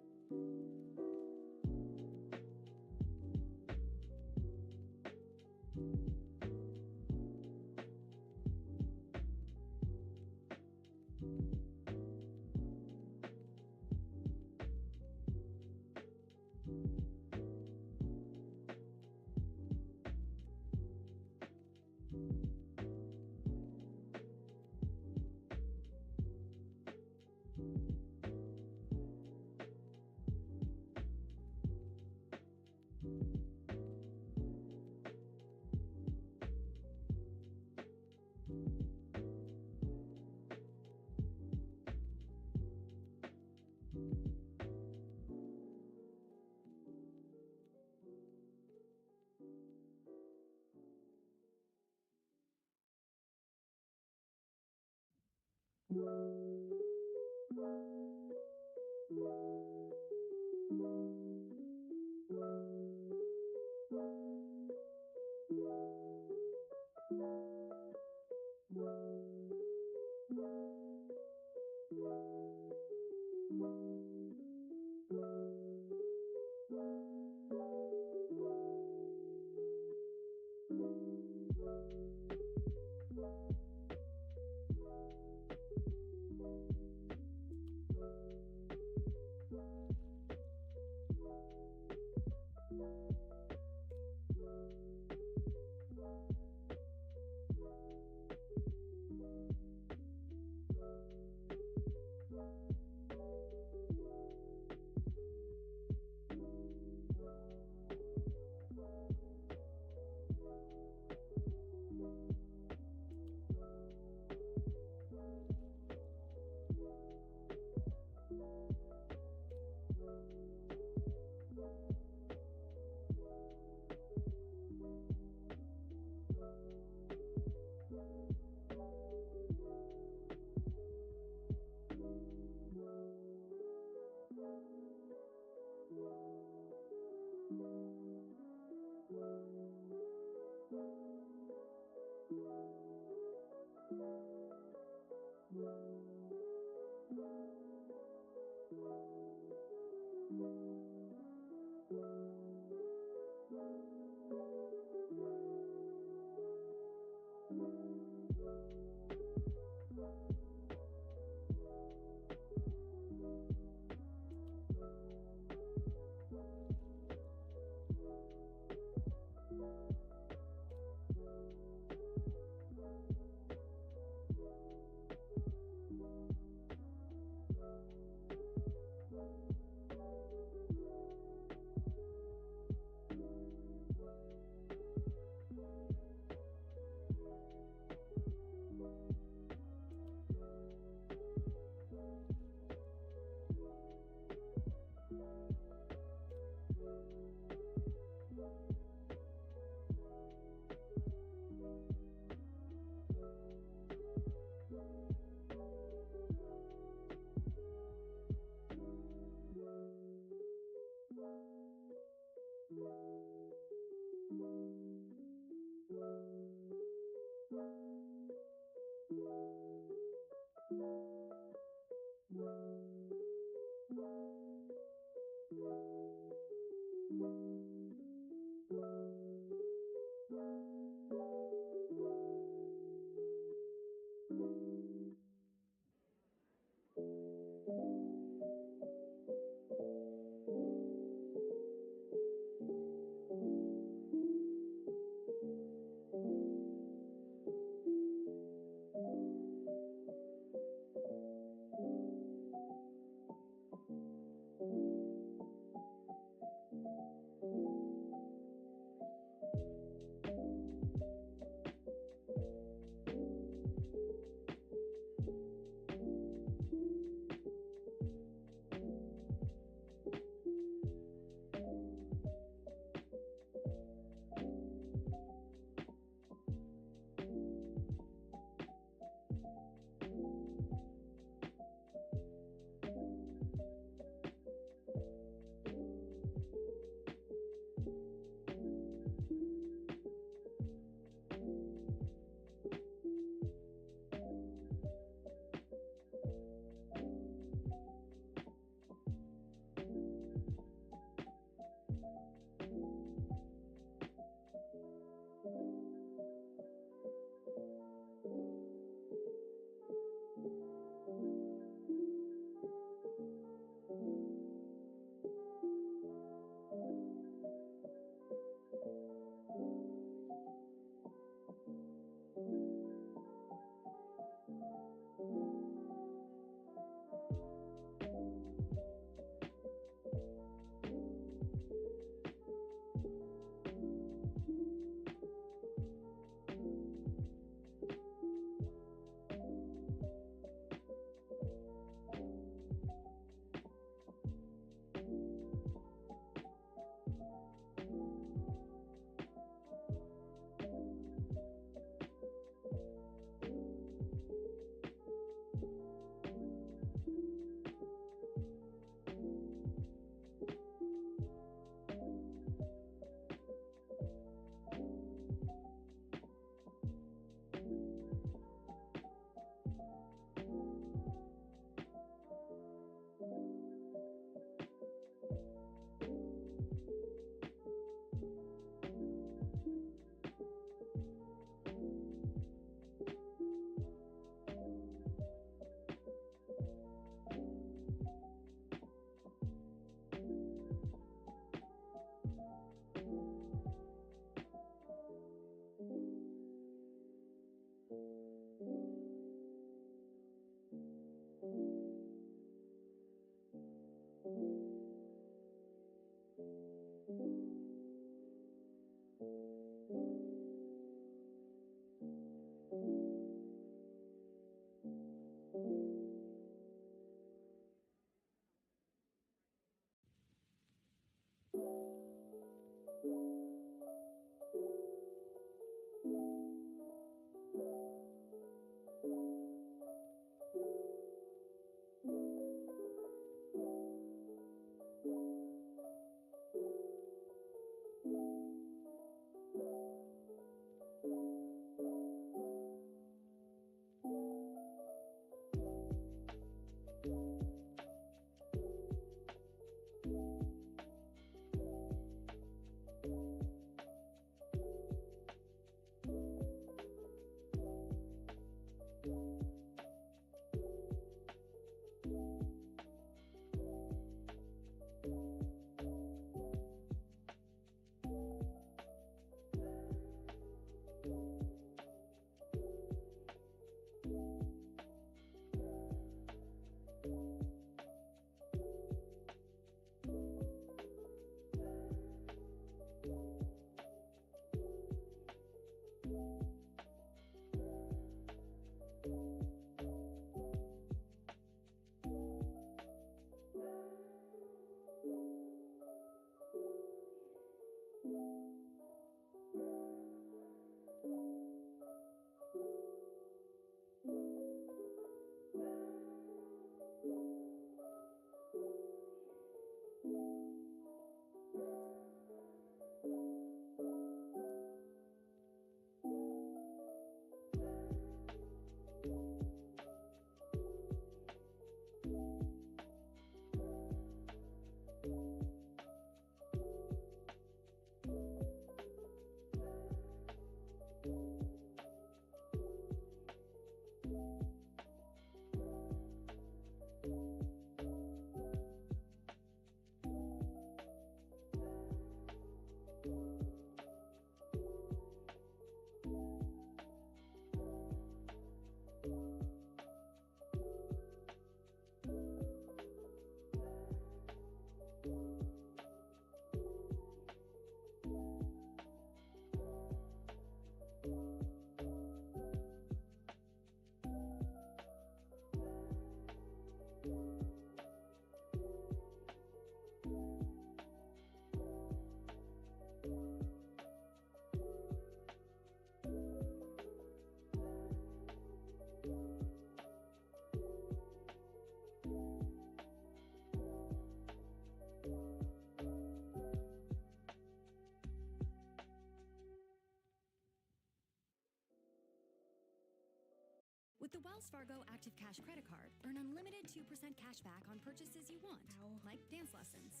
Speaker 3: With the Wells Fargo Active Cash credit card, earn unlimited 2% cash back on purchases you want, like dance lessons.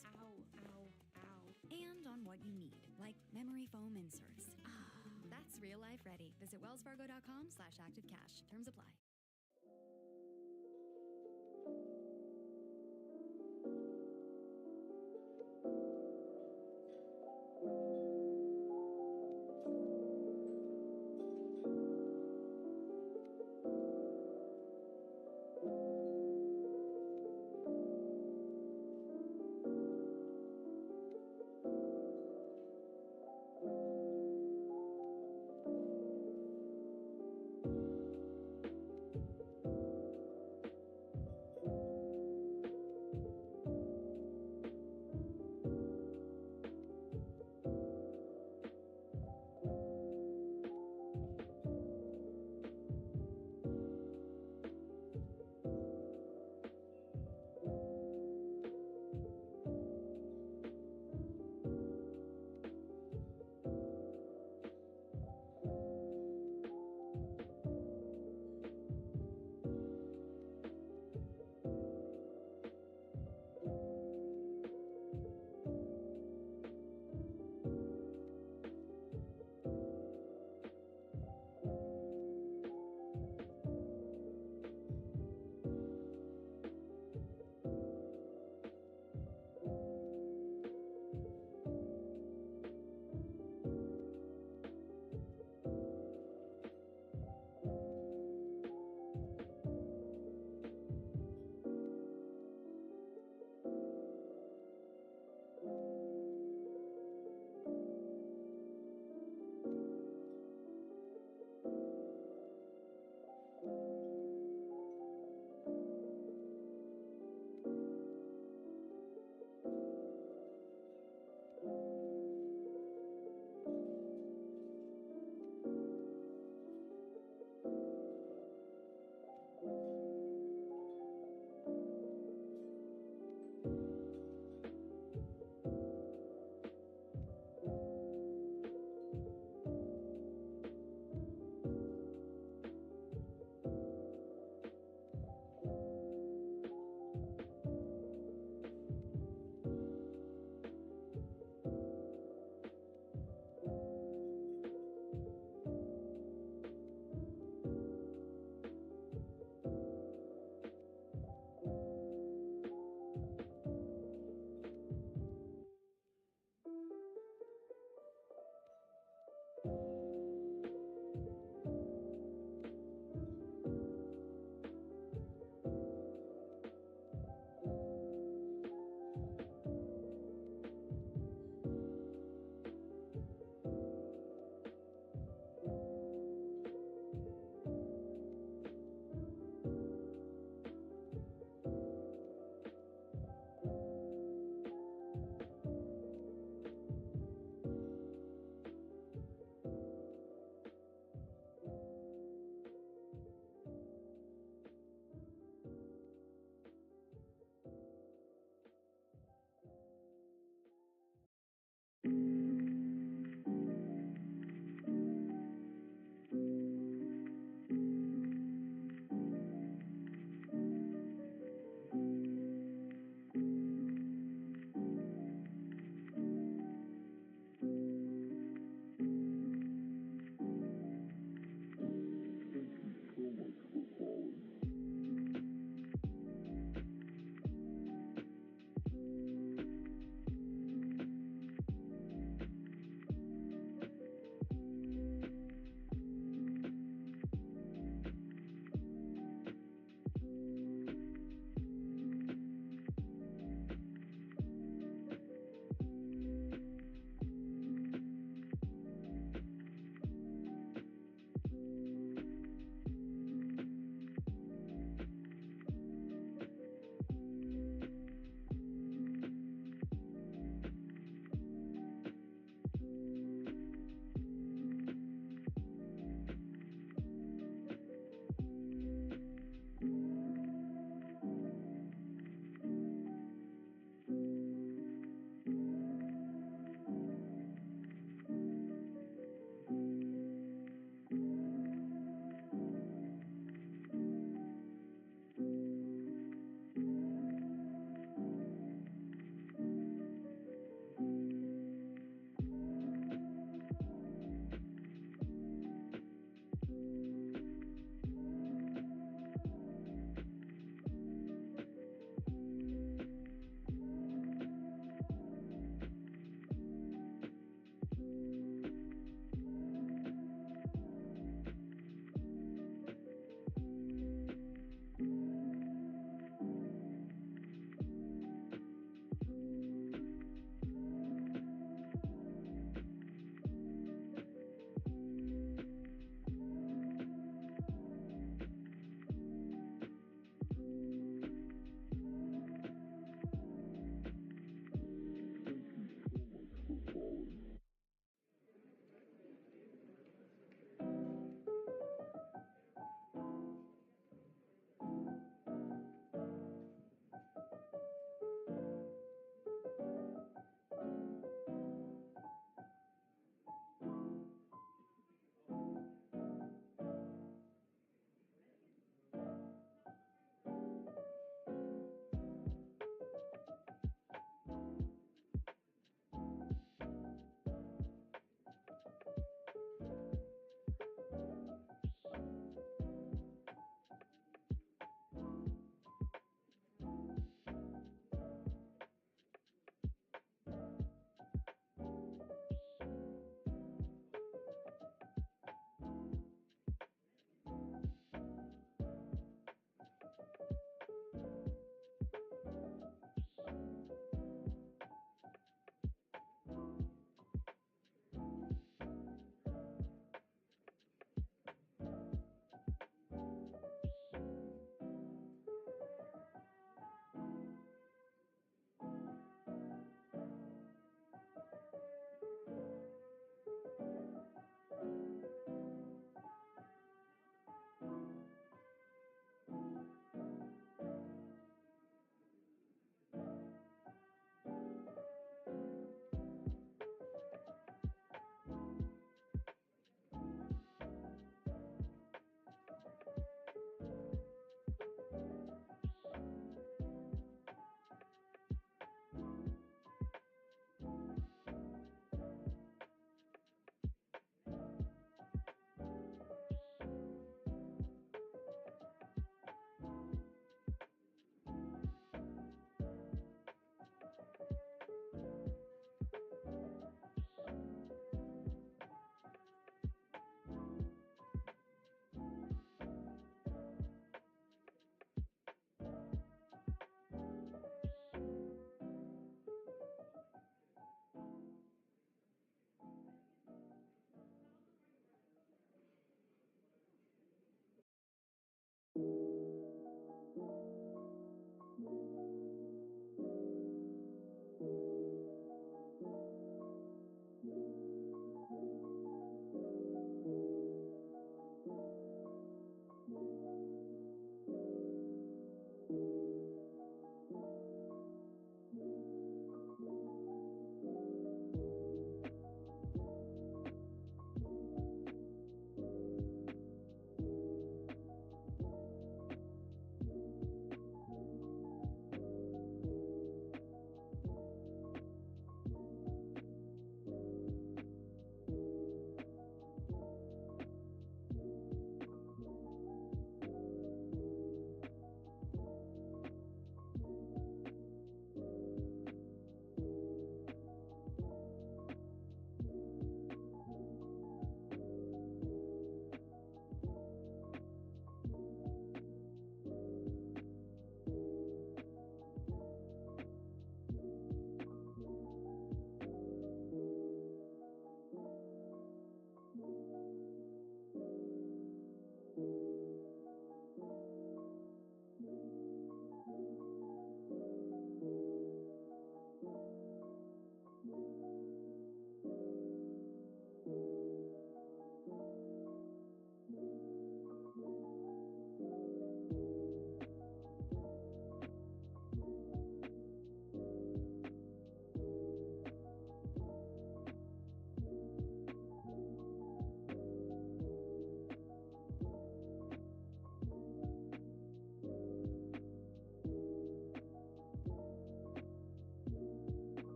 Speaker 3: And on what you need, like memory foam inserts. That's real life ready. Visit wellsfargo.com/activecash. Terms apply.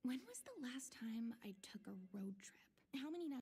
Speaker 3: When was the last time I took a road trip? How many nights?